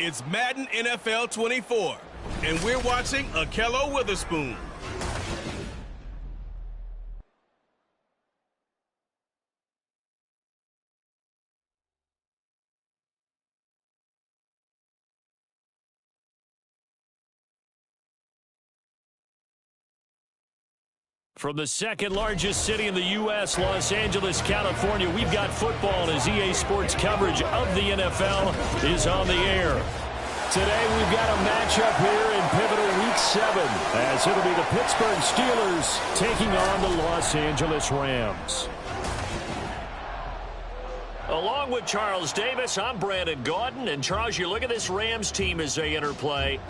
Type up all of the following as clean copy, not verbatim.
It's Madden NFL 24, and we're watching Ahkello Witherspoon. From the second largest city in the U.S., Los Angeles, California, we've got football as EA Sports coverage of the NFL is on the air. Today we've got a matchup here in pivotal Week 7 as it'll be the Pittsburgh Steelers taking on the Los Angeles Rams. Along with Charles Davis, I'm Brandon Gaudin. And Charles, you look at this Rams team as they interplay.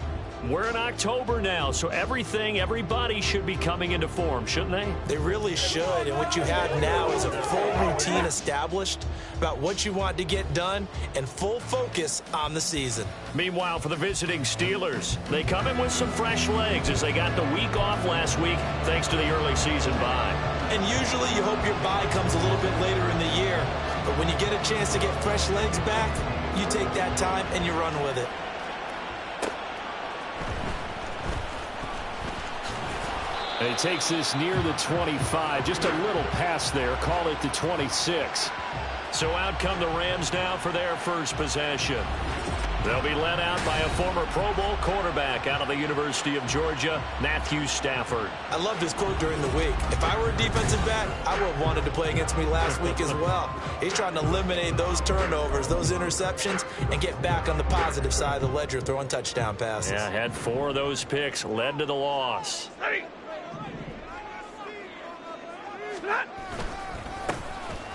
We're in October now, so everybody should be coming into form, shouldn't they? They really should, and what you have now is a full routine established about what you want to get done and full focus on the season. Meanwhile, for the visiting Steelers, they come in with some fresh legs as they got the week off last week thanks to the early season bye. And usually you hope your bye comes a little bit later in the year, but when you get a chance to get fresh legs back, you take that time and you run with it. He takes this near the 25, just a little pass there, call it the 26. So out come the Rams now for their first possession. They'll be led out by a former Pro Bowl quarterback out of the University of Georgia, Matthew Stafford. I loved his quote during the week. If I were a defensive back, I would have wanted to play against me last week as well. He's trying to eliminate those turnovers, those interceptions, and get back on the positive side of the ledger, throwing touchdown passes. Yeah, had 4 of those picks, led to the loss.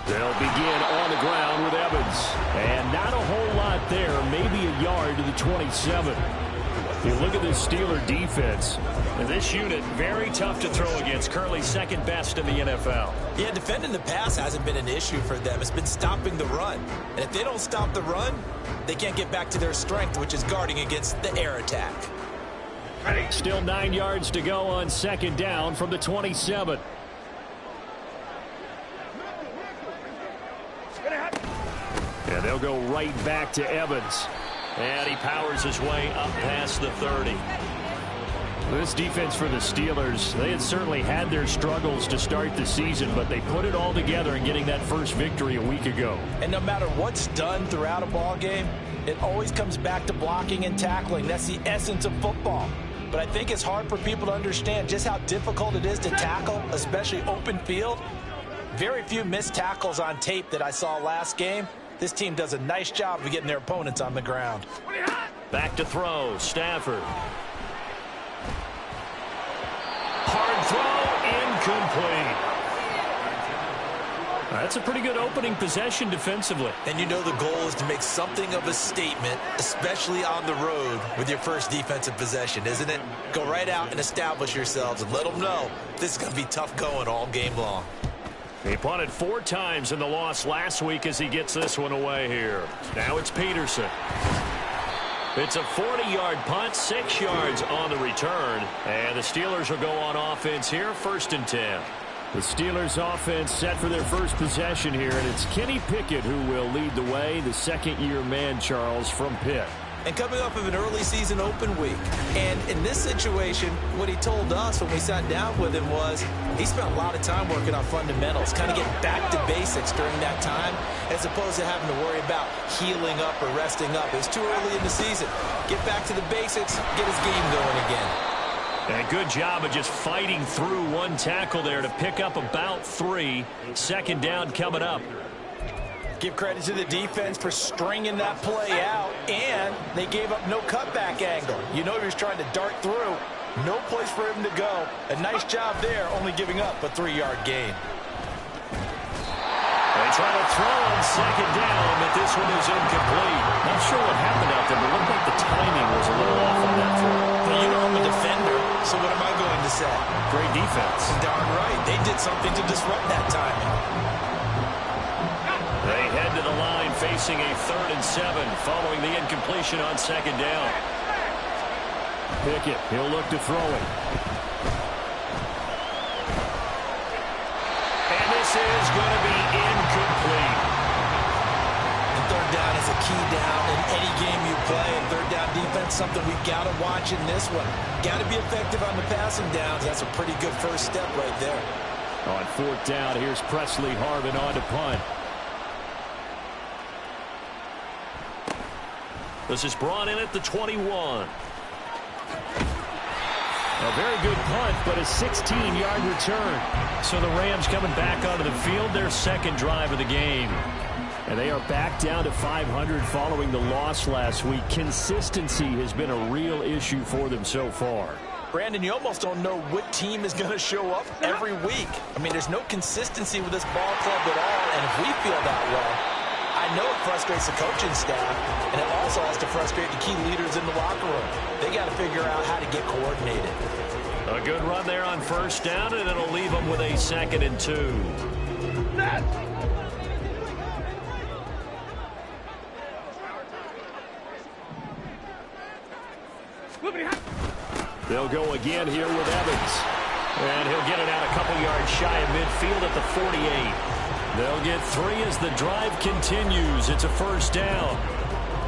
They'll begin on the ground with Evans. And not a whole lot there, maybe a yard to the 27. You look at this Steeler defense. And this unit, very tough to throw against, currently second best in the NFL. Yeah, defending the pass hasn't been an issue for them. It's been stopping the run. And if they don't stop the run, they can't get back to their strength, which is guarding against the air attack. Still 9 yards to go on second down from the 27. And they'll go right back to Evans. And he powers his way up past the 30. This defense for the Steelers, they had certainly had their struggles to start the season, but they put it all together in getting that first victory a week ago. And no matter what's done throughout a ball game, it always comes back to blocking and tackling. That's the essence of football. But I think it's hard for people to understand just how difficult it is to tackle, especially open field. Very few missed tackles on tape that I saw last game. This team does a nice job of getting their opponents on the ground. Back to throw, Stafford. Hard throw, incomplete. That's a pretty good opening possession defensively. And you know the goal is to make something of a statement, especially on the road with your first defensive possession, isn't it? Go right out and establish yourselves and let them know this is going to be tough going all game long. He punted 4 times in the loss last week as he gets this one away here. Now it's Peterson. It's a 40-yard punt, 6 yards on the return. And the Steelers will go on offense here, 1st and 10. The Steelers offense set for their first possession here, and it's Kenny Pickett who will lead the way, the second-year man, Charles, from Pitt. And coming off of an early season open week. And in this situation, what he told us when we sat down with him was he spent a lot of time working on fundamentals, kind of getting back to basics during that time, as opposed to having to worry about healing up or resting up. It's too early in the season. Get back to the basics, get his game going again. And a good job of just fighting through one tackle there to pick up about 3. Second down coming up. Give credit to the defense for stringing that play out, and they gave up no cutback angle. You know he was trying to dart through. No place for him to go. A nice job there, only giving up a 3-yard gain. They try to throw on second down, but this one is incomplete. Not sure what happened out there, but it looked like the timing was a little off on that throw. Well, you know I'm a defender, so what am I going to say? Great defense. Darn right. They did something to disrupt that timing. They head to the line facing a 3rd and 7 following the incompletion on second down. Pickett, he'll look to throw it. And this is going to be incomplete. And 3rd down is a key down in any game you play, and third down defense, something we've got to watch in this one. Got to be effective on the passing downs. That's a pretty good first step right there. On fourth down, here's Presley Harvin on to punt. This is brought in at the 21. A very good punt, but a 16-yard return. So the Rams coming back onto the field, their second drive of the game. And they are back down to 500 following the loss last week. Consistency has been a real issue for them so far. Brandon, you almost don't know what team is going to show up every week. I mean, there's no consistency with this ball club at all, and if we feel that way, I know it frustrates the coaching staff, and it also has to frustrate the key leaders in the locker room. They got to figure out how to get coordinated. A good run there on first down, and it'll leave them with a 2nd and 2. They'll go again here with Evans. And he'll get it out a couple yards shy of midfield at the 48. They'll get 3 as the drive continues. It's a first down.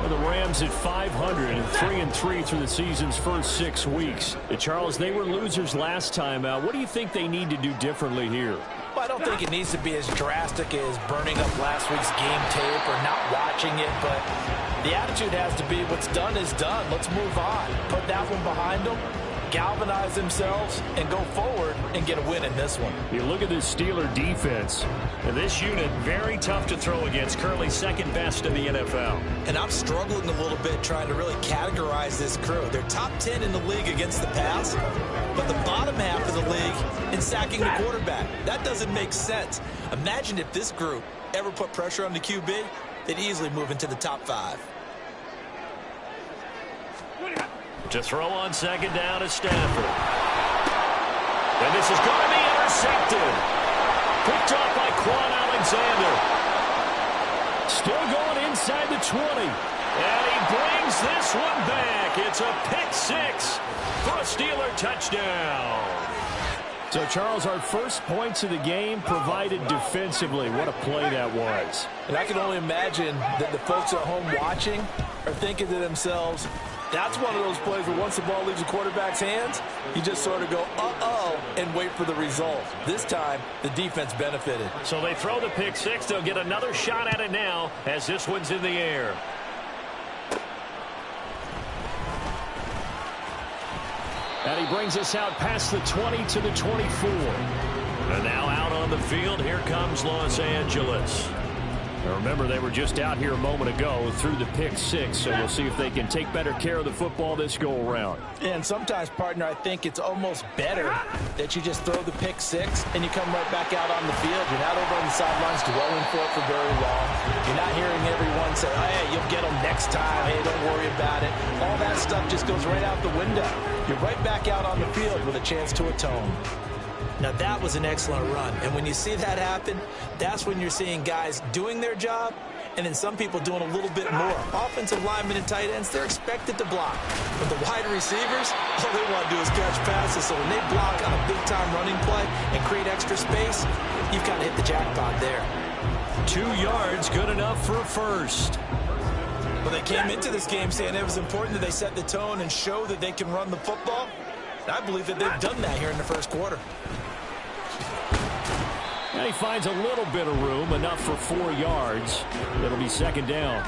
The Rams at 500 and 3-3 through the season's first 6 weeks. Charles, they were losers last time out. What do you think they need to do differently here? Well, I don't think it needs to be as drastic as burning up last week's game tape or not watching it, but the attitude has to be what's done is done. Let's move on. Put that one behind them, galvanize themselves, and go forward and get a win in this one. You look at this Steeler defense. And this unit, very tough to throw against. Currently second best in the NFL. And I'm struggling a little bit trying to really categorize this crew. They're top 10 in the league against the pass, but the bottom half of the league in sacking the quarterback. That doesn't make sense. Imagine if this group ever put pressure on the QB, they'd easily move into the top 5. To throw on second down is Stafford. And this is going to be intercepted. Picked off by Quan Alexander. Still going inside the 20. And he brings this one back. It's a pick 6 for a Steeler touchdown. So, Charles, our first points of the game provided defensively. What a play that was. And I can only imagine that the folks at home watching are thinking to themselves, that's one of those plays where once the ball leaves the quarterback's hands, you just sort of go, uh-oh, and wait for the result. This time, the defense benefited. So they throw the pick 6. They'll get another shot at it now as this one's in the air. And he brings us out past the 20 to the 24. And now out on the field, here comes Los Angeles. Now remember, they were just out here a moment ago through the pick 6, so we'll see if they can take better care of the football this go-around. And sometimes, partner, I think it's almost better that you just throw the pick 6 and you come right back out on the field. You're not over on the sidelines dwelling for it for very long. You're not hearing everyone say, oh, hey, you'll get them next time. Hey, don't worry about it. All that stuff just goes right out the window. You're right back out on the field with a chance to atone. Now, that was an excellent run. And when you see that happen, that's when you're seeing guys doing their job and then some people doing a little bit more. Offensive linemen and tight ends, they're expected to block. But the wide receivers, all they want to do is catch passes. So when they block on a big-time running play and create extra space, you've kind of hit the jackpot there. 2 yards, good enough for a first. Well, they came into this game saying it was important that they set the tone and show that they can run the football. And I believe that they've done that here in the first quarter. And he finds a little bit of room, enough for 4 yards. It'll be second down.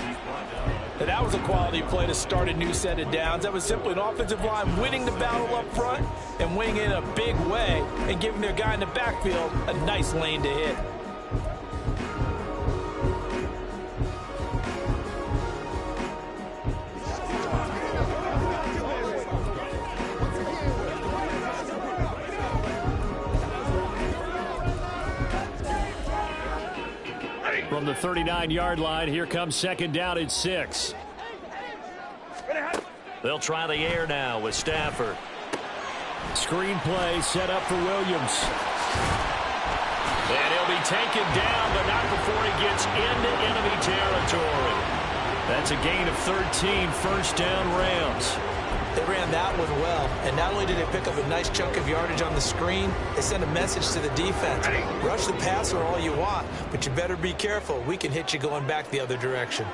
And that was a quality play to start a new set of downs. That was simply an offensive line winning the battle up front and winning in a big way and giving their guy in the backfield a nice lane to hit. From the 39-yard line, here comes second down at 6. They'll try the air now with Stafford. Screen play set up for Williams. And he'll be taken down, but not before he gets into enemy territory. That's a gain of 13, first down Rams. They ran that one well, and not only did they pick up a nice chunk of yardage on the screen, they sent a message to the defense. Rush the passer all you want, but you better be careful. We can hit you going back the other direction.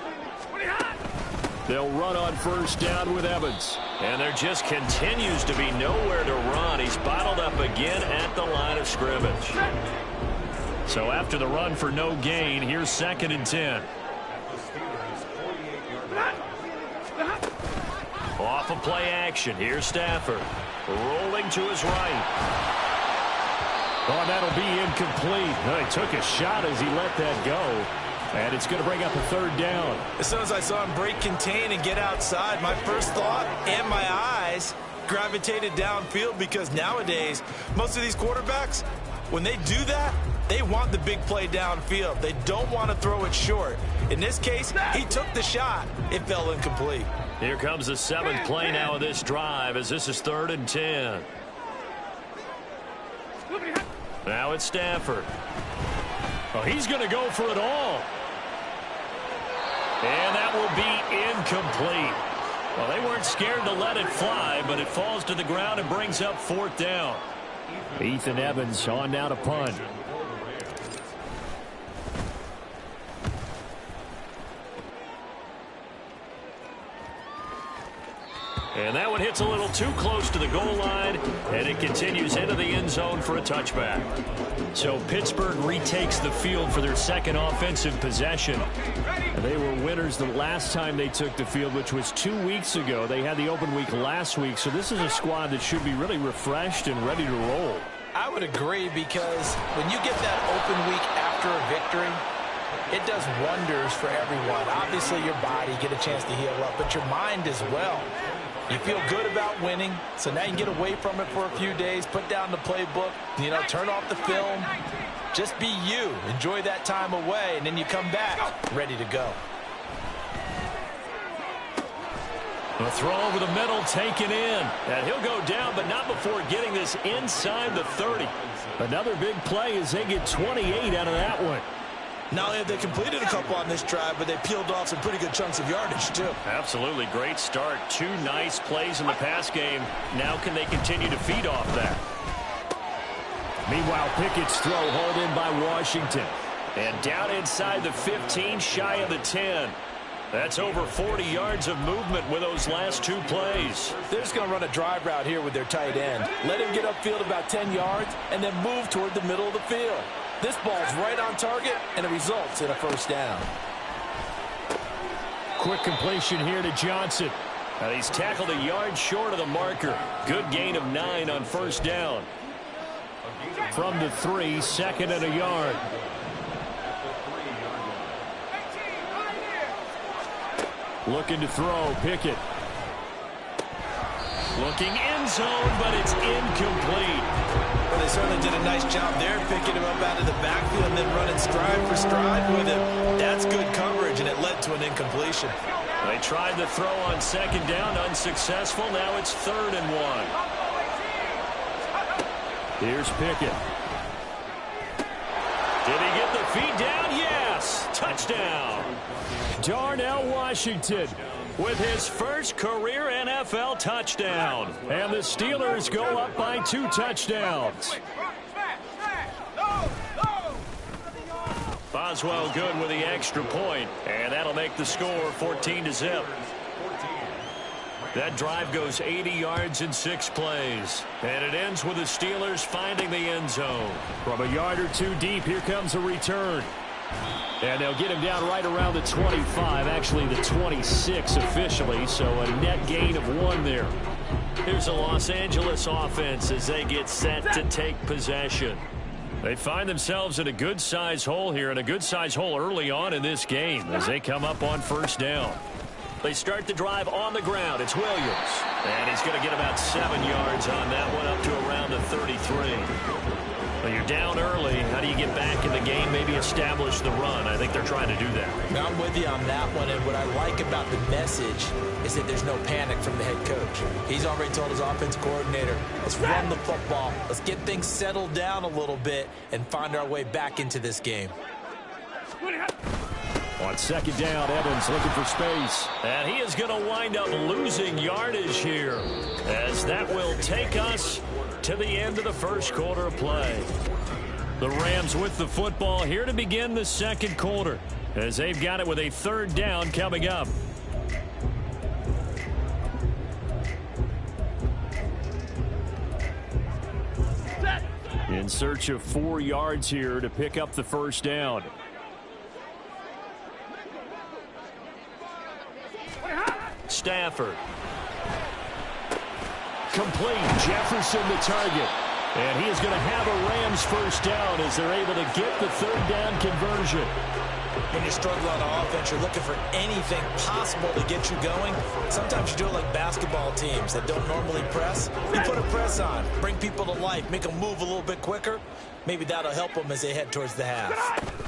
They'll run on first down with Evans. And there just continues to be nowhere to run. He's bottled up again at the line of scrimmage. So after the run for no gain, here's 2nd and 10. Off of play action, here's Stafford. Rolling to his right. Oh, that'll be incomplete. Oh, he took a shot as he let that go. And it's going to bring up a 3rd down. As soon as I saw him break contain and get outside, my first thought and my eyes gravitated downfield, because nowadays, most of these quarterbacks, when they do that, they want the big play downfield. They don't want to throw it short. In this case, he took the shot. It fell incomplete. Here comes the 7th play now of this drive, as this is 3rd and 10. Now it's Stafford. Oh, he's going to go for it all. And that will be incomplete. Well, they weren't scared to let it fly, but it falls to the ground and brings up 4th down. Ethan Evans on now to punt. And that one hits a little too close to the goal line, and it continues into the end zone for a touchback. So Pittsburgh retakes the field for their 2nd offensive possession. They were winners the last time they took the field, which was 2 weeks ago. They had the open week last week, so this is a squad that should be really refreshed and ready to roll. I would agree, because when you get that open week after a victory, it does wonders for everyone. Obviously, your body get a chance to heal up, but your mind as well. You feel good about winning, so now you can get away from it for a few days, put down the playbook, turn off the film. Just be you. Enjoy that time away, and then you come back ready to go. A throw over the middle, taken in. And he'll go down, but not before getting this inside the 30. Another big play as they get 28 out of that one. Not only have they completed a couple on this drive, but they peeled off some pretty good chunks of yardage, too. Absolutely. Great start. 2 nice plays in the pass game. Now can they continue to feed off that? Meanwhile, Pickett's throw hauled in by Washington. And down inside the 15, shy of the 10. That's over 40 yards of movement with those last 2 plays. They're just going to run a drive route here with their tight end. Let him get upfield about 10 yards and then move toward the middle of the field. This ball's right on target, and it results in a 1st down. Quick completion here to Johnson. And he's tackled a yard short of the marker. Good gain of 9 on 1st down. From the 3, 2nd and a yard. Looking to throw, Pickett. Looking end zone, but it's incomplete. Well, they certainly did a nice job there, picking him up out of the backfield and then running stride for stride with him. That's good coverage, and it led to an incompletion. They tried the throw on 2nd down, unsuccessful. Now it's 3rd and 1. Here's Pickett. Did he get the feet down? Yes! Touchdown! Darnell Washington with his first career NFL touchdown. And the Steelers go up by 2 touchdowns. Boswell good with the extra point, and that'll make the score 14-0. That drive goes 80 yards in 6 plays. And it ends with the Steelers finding the end zone. From a yard or 2 deep, here comes a return. And they'll get him down right around the 25, actually the 26 officially, so a net gain of 1 there. Here's a Los Angeles offense as they get set to take possession. They find themselves in a good-sized hole here, and a good-sized hole early on in this game as they come up on 1st down. They start the drive on the ground. It's Williams. And he's going to get about 7 yards on that one, up to around the 33. Well, you're down early. How do you get back in the game, maybe establish the run? I think they're trying to do that. I'm with you on that one, and what I like about the message is that there's no panic from the head coach. He's already told his offensive coordinator, let's run the football. Let's get things settled down a little bit and find our way back into this game. On 2nd down, Evans looking for space. And he is going to wind up losing yardage here, as that will take us to the end of the first quarter of play. The Rams with the football here to begin the 2nd quarter, as they've got it with a 3rd down coming up. search of 4 yards here to pick up the first down. Stafford. Complete. Jefferson the target. And he is going to have a Rams first down as they're able to get the third down conversion. When you struggle on offense, you're looking for anything possible to get you going. Sometimes you do it like basketball teams that don't normally press. You put a press on, bring people to life, make them move a little bit quicker. Maybe that'll help them as they head towards the half.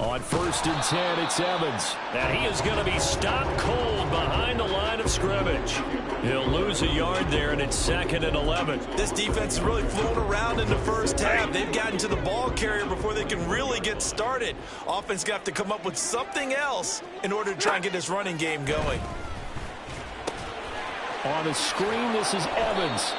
On 1st and 10, it's Evans. And he is going to be stopped cold behind the line of scrimmage. He'll lose a yard there, and it's 2nd and 11. This defense is really flown around in the first half. They've gotten to the ball carrier before they can really get started. Offense got to come up with something else in order to try and get this running game going. On a screen, this is Evans.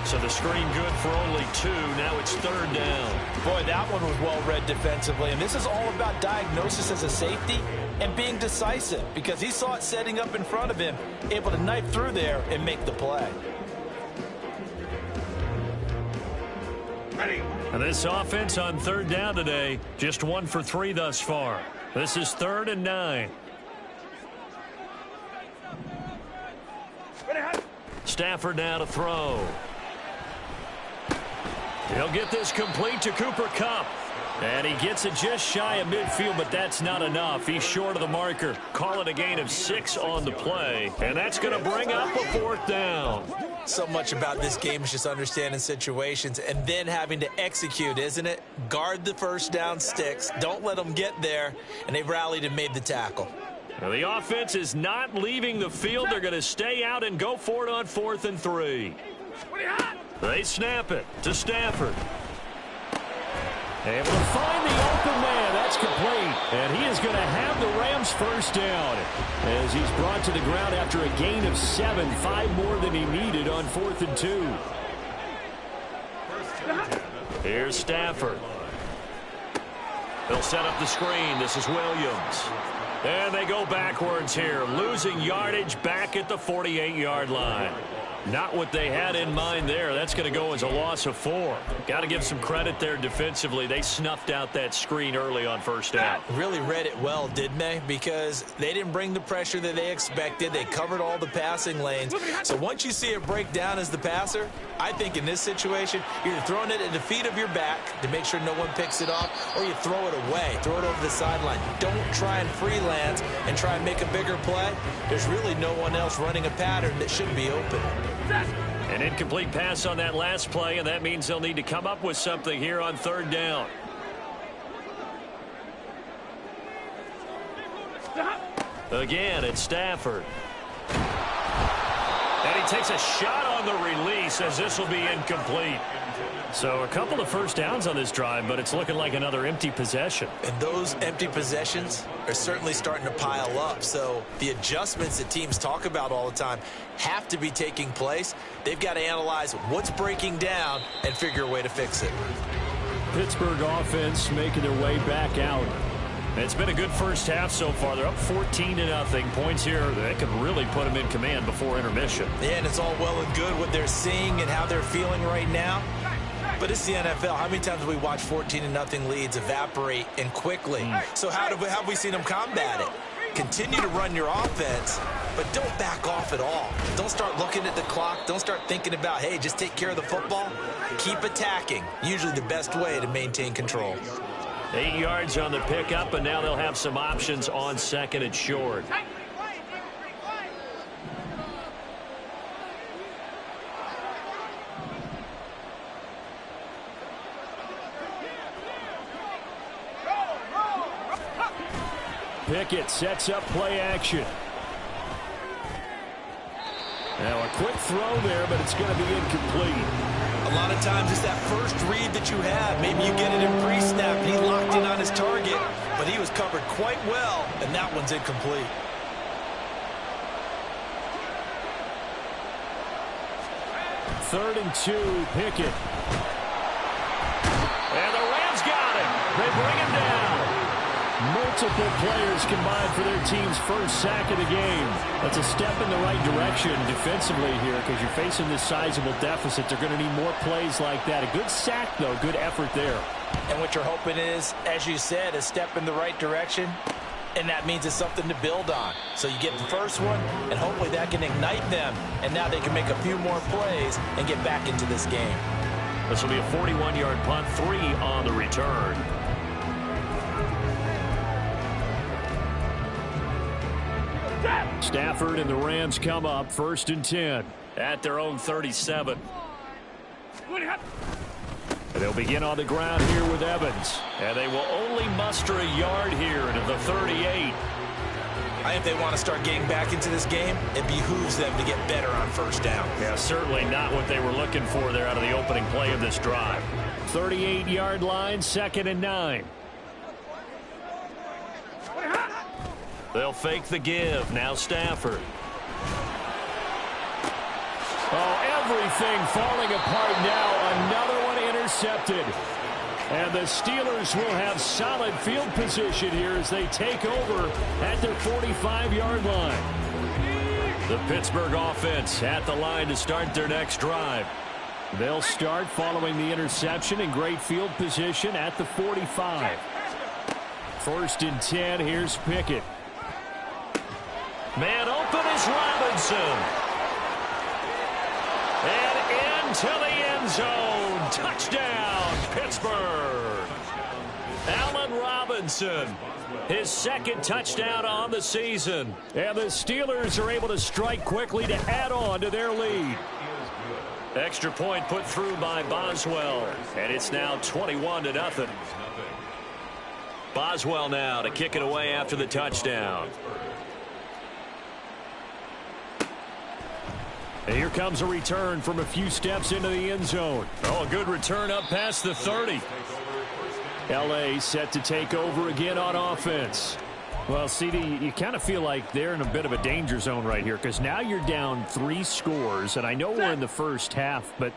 So the screen good for only 2. Now it's 3rd down. Boy, that one was well read defensively. And this is all about diagnosis as a safety and being decisive because he saw it setting up in front of him, able to knife through there and make the play. And this offense on 3rd down today, just 1 for 3 thus far. This is 3rd and 9. Stafford now to throw. He'll get this complete to Cooper Kupp. And he gets it just shy of midfield, but that's not enough. He's short of the marker. Call it a gain of 6 on the play. And that's going to bring up a 4th down. So much about this game is just understanding situations and then having to execute, isn't it? Guard the first down sticks. Don't let them get there. And they've rallied and made the tackle. Now the offense is not leaving the field. They're going to stay out and go for it on 4th and 3. They snap it to Stafford. Able to find the open man. That's complete. And he is going to have the Rams first down as he's brought to the ground after a gain of 7, 5 more than he needed on 4th and 2. Here's Stafford. They'll set up the screen. This is Williams. And they go backwards here, losing yardage back at the 48-yard line. Not what they had in mind there. That's going to go as a loss of 4. Got to give some credit there defensively. They snuffed out that screen early on 1st down. Really read it well, didn't they? Because they didn't bring the pressure that they expected. They covered all the passing lanes. So once you see it break down as the passer, I think in this situation, you're either throwing it at the feet of your back to make sure no one picks it off, or you throw it away, throw it over the sideline. Don't try and freelance and try and make a bigger play. There's really no one else running a pattern that should be open. An incomplete pass on that last play, and that means they'll need to come up with something here on 3rd down. Again, it's Stafford. And he takes a shot on the release as this will be incomplete. So a couple of first downs on this drive, but it's looking like another empty possession. And those empty possessions are certainly starting to pile up. So the adjustments that teams talk about all the time have to be taking place. They've got to analyze what's breaking down and figure a way to fix it. Pittsburgh offense making their way back out. It's been a good first half so far. They're up 14-0. Points here that could really put them in command before intermission. Yeah, and it's all well and good what they're seeing and how they're feeling right now. But it's the NFL. How many times have we watched 14-0 leads evaporate and quickly? So how have we seen them combat it? Continue to run your offense, but don't back off at all. Don't start looking at the clock. Don't start thinking about, hey, just take care of the football. Keep attacking. Usually the best way to maintain control. 8 yards on the pickup, and now they'll have some options on 2nd and short. Pickett sets up play action. Now a quick throw there, but it's going to be incomplete. A lot of times it's that first read that you have. Maybe you get it in pre-snap. He locked in on his target, but he was covered quite well, and that one's incomplete. Third and 2, Pickett. And the Rams got him. They bring him down. Multiple players combined for their team's first sack of the game. That's a step in the right direction defensively here because you're facing this sizable deficit. They're going to need more plays like that. A good sack, though. Good effort there. And what you're hoping is, as you said, a step in the right direction. And that means it's something to build on. So you get the first one, and hopefully that can ignite them. And now they can make a few more plays and get back into this game. This will be a 41-yard punt, 3 on the return. Stafford and the Rams come up 1st and 10 at their own 37. They'll begin on the ground here with Evans. And they will only muster a yard here to the 38. I think if they want to start getting back into this game, it behooves them to get better on first down. Yeah, certainly not what they were looking for there out of the opening play of this drive. 38-yard line, 2nd and 9. They'll fake the give. Now Stafford. Oh, everything falling apart now. Another one intercepted. And the Steelers will have solid field position here as they take over at their 45-yard line. The Pittsburgh offense at the line to start their next drive. They'll start following the interception in great field position at the 45. 1st and 10. Here's Pickett. Man open is Robinson. And into the end zone. Touchdown, Pittsburgh. Allen Robinson, his 2nd touchdown on the season. And the Steelers are able to strike quickly to add on to their lead. Extra point put through by Boswell. And it's now 21-0. Boswell now to kick it away after the touchdown. And here comes a return from a few steps into the end zone. Oh, a good return up past the 30. L.A. set to take over again on offense. Well, CD, you kind of feel like they're in a bit of a danger zone right here because now you're down 3 scores. And I know we're in the first half, but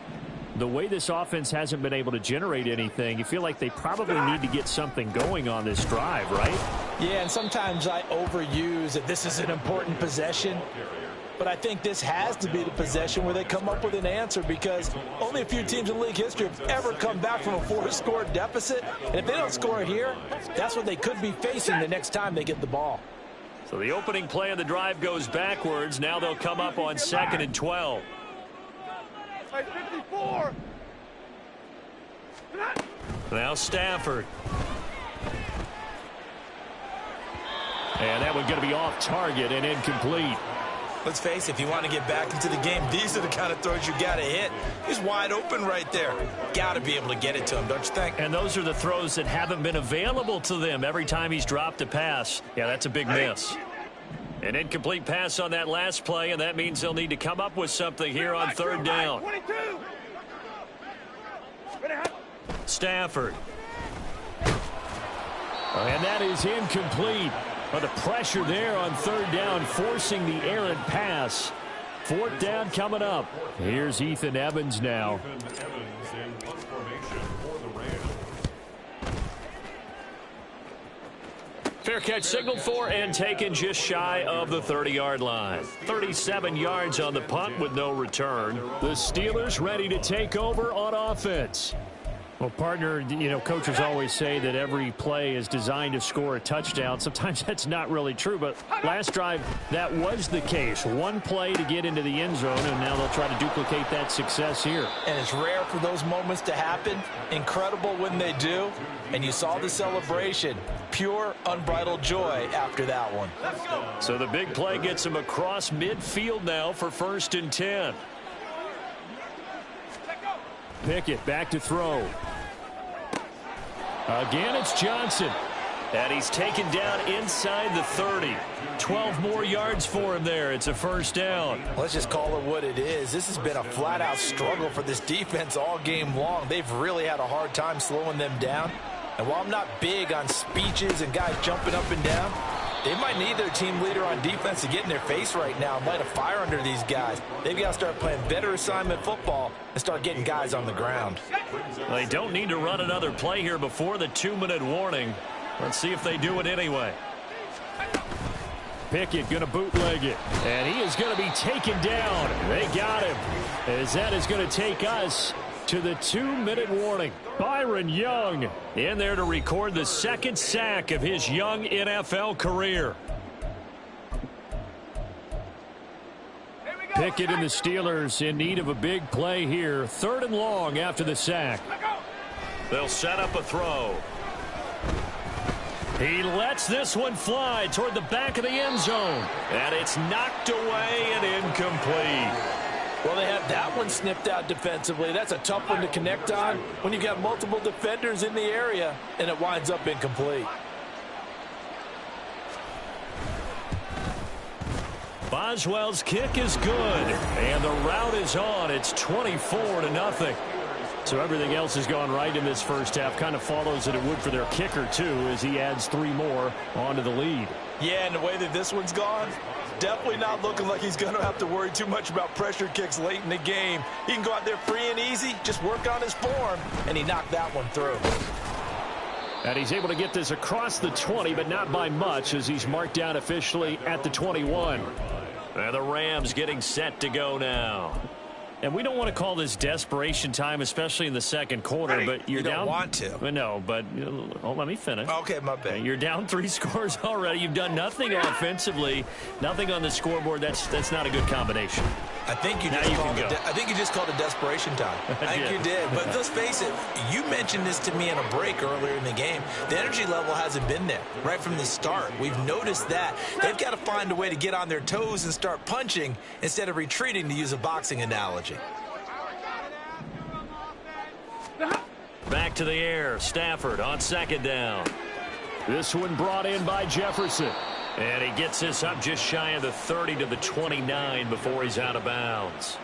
the way this offense hasn't been able to generate anything, you feel like they probably need to get something going on this drive, right? Yeah, and sometimes I overuse that this is an important possession. But I think this has to be the possession where they come up with an answer because only a few teams in league history have ever come back from a 4-score deficit. And if they don't score here, that's what they could be facing the next time they get the ball. So the opening play of the drive goes backwards. Now they'll come up on 2nd and 12. 54. Now Stafford. And that one's going to be off target and incomplete. Let's face it, if you want to get back into the game, these are the kind of throws you got to hit. He's wide open right there. Got to be able to get it to him, don't you think? And those are the throws that haven't been available to them every time he's dropped a pass. Yeah, that's a big miss. An incomplete pass on that last play, and that means they'll need to come up with something here on 3rd down. Stafford. And that is incomplete. But the pressure there on 3rd down, forcing the errant pass. 4th down coming up. Here's Ethan Evans now. Fair catch signaled for and taken just shy of the 30-yard line. 37 yards on the punt with no return. The Steelers ready to take over on offense. Well, partner, you know, coaches always say that every play is designed to score a touchdown. Sometimes that's not really true, but last drive, that was the case. One play to get into the end zone, and now they'll try to duplicate that success here. And it's rare for those moments to happen. Incredible when they do. And you saw the celebration. Pure, unbridled joy after that one. So the big play gets him across midfield now for 1st and 10. Pickett back to throw. Again, it's Johnson. And he's taken down inside the 30. 12 more yards for him there. It's a 1st down. Let's just call it what it is. This has been a flat-out struggle for this defense all game long. They've really had a hard time slowing them down. And while I'm not big on speeches and guys jumping up and down, they might need their team leader on defense to get in their face right now and light a fire under these guys. They've got to start playing better assignment football and start getting guys on the ground. They don't need to run another play here before the 2-minute warning. Let's see if they do it anyway. Pickett going to bootleg it. And he is going to be taken down. They got him. As that is going to take us to the 2-minute warning. Byron Young in there to record the second sack of his young NFL career. Pickett and the Steelers in need of a big play here. 3rd and long after the sack. They'll set up a throw. He lets this one fly toward the back of the end zone. And it's knocked away and incomplete. Well, they have that one snipped out defensively. That's a tough one to connect on when you've got multiple defenders in the area, and it winds up incomplete. Boswell's kick is good, and the route is on. It's 24-0. So everything else has gone right in this first half. Kind of follows that it would for their kicker, too, as he adds 3 more onto the lead. Yeah, and the way that this one's gone, definitely not looking like he's going to have to worry too much about pressure kicks late in the game. He can go out there free and easy, just work on his form, and he knocked that one through. And he's able to get this across the 20, but not by much, as he's marked down officially at the 21. And the Rams getting set to go now. And we don't want to call this desperation time, especially in the second quarter. But you're down. You don't want to. No, but let me finish. Okay, my bad. You're down 3 scores already. You've done nothing offensively, nothing on the scoreboard. That's not a good combination. I think you just called it desperation time. I think you did. But let's face it, you mentioned this to me in a break earlier in the game. The energy level hasn't been there right from the start. We've noticed that. They've got to find a way to get on their toes and start punching instead of retreating, to use a boxing analogy. Back to the air. Stafford on 2nd down. This one brought in by Jefferson. And he gets this up just shy of the 30 to the 29 before he's out of bounds.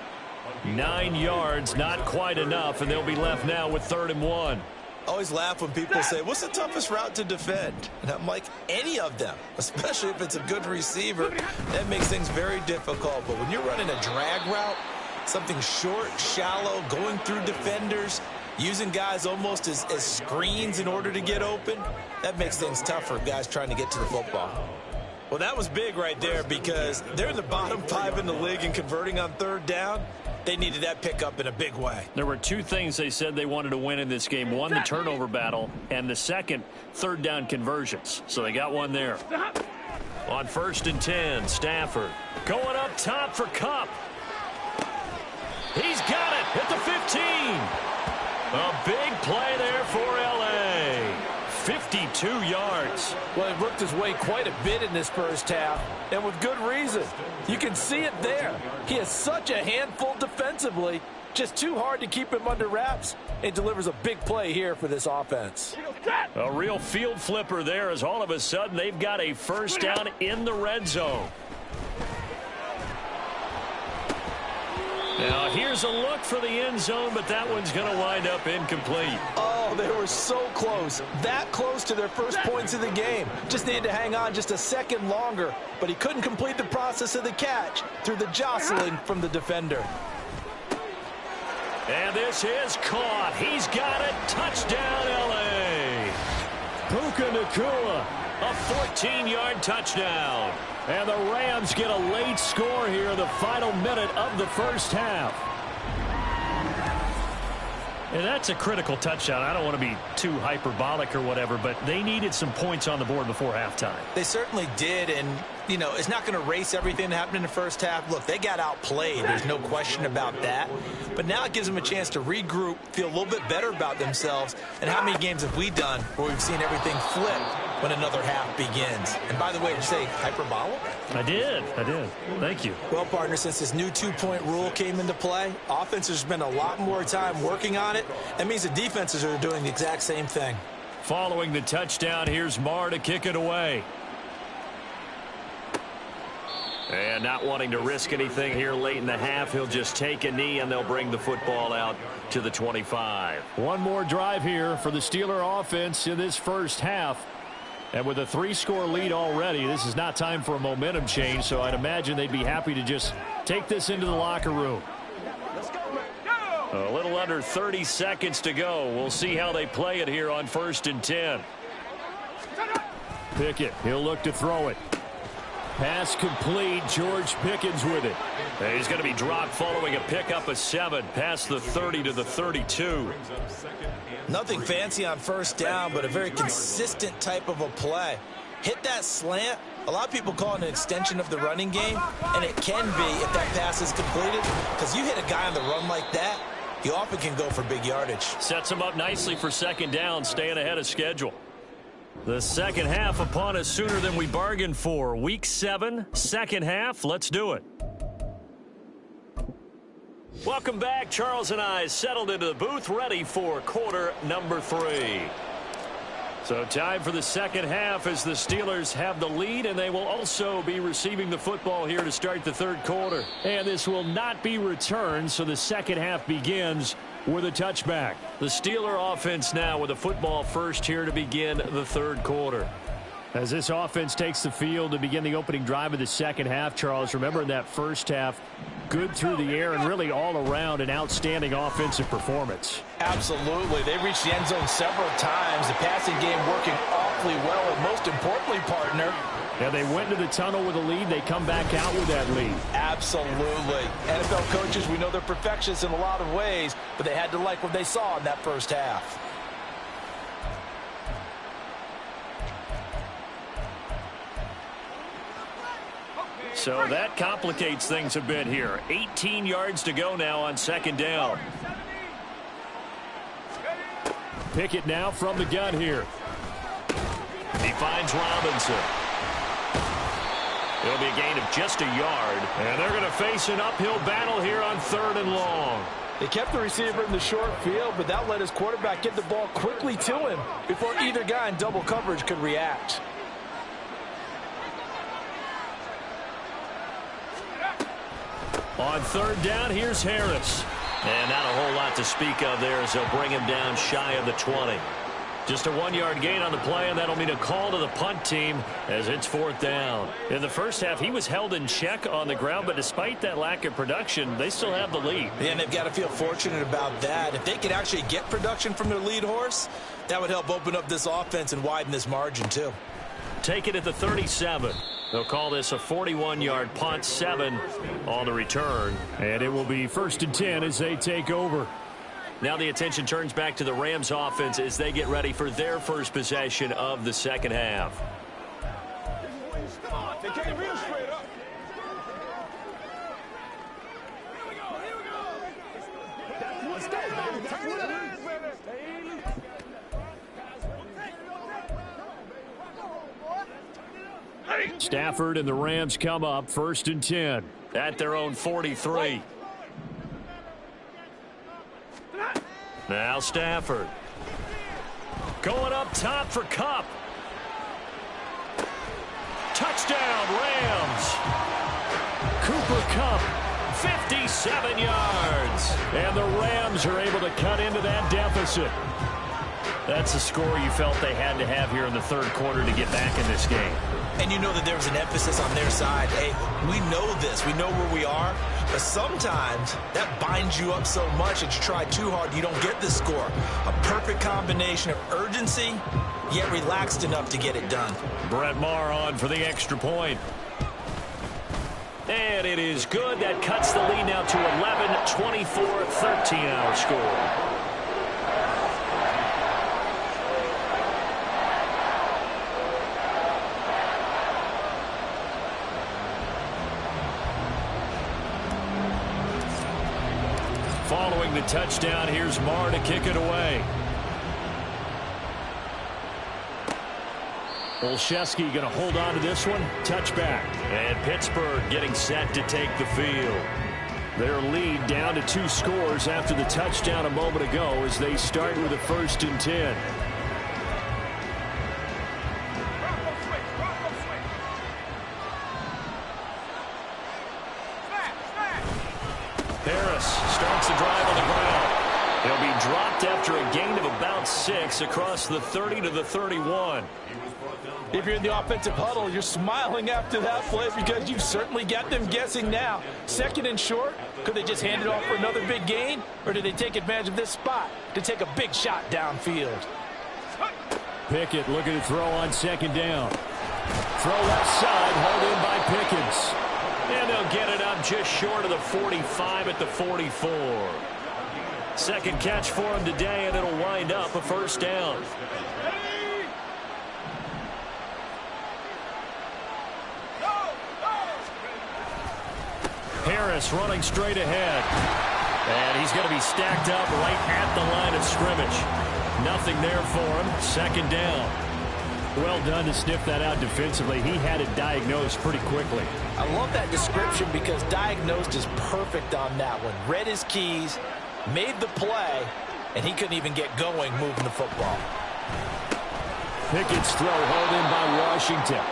9 yards, not quite enough, and they'll be left now with 3rd and 1. I always laugh when people say, what's the toughest route to defend? And I'm like, any of them, especially if it's a good receiver. That makes things very difficult. But when you're running a drag route, something short, shallow, going through defenders, using guys almost as screens in order to get open, that makes things tough for guys trying to get to the football. Well, that was big right there, because they're in the bottom 5 in the league and converting on 3rd down. They needed that pickup in a big way. There were 2 things they said they wanted to win in this game. One, the turnover battle, and the second, 3rd down conversions. So they got one there. On 1st and 10, Stafford going up top for Kupp. He's got it at the 15. A big play there for L.A. 52 yards. Well, he worked his way quite a bit in this first half, and with good reason. You can see it there. He has such a handful defensively, just too hard to keep him under wraps, and delivers a big play here for this offense. A real field flipper there, as all of a sudden they've got a 1st down in the red zone. Now, here's a look for the end zone, but that one's going to wind up incomplete. Oh, they were so close. That close to their first points of the game. Just needed to hang on just a second longer, but he couldn't complete the process of the catch through the jostling from the defender. And this is caught. He's got it. Touchdown, L.A. Puka Nacua, a 14-yard touchdown. And the Rams get a late score here in the final minute of the first half. And that's a critical touchdown. I don't want to be too hyperbolic or whatever, but they needed some points on the board before halftime. They certainly did, and, you know, it's not going to erase everything that happened in the first half. Look, they got outplayed. There's no question about that. But now it gives them a chance to regroup, feel a little bit better about themselves. And how many games have we done where we've seen everything flip when another half begins? And by the way, did you say hyperbolic? I did. Thank you. Well, partner, since this new 2-point rule came into play, offenses spend a lot more time working on it. That means the defenses are doing the exact same thing. Following the touchdown, here's Marr to kick it away. And not wanting to risk anything here late in the half, he'll just take a knee, and they'll bring the football out to the 25. One more drive here for the Steeler offense in this first half. And with a 3-score lead already, this is not time for a momentum change, so I'd imagine they'd be happy to just take this into the locker room. A little under 30 seconds to go. We'll see how they play it here on 1st and 10. Pickett, he'll look to throw it. Pass complete. George Pickens with it. And he's going to be dropped following a pickup of 7 past the 30 to the 32. Nothing fancy on first down, but a very consistent type of a play. Hit that slant. A lot of people call it an extension of the running game, and it can be if that pass is completed, because you hit a guy on the run like that, he often can go for big yardage. Sets him up nicely for second down, staying ahead of schedule. The second half upon us sooner than we bargained for. Week 7, second half. Let's do it. Welcome back. Charles and I settled into the booth, ready for quarter number 3. So time for the second half as the Steelers have the lead, and they will also be receiving the football here to start the third quarter. And this will not be returned, so the second half begins with a touchback. The Steeler offense now with a football first here to begin the third quarter. As this offense takes the field to begin the opening drive of the second half, Charles, remember in that first half, good through the air and really all around an outstanding offensive performance. Absolutely. They reached the end zone several times. The passing game working awfully well, and most importantly, partner, yeah, they went to the tunnel with a lead. They come back out with that lead. Absolutely. NFL coaches, we know they're perfectionists in a lot of ways, but they had to like what they saw in that first half. So that complicates things a bit here. 18 yards to go now on second down. Pickett now from the gun here. He finds Robinson. It'll be a gain of just a yard. And they're going to face an uphill battle here on 3rd and long. They kept the receiver in the short field, but that let his quarterback get the ball quickly to him before either guy in double coverage could react. On 3rd down, here's Harris. And not a whole lot to speak of there as they'll bring him down shy of the 20. Just a 1-yard gain on the play, and that'll mean a call to the punt team as it's 4th down. In the first half, he was held in check on the ground, but despite that lack of production, they still have the lead. Yeah, and they've got to feel fortunate about that. If they could actually get production from their lead horse, that would help open up this offense and widen this margin too. Take it at the 37. They'll call this a 41-yard punt, 7 on the return. And it will be 1st and 10 as they take over. Now the attention turns back to the Rams offense as they get ready for their first possession of the second half. Stafford and the Rams come up 1st and 10 at their own 43. Now Stafford going up top for Kupp. Touchdown Rams. Cooper Kupp, 57 yards. And the Rams are able to cut into that deficit. That's a score you felt they had to have here in the third quarter to get back in this game. And you know that there's an emphasis on their side. Hey, we know this. We know where we are. But sometimes that binds you up so much that you try too hard, you don't get the score. A perfect combination of urgency, yet relaxed enough to get it done. Brett Maher on for the extra point. And it is good. That cuts the lead now to 11, 24, 13 our score. Following the touchdown, here's Maher to kick it away. Olszewski going to hold on to this one. Touchback. And Pittsburgh getting set to take the field. Their lead down to 2 scores after the touchdown a moment ago as they start with a 1st and 10. Harris starts the drive on the ground. He'll be dropped after a gain of about 6 across the 30 to the 31. If you're in the offensive huddle, you're smiling after that play because you've certainly got them guessing now. 2nd and short, could they just hand it off for another big gain? Or did they take advantage of this spot to take a big shot downfield? Pickett looking to throw on second down. Throw left side, hauled in by Pickens. And they'll get it up just short of the 45 at the 44. Second catch for him today, and it'll wind up a first down. Harris running straight ahead. And he's going to be stacked up right at the line of scrimmage. Nothing there for him. Second down. Well done to sniff that out defensively. He had it diagnosed pretty quickly. I love that description because diagnosed is perfect on that one. Read his keys, made the play, and he couldn't even get going moving the football. Pickett's throw hauled in by Washington.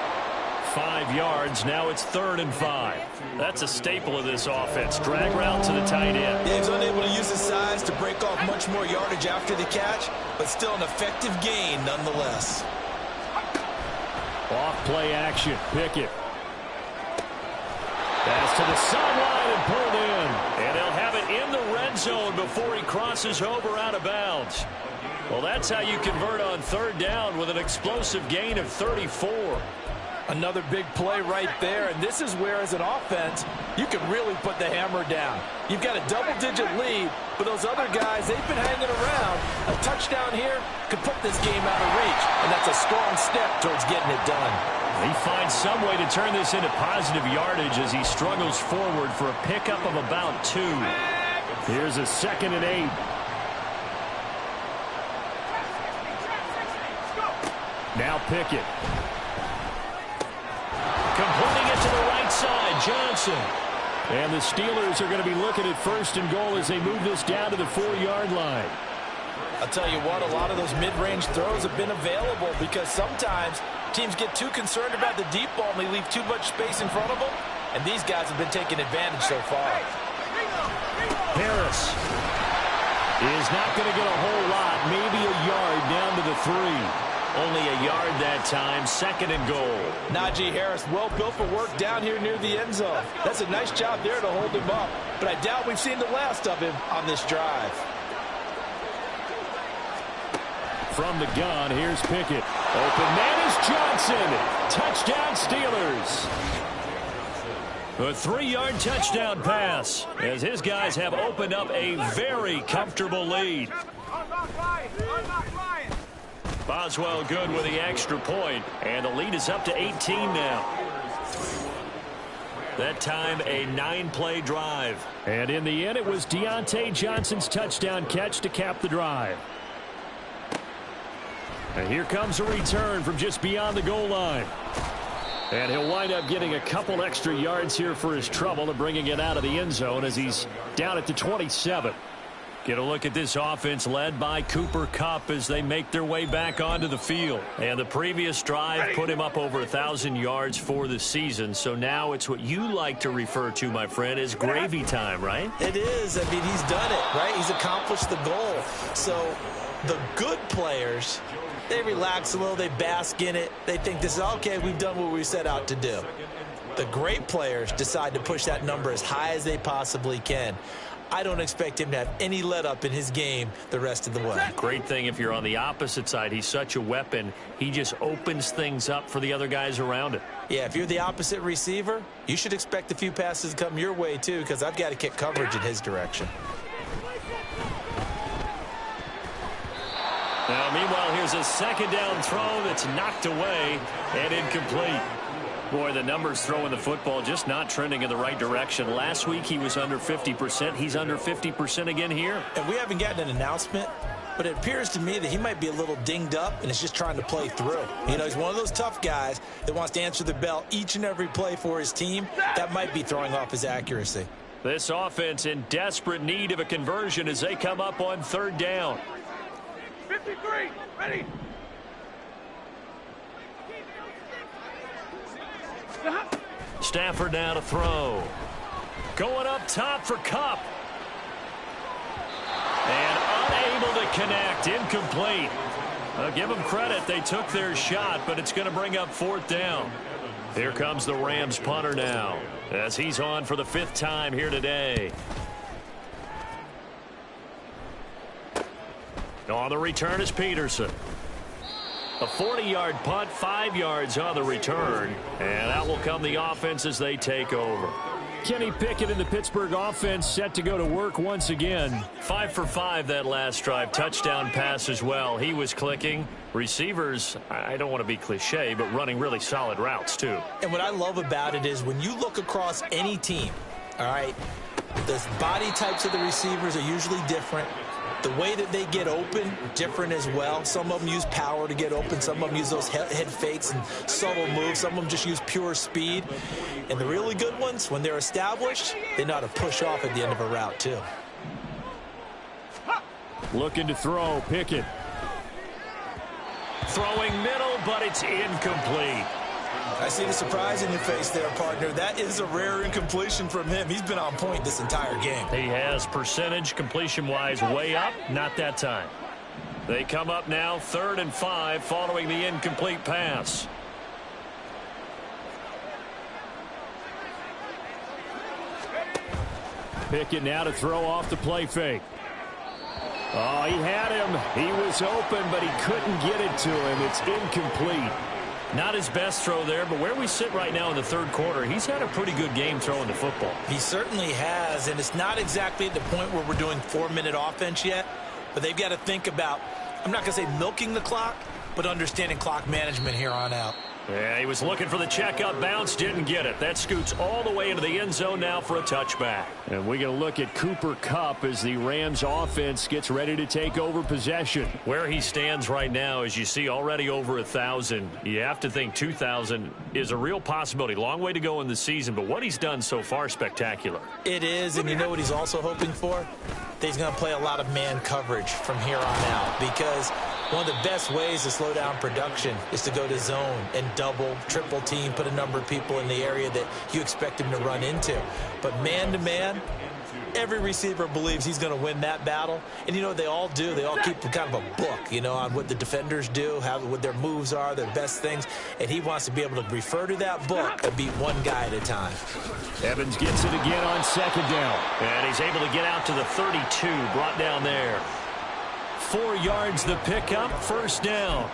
5 yards. Now it's 3rd and 5. That's a staple of this offense. Drag route to the tight end. Yeah, he's unable to use his size to break off much more yardage after the catch, but still an effective gain nonetheless. Off play action. Pickett. Pass to the sideline and pulled in. And they'll have it in the red zone before he crosses over out of bounds. Well, that's how you convert on 3rd down with an explosive gain of 34. Another big play right there, and this is where, as an offense, you can really put the hammer down. You've got a double-digit lead, but those other guys, they've been hanging around. A touchdown here could put this game out of reach, and that's a strong step towards getting it done. He finds some way to turn this into positive yardage as he struggles forward for a pickup of about 2. Here's a 2nd and 8. Now Pickett. Completing it to the right side, Johnson. And the Steelers are going to be looking at 1st and goal as they move this down to the 4-yard line. I'll tell you what, a lot of those mid-range throws have been available because sometimes teams get too concerned about the deep ball and they leave too much space in front of them, and these guys have been taking advantage so far. Harris is not going to get a whole lot, maybe a yard down to the 3. Only a yard that time, 2nd and goal. Najee Harris, well built for work down here near the end zone. That's a nice job there to hold him up. But I doubt we've seen the last of him on this drive. From the gun, here's Pickett. Open man is Johnson. Touchdown Steelers. A 3-yard touchdown pass as his guys have opened up a very comfortable lead. Boswell good with the extra point, and the lead is up to 18 now. That time a 9-play drive. And in the end, it was Deontay Johnson's touchdown catch to cap the drive. And here comes a return from just beyond the goal line. And he'll wind up getting a couple extra yards here for his trouble and bringing it out of the end zone as he's down at the 27. Get a look at this offense led by Cooper Kupp as they make their way back onto the field. And the previous drive put him up over 1,000 yards for the season. So now it's what you like to refer to, my friend, as gravy time, right? It is. I mean, he's done it, right? He's accomplished the goal. So the good players, they relax a little. They bask in it. They think this is, okay, we've done what we set out to do. The great players decide to push that number as high as they possibly can. I don't expect him to have any let-up in his game the rest of the way. Great thing if you're on the opposite side. He's such a weapon. He just opens things up for the other guys around him. Yeah, if you're the opposite receiver, you should expect a few passes to come your way, too, because I've got to kick coverage in his direction. Now, meanwhile, here's a 2nd down throw that's knocked away and incomplete. Boy, the numbers throwing the football just not trending in the right direction. Last week he was under 50%. He's under 50% again here. And we haven't gotten an announcement, but it appears to me that he might be a little dinged up and is just trying to play through. You know, he's one of those tough guys that wants to answer the bell each and every play for his team. That might be throwing off his accuracy. This offense in desperate need of a conversion as they come up on 3rd down. 53, ready. Stafford now to throw. Going up top for Kupp. And unable to connect. Incomplete. I'll give them credit. They took their shot, but it's going to bring up 4th down. Here comes the Rams punter now as he's on for the 5th time here today. On the return is Peterson. A 40-yard punt, 5 yards on the return. And out will come the offense as they take over. Kenny Pickett in the Pittsburgh offense set to go to work once again. 5 for 5 that last drive. Touchdown pass as well. He was clicking. Receivers, I don't want to be cliche, but running really solid routes too. And what I love about it is when you look across any team, all right, the body types of the receivers are usually different. The way that they get open, different as well. Some of them use power to get open. Some of them use those head fakes and subtle moves. Some of them just use pure speed. And the really good ones, when they're established, they know how to push off at the end of a route, too. Looking to throw, Pickett. Throwing middle, but it's incomplete. I see the surprise in your face there, partner. That is a rare incompletion from him. He's been on point this entire game. He has percentage completion-wise way up, not that time. They come up now 3rd and 5 following the incomplete pass. Pickett now to throw off the play fake. Oh, he had him. He was open, but he couldn't get it to him. It's incomplete. Not his best throw there, but where we sit right now in the 3rd quarter, he's had a pretty good game throwing the football. He certainly has, and it's not exactly at the point where we're doing 4-minute offense yet, but they've got to think about, I'm not going to say milking the clock, but understanding clock management here on out. Yeah, he was looking for the checkout bounce, didn't get it. That scoots all the way into the end zone now for a touchback. And we're going to look at Cooper Kupp as the Rams offense gets ready to take over possession. Where he stands right now, as you see, already over 1,000. You have to think 2,000 is a real possibility. Long way to go in the season, but what he's done so far, spectacular. It is, and you know what he's also hoping for? That he's going to play a lot of man coverage from here on out, because one of the best ways to slow down production is to go to zone and double, triple team, put a number of people in the area that you expect him to run into. But man-to-man, every receiver believes he's going to win that battle. And you know what they all do? They all keep kind of a book, you know, on what the defenders do, what their moves are, their best things. And he wants to be able to refer to that book and beat one guy at a time. Evans gets it again on 2nd down. And he's able to get out to the 32, brought down there. 4 yards the pickup, 1st down.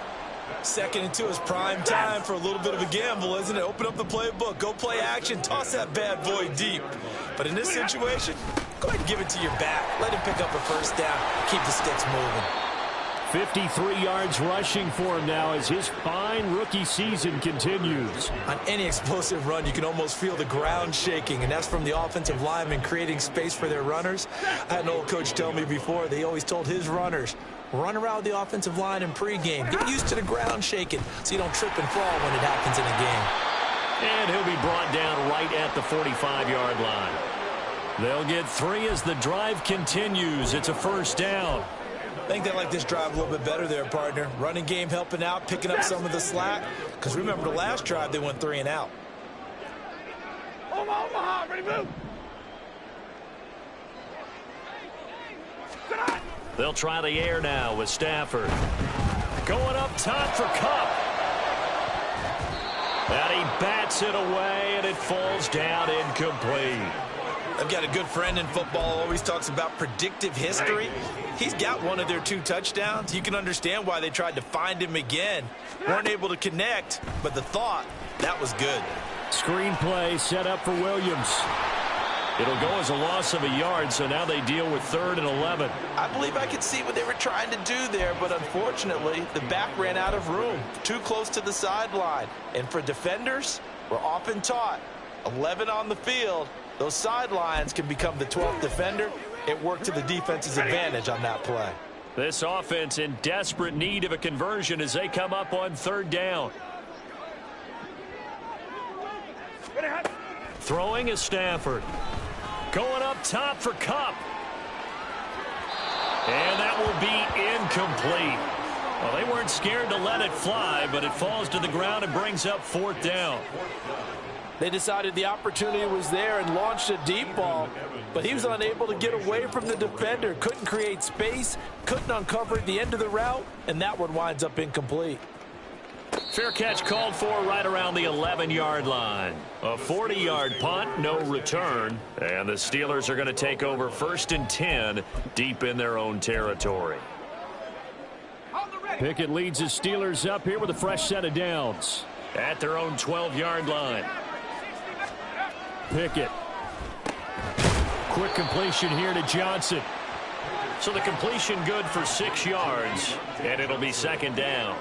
2nd and 2 is prime time for a little bit of a gamble, isn't it? Open up the playbook, go play action, toss that bad boy deep. But in this situation, go ahead and give it to your back. Let him pick up a 1st down, keep the sticks moving. 53 yards rushing for him now as his fine rookie season continues. On any explosive run, you can almost feel the ground shaking, and that's from the offensive linemen creating space for their runners. I had an old coach tell me before, they always told his runners, run around the offensive line in pregame. Get used to the ground shaking so you don't trip and fall when it happens in a game. And he'll be brought down right at the 45-yard line. They'll get 3 as the drive continues. It's a 1st down. I think they like this drive a little bit better there, partner. Running game helping out, picking up some of the slack. Because remember, the last drive, they went 3 and out. Omaha, ready to move. They'll try the air now with Stafford. Going up top for Kupp. And he bats it away, and it falls down incomplete. I've got a good friend in football, always talks about predictive history. He's got one of their 2 touchdowns. You can understand why they tried to find him again. Weren't able to connect, but the thought, that was good. Screenplay set up for Williams. It'll go as a loss of a yard, so now they deal with 3rd and 11. I believe I could see what they were trying to do there, but unfortunately, the back ran out of room, too close to the sideline. And for defenders, we're often taught, 11 on the field, those sidelines can become the 12th defender. It worked to the defense's advantage on that play. This offense in desperate need of a conversion as they come up on 3rd down. Throwing is Stafford. Going up top for Kupp. And that will be incomplete. Well, they weren't scared to let it fly, but it falls to the ground and brings up 4th down. They decided the opportunity was there and launched a deep ball, but he was unable to get away from the defender, couldn't create space, couldn't uncover the end of the route, and that one winds up incomplete. Fair catch called for right around the 11-yard line. A 40-yard punt, no return, and the Steelers are going to take over 1st and 10 deep in their own territory. Pickett leads his Steelers up here with a fresh set of downs. At their own 12-yard line. Pickett. Quick completion here to Johnson. So the completion good for 6 yards, and it'll be second down.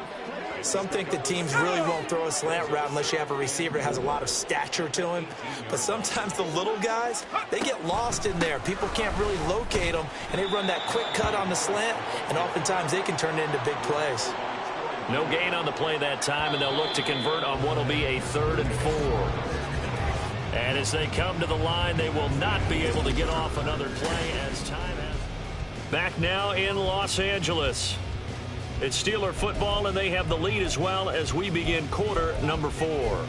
Some think the teams really won't throw a slant route unless you have a receiver that has a lot of stature to him. But sometimes the little guys, they get lost in there. People can't really locate them, and they run that quick cut on the slant, and oftentimes they can turn it into big plays. No gain on the play that time, and they'll look to convert on what will be a 3rd and 4. And as they come to the line, they will not be able to get off another play as time has. Back now in Los Angeles. It's Steeler football, and they have the lead as well as we begin quarter number 4.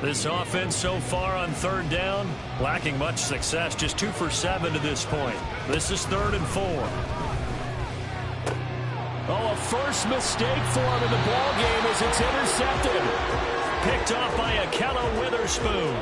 This offense so far on 3rd down, lacking much success, just 2 for 7 to this point. This is 3rd and 4. Oh, a first mistake for him in the ball game as it's intercepted. Picked off by Ahkello Witherspoon.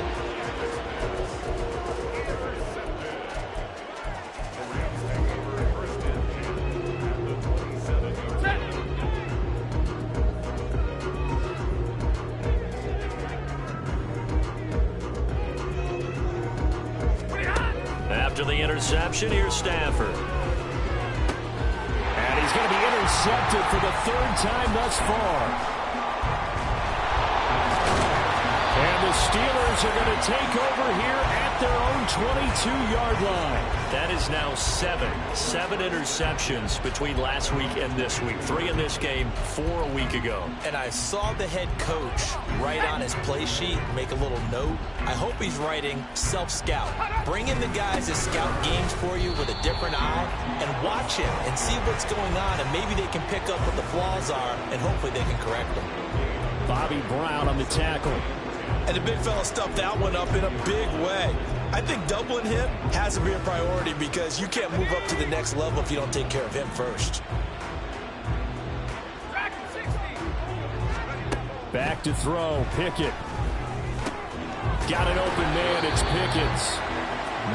After the interception, here's Stafford. And he's going to be intercepted for the 3rd time thus far. And the Steelers are going to take over here at their own 22-yard line. That is now 7 interceptions between last week and this week. 3 in this game, 4 a week ago. And I saw the head coach write on his play sheet, make a little note. I hope he's writing self-scout. Bring in the guys that scout games for you with a different eye and watch him and see what's going on, and maybe they can pick up what the flaws are, and hopefully they can correct them. Bobby Brown on the tackle. And the big fella stuffed that one up in a big way. I think doubling him has to be a priority because you can't move up to the next level if you don't take care of him first. Back to throw. Pickett. Got an open man. It's Pickens.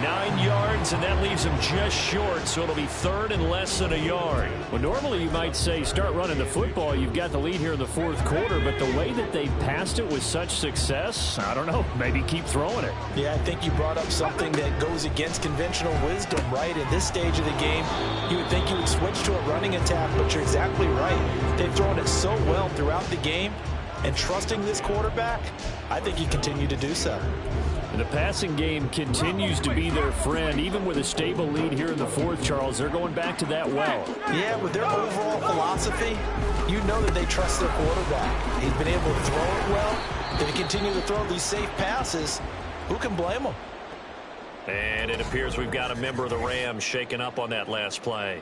9 yards, and that leaves him just short, so it'll be 3rd and less than a yard. Well, normally you might say start running the football. You've got the lead here in the 4th quarter, but the way that they passed it with such success, I don't know, maybe keep throwing it. Yeah, I think you brought up something that goes against conventional wisdom, right? At this stage of the game, you would think you would switch to a running attack, but you're exactly right. They've thrown it so well throughout the game, and trusting this quarterback, I think you continue to do so. The passing game continues to be their friend. Even with a stable lead here in the 4th, Charles, they're going back to that well. Yeah, with their overall philosophy, you know that they trust their quarterback. He's been able to throw it well. They continue to throw these safe passes. Who can blame them? And it appears we've got a member of the Rams shaken up on that last play.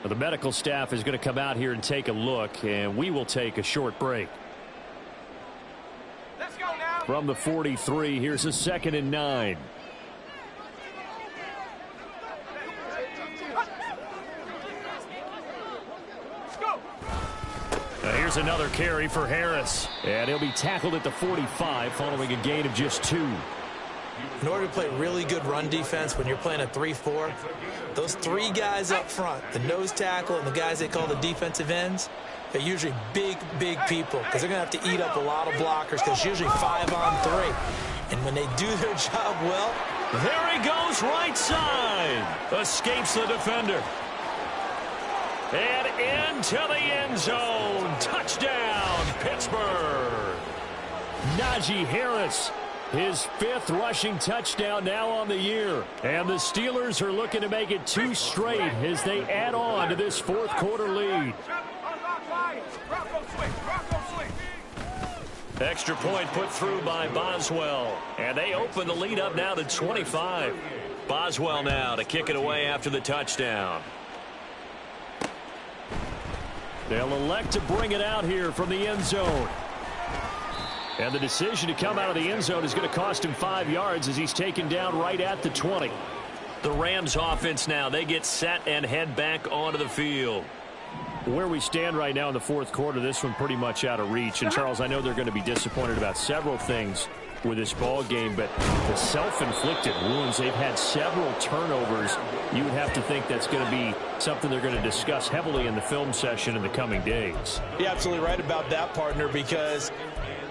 Well, the medical staff is going to come out here and take a look, and we will take a short break. From the 43, here's a 2nd and 9. Here's another carry for Harris. And he'll be tackled at the 45 following a gain of just 2. In order to play really good run defense when you're playing a 3-4, those 3 guys up front, the nose tackle and the guys they call the defensive ends, they're usually big people because they're going to have to eat up a lot of blockers because it's usually 5 on 3. And when they do their job well, there he goes right side. Escapes the defender. And into the end zone. Touchdown, Pittsburgh. Najee Harris, his 5th rushing touchdown now on the year. And the Steelers are looking to make it 2 straight as they add on to this 4th quarter lead. Extra point put through by Boswell. And they open the lead up now to 25. Boswell now to kick it away after the touchdown. They'll elect to bring it out here from the end zone. And the decision to come out of the end zone is going to cost him 5 yards as he's taken down right at the 20. The Rams offense now, they get set and head back onto the field. Where we stand right now in the 4th quarter, this one pretty much out of reach. And, Charles, I know they're going to be disappointed about several things. with this ball game, but the self-inflicted wounds, they've had several turnovers. You would have to think that's going to be something they're going to discuss heavily in the film session in the coming days. You're absolutely right about that, partner, because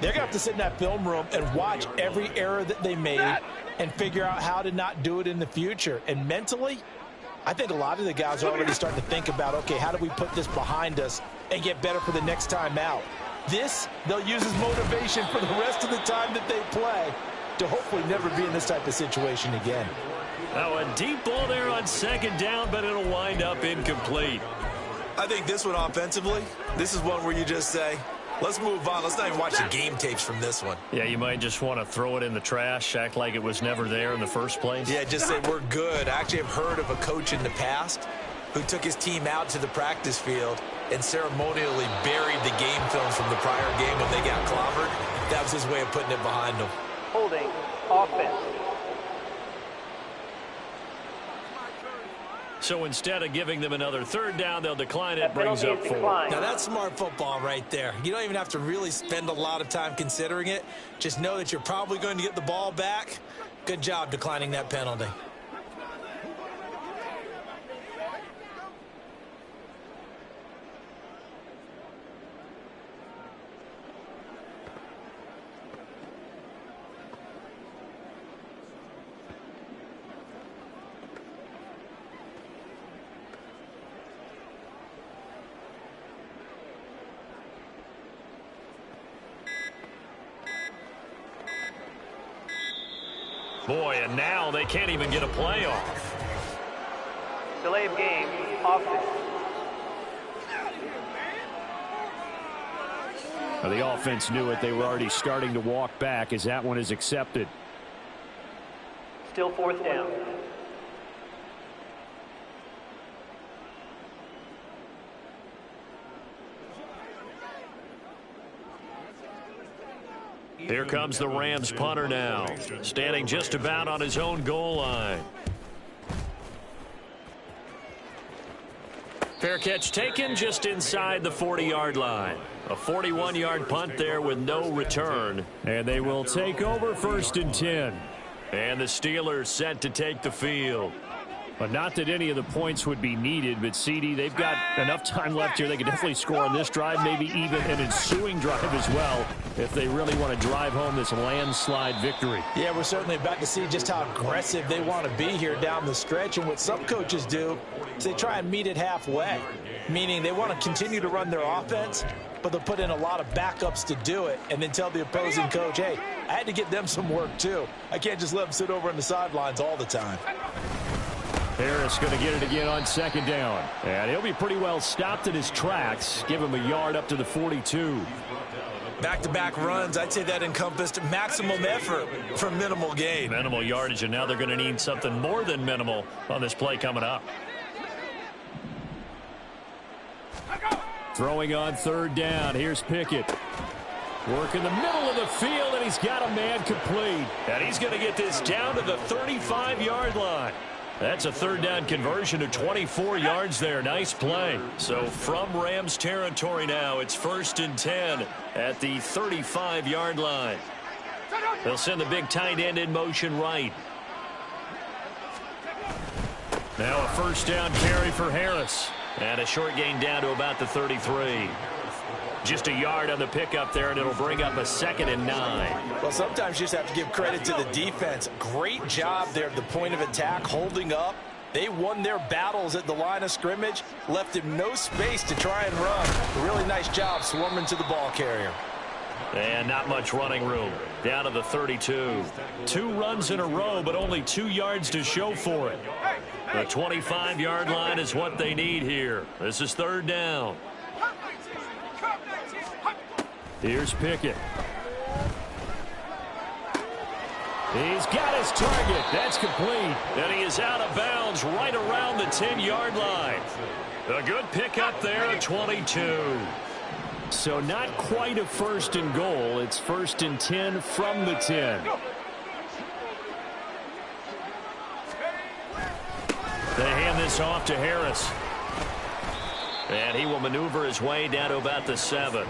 they're going to have to sit in that film room and watch every error that they made and figure out how to not do it in the future. And mentally, I think a lot of the guys are already starting to think about, okay, how do we put this behind us and get better for the next time out? This, they'll use as motivation for the rest of the time that they play to hopefully never be in this type of situation again. Now a deep ball there on second down, but it'll wind up incomplete. I think this one offensively, this is one where you just say, let's move on. Let's not even watch the game tapes from this one. Yeah, you might just want to throw it in the trash, act like it was never there in the first place. Yeah, just say we're good. I actually have heard of a coach in the past who took his team out to the practice field and ceremonially buried the game films from the prior game when they got clobbered. That was his way of putting it behind them. Holding offense. So instead of giving them another third down, they'll decline it, brings up 4. Now that's smart football right there. You don't even have to really spend a lot of time considering it. Just know that you're probably going to get the ball back. Good job declining that penalty. Boy, and now they can't even get a play off. Delay of game, offense. Well, the offense knew it. They were already starting to walk back as that one is accepted. Still fourth down. Here comes the Rams punter now, standing just about on his own goal line. Fair catch taken just inside the 40-yard line. A 41-yard punt there with no return. And they will take over 1st and 10. And the Steelers set to take the field. But not that any of the points would be needed, but CD, they've got enough time left here. They can definitely score on this drive, maybe even an ensuing drive as well, if they really want to drive home this landslide victory. Yeah, we're certainly about to see just how aggressive they want to be here down the stretch. And what some coaches do is they try and meet it halfway, meaning they want to continue to run their offense, but they'll put in a lot of backups to do it and then tell the opposing coach, hey, I had to get them some work too. I can't just let them sit over on the sidelines all the time. Harris going to get it again on 2nd down. And he'll be pretty well stopped in his tracks. Give him a yard up to the 42. Back-to-back runs, I'd say that encompassed maximum effort for minimal gain. Minimal yardage, and now they're going to need something more than minimal on this play coming up. Throwing on 3rd down. Here's Pickett. Work in the middle of the field, and he's got a man complete. And he's going to get this down to the 35-yard line. That's a 3rd down conversion of 24 yards there. Nice play. So from Rams territory now, it's 1st and 10 at the 35-yard line. They'll send the big tight end in motion right. Now a 1st down carry for Harris. And a short gain down to about the 33. Just a yard on the pickup there, and it'll bring up a 2nd and 9. Well, sometimes you just have to give credit to the defense. Great job there at the point of attack, holding up. They won their battles at the line of scrimmage, left him no space to try and run. A really nice job swarming to the ball carrier. And not much running room. Down to the 32. 2 runs in a row, but only 2 yards to show for it. The 25-yard line is what they need here. This is 3rd down. Here's Pickett. He's got his target. That's complete. And he is out of bounds right around the 10-yard line. A good pickup there at 22. So not quite a 1st and goal. It's 1st and 10 from the 10. They hand this off to Harris. And he will maneuver his way down to about the 7.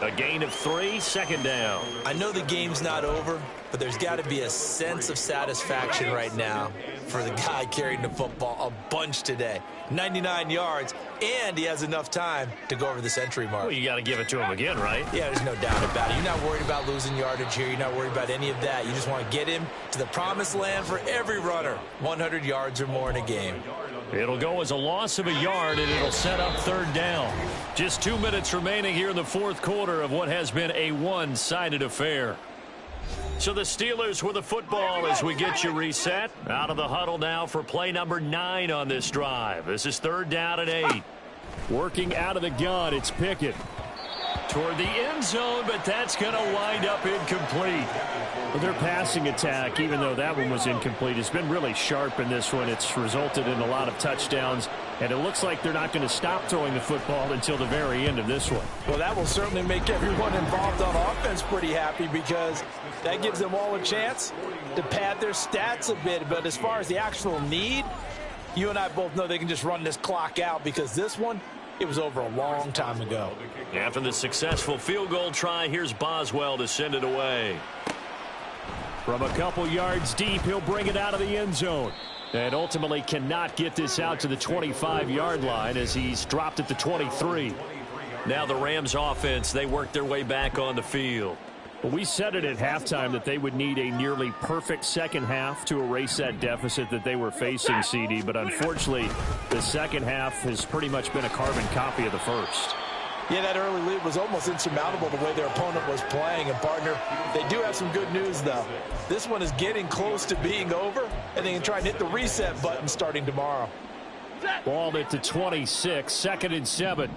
A gain of 3, 2nd down. I know the game's not over, but there's got to be a sense of satisfaction right now for the guy carrying the football a bunch today. 99 yards, and he has enough time to go over the century mark. Well, you got to give it to him again, right? Yeah, there's no doubt about it. You're not worried about losing yardage here. You're not worried about any of that. You just want to get him to the promised land for every runner. 100 yards or more in a game. It'll go as a loss of a yard, and it'll set up third down. Just 2 minutes remaining here in the fourth quarter of what has been a one-sided affair. So the Steelers with the football as we get you reset. Out of the huddle now for play number 9 on this drive. This is third down and 8. Working out of the gun, it's Pickett. Toward the end zone, but that's going to wind up incomplete. Well, their passing attack, even though that one was incomplete, has been really sharp in this one. It's resulted in a lot of touchdowns, and it looks like they're not going to stop throwing the football until the very end of this one. Well, that will certainly make everyone involved on offense pretty happy because that gives them all a chance to pad their stats a bit. But as far as the actual need, you and I both know they can just run this clock out because this one, it was over a long time ago. After the successful field goal try, here's Boswell to send it away. From a couple yards deep, he'll bring it out of the end zone. And ultimately cannot get this out to the 25-yard line as he's dropped at the 23. Now the Rams offense, they work their way back on the field. Well, we said it at halftime that they would need a nearly perfect second half to erase that deficit that they were facing, CD. But unfortunately, the second half has pretty much been a carbon copy of the first. Yeah, that early lead was almost insurmountable the way their opponent was playing. And, partner, they do have some good news, though. This one is getting close to being over, and they can try and hit the reset button starting tomorrow. Ball at the 26, 2nd and 7.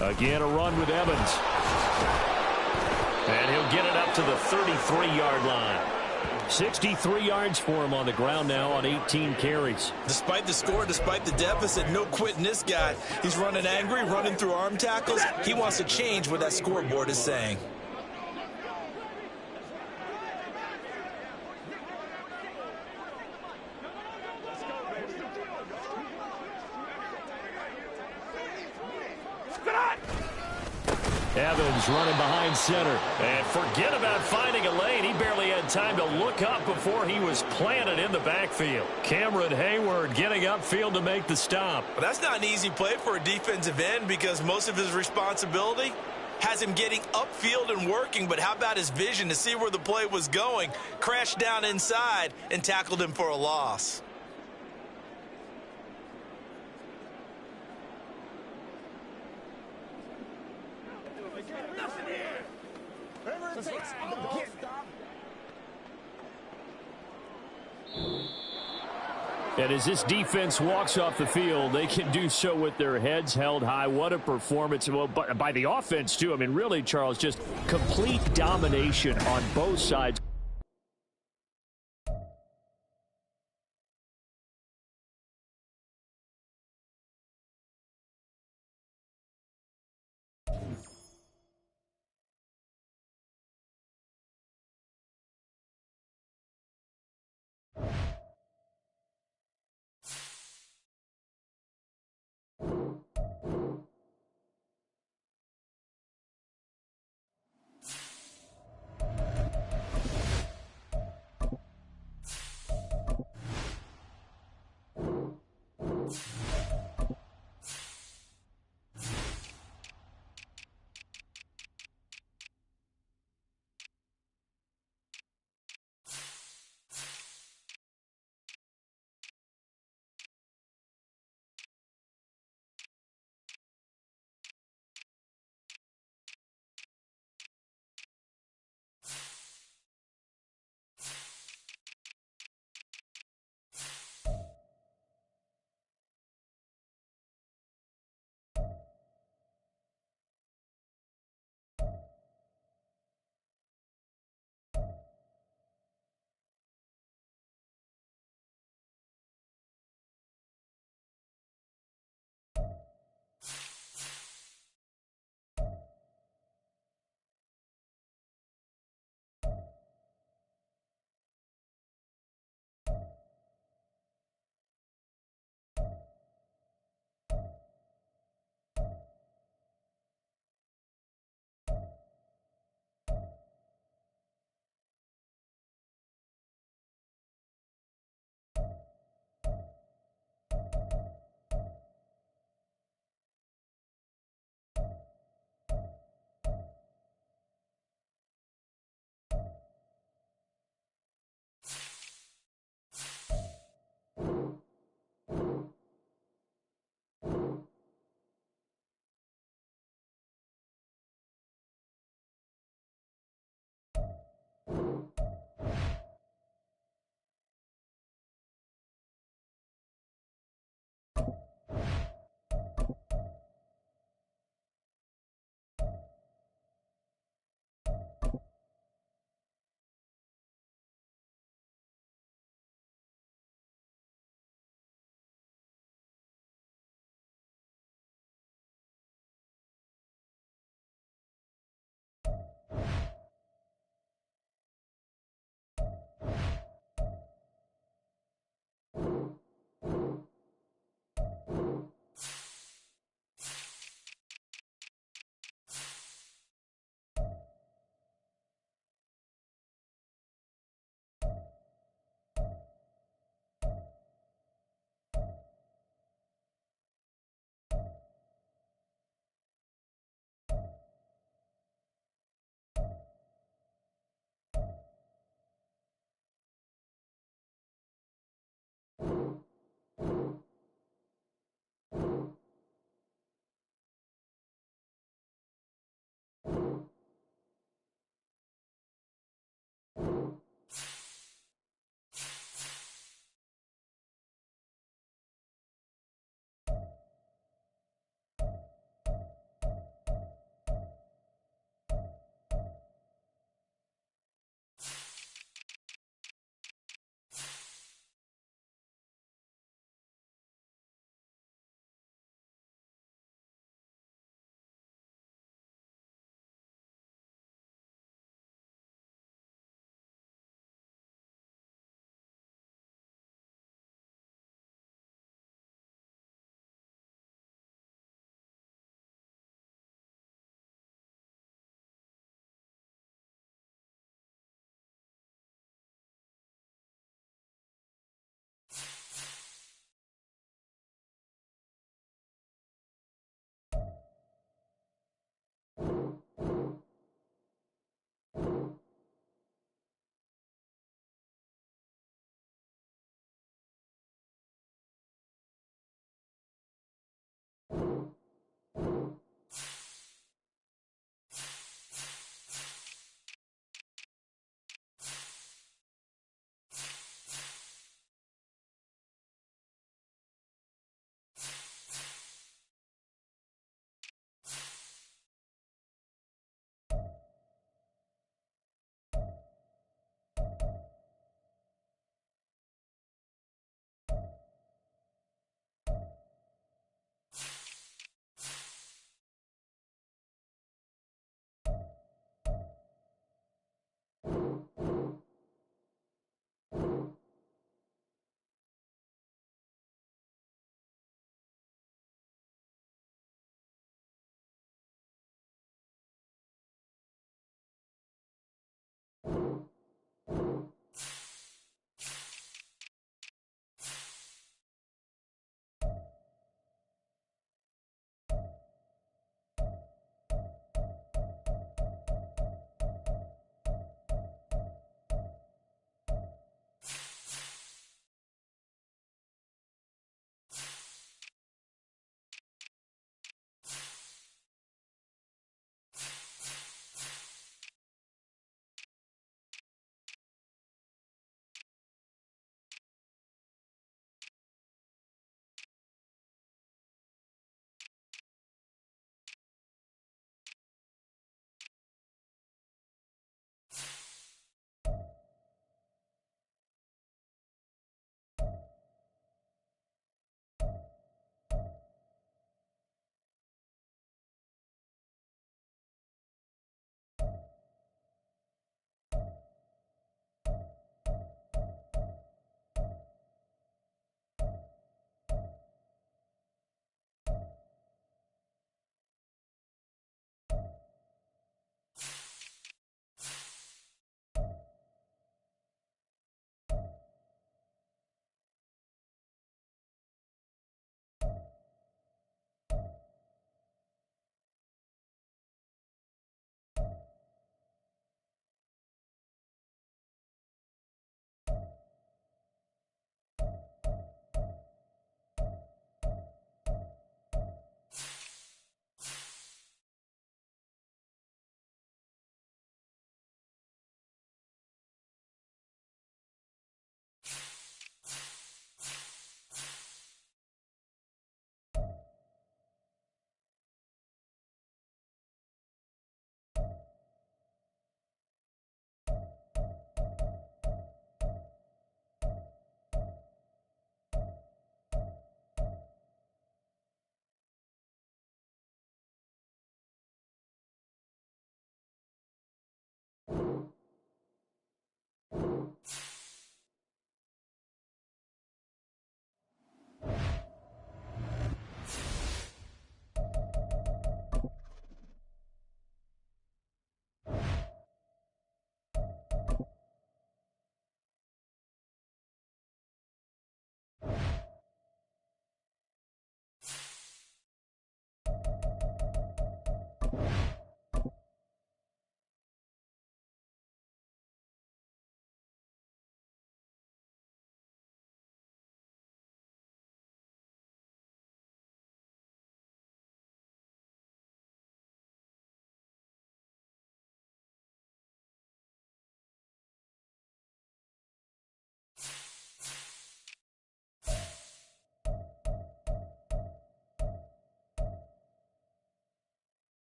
Again, a run with Evans. And he'll get it up to the 33-yard line. 63 yards for him on the ground now on 18 carries. Despite the score, despite the deficit, no quitting this guy. He's running angry, running through arm tackles. He wants to change what that scoreboard is saying. Evans running behind center. And forget about finding a lane. He barely had time to look up before he was planted in the backfield. Cameron Hayward getting upfield to make the stop. Well, that's not an easy play for a defensive end because most of his responsibility has him getting upfield and working, but how about his vision to see where the play was going? Crashed down inside and tackled him for a loss. And as this defense walks off the field, they can do so with their heads held high. What a performance. Well, by the offense, too. I mean, really, Charles, just complete domination on both sides.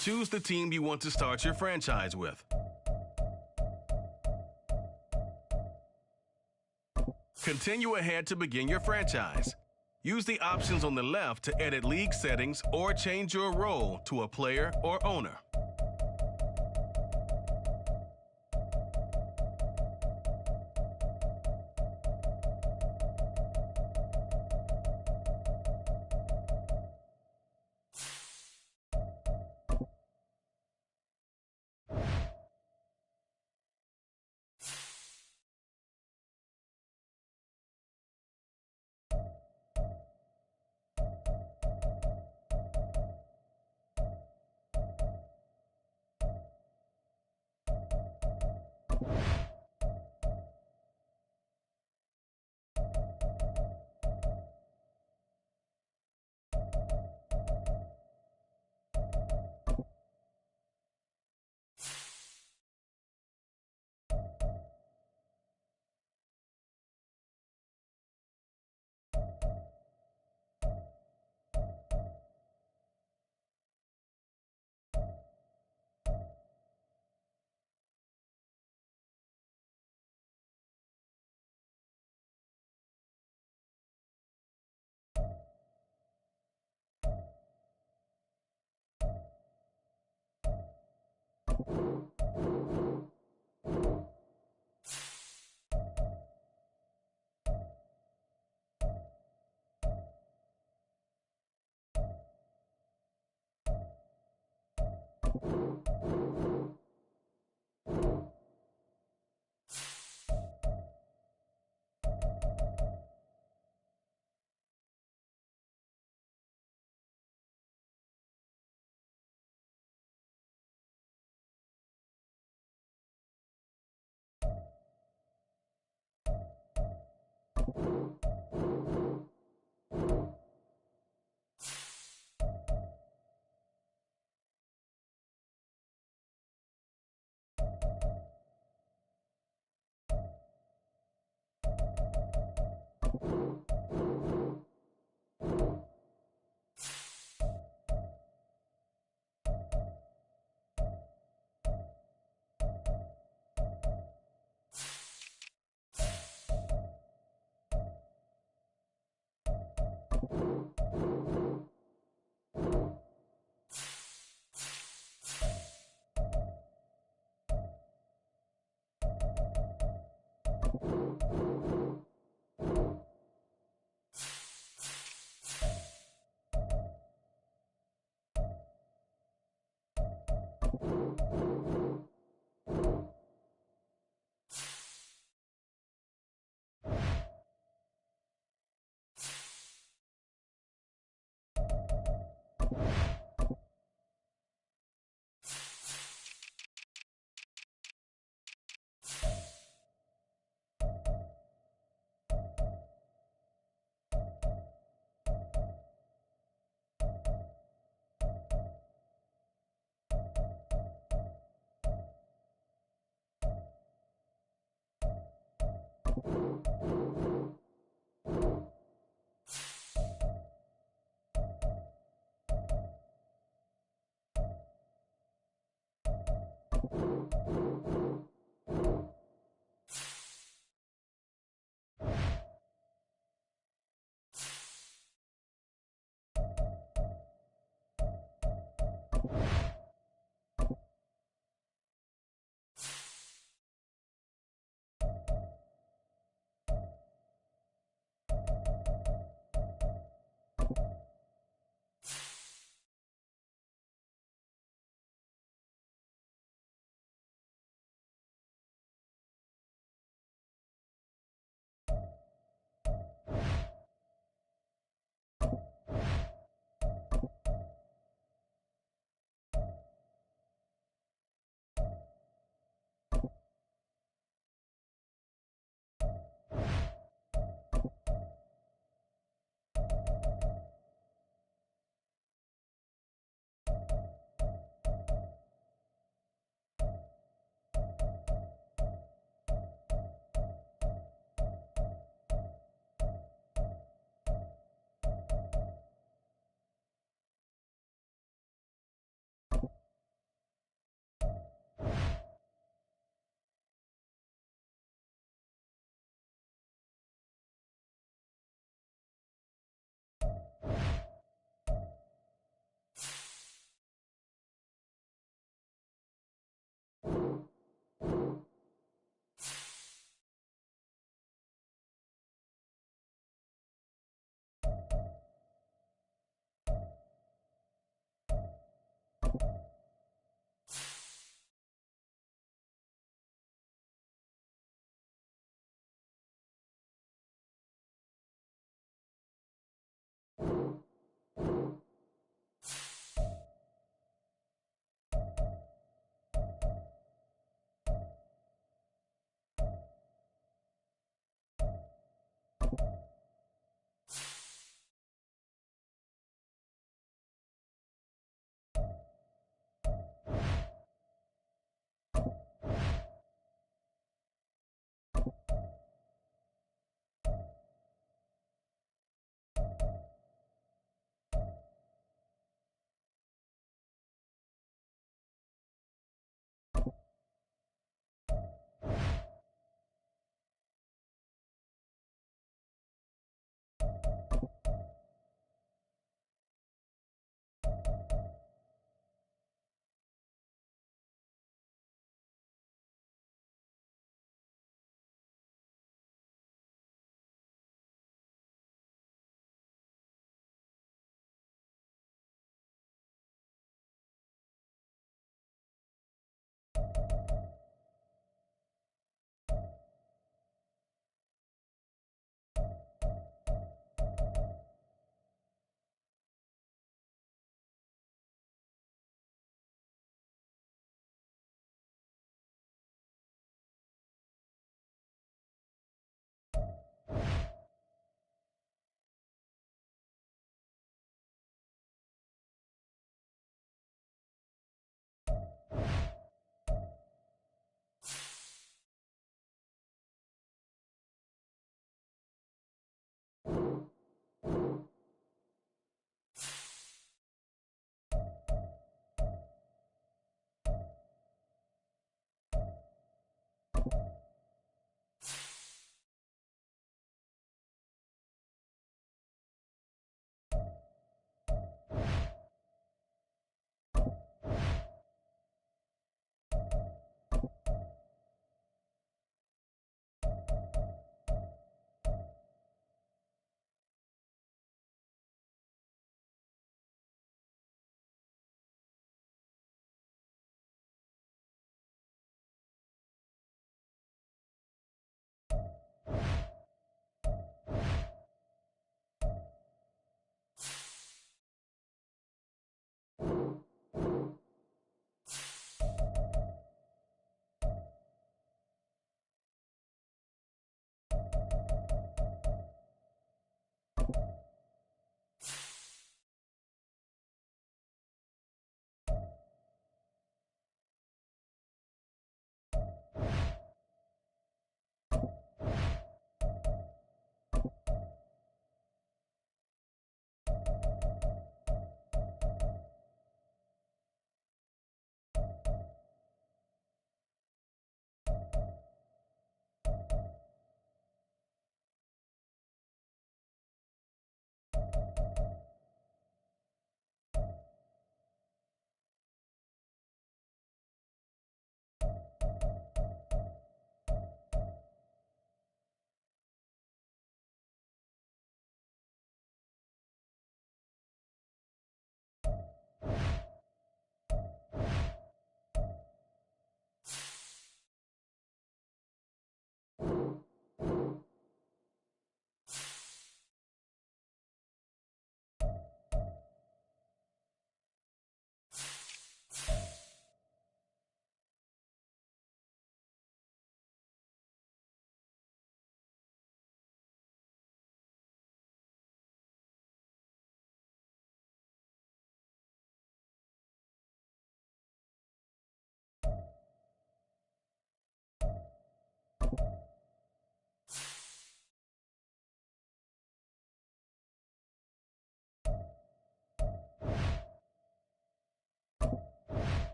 Choose the team you want to start your franchise with. Continue ahead to begin your franchise. Use the options on the left to edit league settings or change your role to a player or owner.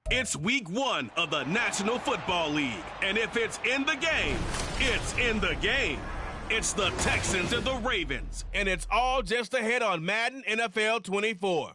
It's week 1 of the National Football League. And if it's in the game, it's in the game. It's the Texans and the Ravens. And it's all just ahead on Madden NFL 24.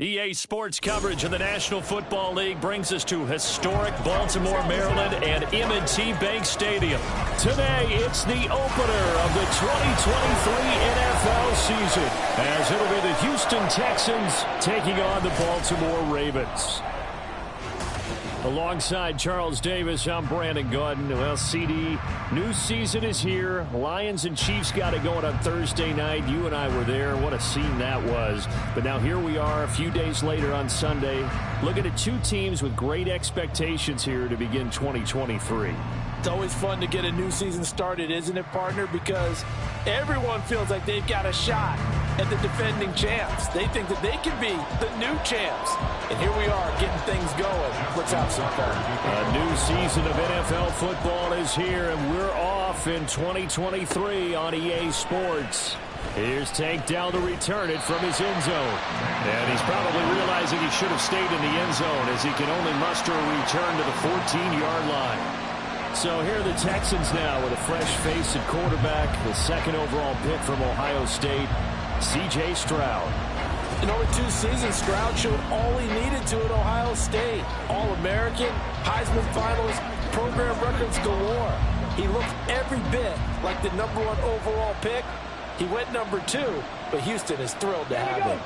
EA Sports coverage of the National Football League brings us to historic Baltimore, Maryland, and M&T Bank Stadium. Today, it's the opener of the 2023 NFL season, as it'll be the Houston Texans taking on the Baltimore Ravens. Alongside Charles Davis, I'm Brandon Gaudin. Well, CD, new season is here. Lions and Chiefs got it going on Thursday night. You and I were there. What a scene that was. But now here we are a few days later on Sunday, looking at two teams with great expectations here to begin 2023. It's always fun to get a new season started, isn't it, partner? Because everyone feels like they've got a shot at the defending champs. They think that they can be the new champs. And here we are getting things going. Let's have some fun. A new season of NFL football is here, and we're off in 2023 on EA Sports. Here's Tank Dell to return it from his end zone. And he's probably realizing he should have stayed in the end zone as he can only muster a return to the 14-yard line. So here are the Texans now with a fresh face at quarterback, the second overall pick from Ohio State, C.J. Stroud. In over 2 seasons, Stroud showed all he needed to at Ohio State. All-American, Heisman finalist, program records galore. He looked every bit like the #1 overall pick. He went #2, but Houston is thrilled to have him.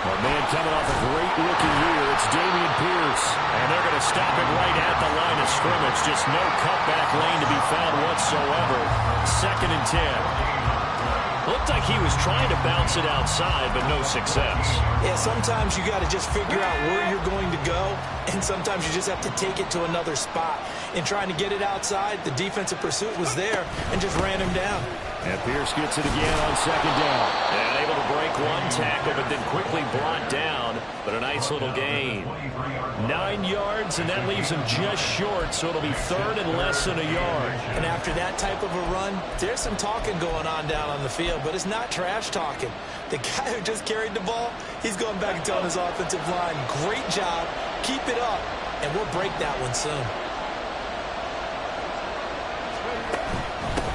Well, man, coming off a great rookie year, it's Dameon Pierce. And they're going to stop it right at the line of scrimmage. Just no cutback lane to be found whatsoever. 2nd and 10. Looked like he was trying to bounce it outside, but no success. Yeah, sometimes you got to just figure out where you're going to go, and sometimes you just have to take it to another spot. In trying to get it outside, the defensive pursuit was there and just ran him down. And Pierce gets it again on 2nd down. And able to break one tackle, but then quickly brought down. But a nice little gain. 9 yards, and that leaves him just short, so it'll be 3rd and less than a yard. And after that type of a run, there's some talking going on down on the field, but it's not trash talking. The guy who just carried the ball, he's going back and telling his offensive line, great job, keep it up, and we'll break that one soon.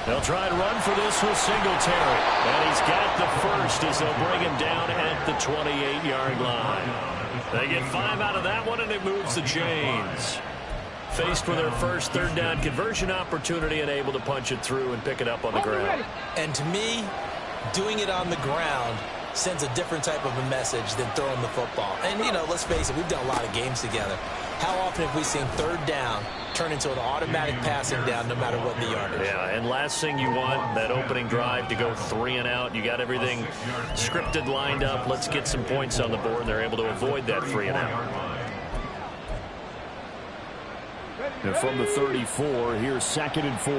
They'll try and run for this with Singletary. And he's got the first as they'll bring him down at the 28-yard line. They get 5 out of that one, and it moves the chains. Faced with their first 3rd down conversion opportunity and able to punch it through and pick it up on the ground. And to me, doing it on the ground sends a different type of a message than throwing the football. And, you know, let's face it, we've done a lot of games together. How often have we seen 3rd down turn into an automatic passing down no matter what the yardage? Yeah, and last thing you want, that opening drive to go 3 and out. You got everything scripted, lined up. Let's get some points on the board, and they're able to avoid that 3 and out. And from the 34, here's 2nd and 4.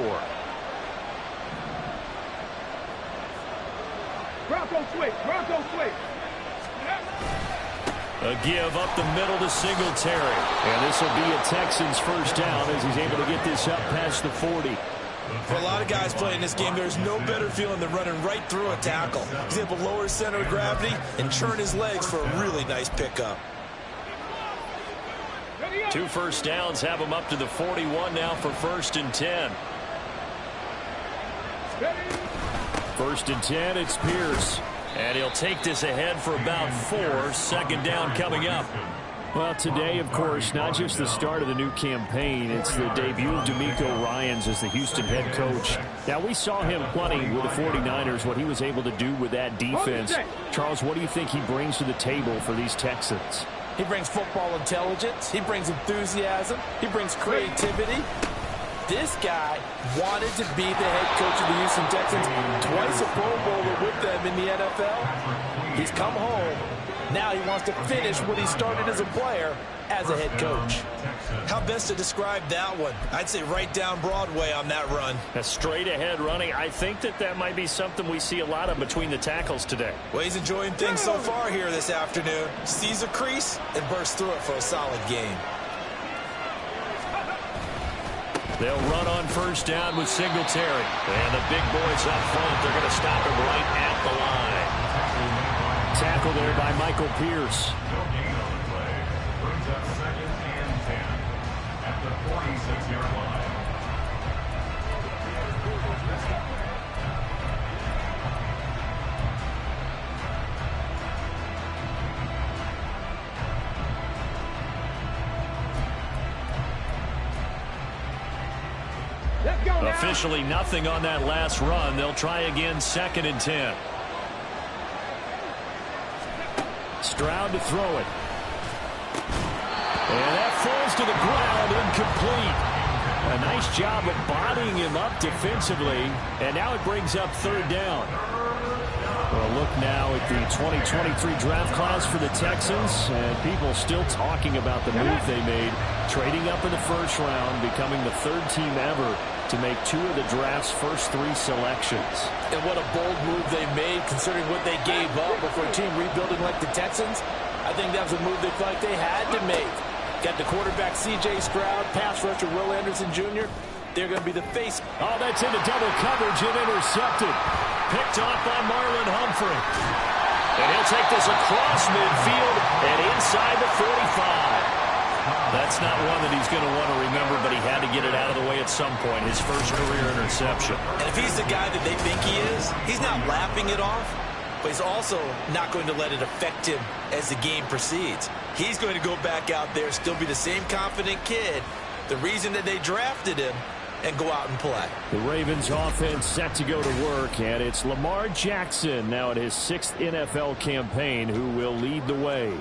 Bronco switch. A give up the middle to Singletary. And this will be a Texans first down as he's able to get this up past the 40. For a lot of guys playing this game, there's no better feeling than running right through a tackle. He's able to lower his center of gravity and churn his legs for a really nice pickup. 2 first downs have him up to the 41 now for 1st and 10. 1st and 10, it's Pierce. And he'll take this ahead for about 4. 2nd down coming up. Well, today, of course, not just the start of the new campaign, it's the debut of DeMeco Ryans as the Houston head coach. Now, we saw him plenty with the 49ers, what he was able to do with that defense. Charles, what do you think he brings to the table for these Texans? He brings football intelligence. He brings enthusiasm. He brings creativity. This guy wanted to be the head coach of the Houston Texans, twice a Pro Bowler with them in the NFL. He's come home. Now he wants to finish what he started as a player as a head coach. How best to describe that one? I'd say right down Broadway on that run. A straight ahead running. I think that might be something we see a lot of between the tackles today. Well, he's enjoying things so far here this afternoon. Sees a crease and bursts through it for a solid gain. They'll run on first down with Singletary. And the big boys up front, they're going to stop him right at the line. Tackle there by Michael Pierce. Brings up 2nd and 10 at the 46-yard line. Officially nothing on that last run. They'll try again 2nd and 10. Stroud to throw it. And that falls to the ground, incomplete. A nice job of bodying him up defensively. And now it brings up 3rd down. Well, look now at the 2023 draft class for the Texans. And people still talking about the move they made. Trading up in the 1st round, becoming the 3rd team ever to make 2 of the draft's first 3 selections. And what a bold move they made, considering what they gave up. But for a team rebuilding like the Texans, I think that was a move they felt like they had to make. Got the quarterback C.J. Stroud, pass rusher Will Anderson Jr. They're going to be the face. Oh, that's into double coverage and intercepted. Picked off by Marlon Humphrey. And he'll take this across midfield and inside the 45. That's not one that he's going to want to remember, but he had to get it out of the way at some point. His first career interception. And if he's the guy that they think he is, he's not laughing it off, but he's also not going to let it affect him as the game proceeds. He's going to go back out there, still be the same confident kid, the reason that they drafted him, and go out and play. The Ravens offense set to go to work, and it's Lamar Jackson now at his 6th NFL campaign who will lead the way.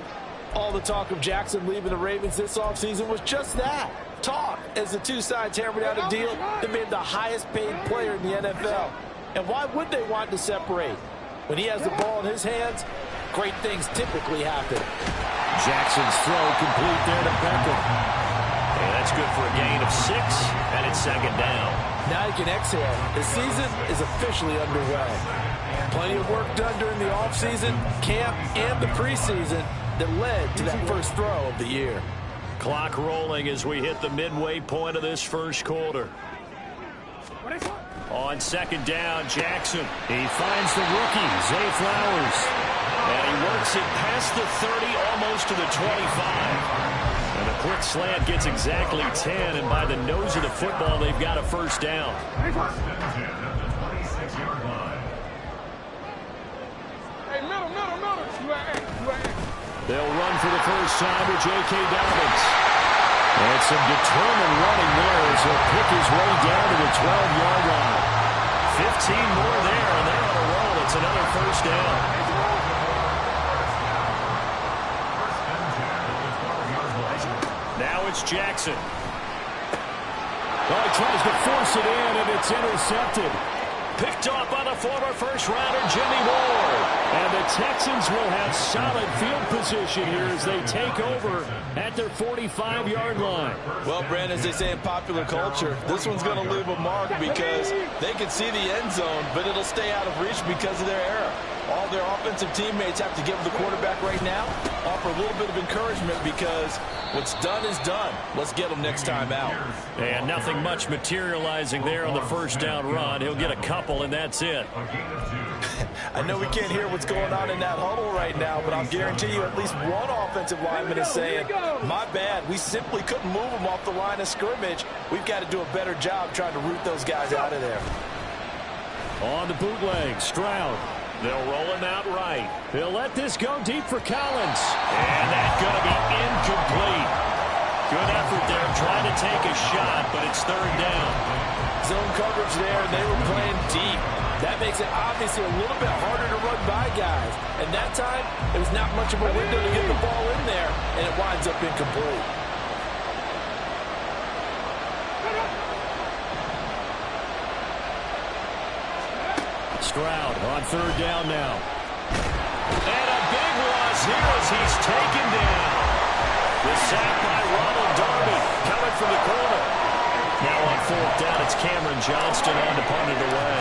All the talk of Jackson leaving the Ravens this offseason was just that. Talk, as the two sides hammered out a deal that made the highest paid player in the NFL. And why would they want to separate? When he has the ball in his hands, great things typically happen. Jackson's throw complete there to Beckham. And that's good for a gain of 6, and it's 2nd down. Now you can exhale. The season is officially underway. Plenty of work done during the offseason, camp, and the preseason that led to that first throw of the year. Clock rolling as we hit the midway point of this first quarter. On 2nd down, Jackson. He finds the rookie, Zay Flowers. And he works it past the 30, almost to the 25. And a quick slant gets exactly 10, and by the nose of the football, they've got a first down. They'll run for the first time with J.K. Dobbins. And some determined running there as he'll pick his way down to the 12-yard line. 15 more there, and they're on a roll. It's another first down. Now it's Jackson. Oh, he tries to force it in, and it's intercepted. Picked off by the former first-rounder Jimmy Ward. And the Texans will have solid field position here as they take over at their 45-yard line. Well, Brandon, as they say in popular culture, this one's going to leave a mark because they can see the end zone, but it'll stay out of reach because of their error. All their offensive teammates have to give the quarterback right now, offer a little bit of encouragement because what's done is done. Let's get them next time out. And nothing much materializing there on the first down run. He'll get a couple, and that's it. I know we can't hear what's going on in that huddle right now, but I'll guarantee you at least one offensive lineman is saying, my bad, we simply couldn't move them off the line of scrimmage. We've got to do a better job trying to root those guys out of there. On the bootleg, Stroud. They'll roll him out right. They'll let this go deep for Collins. And that's going to be incomplete. Good effort there trying to take a shot, but it's 3rd down. Zone coverage there, and they were playing deep. That makes it obviously a little bit harder to run by guys. And that time, there was not much of a window to get the ball in there, and it winds up incomplete. Stroud on 3rd down now. And a big loss here as he's taken down. The sack by Ronald Darby coming from the corner. Now on 4th down, it's Cameron Johnston on to punt it away.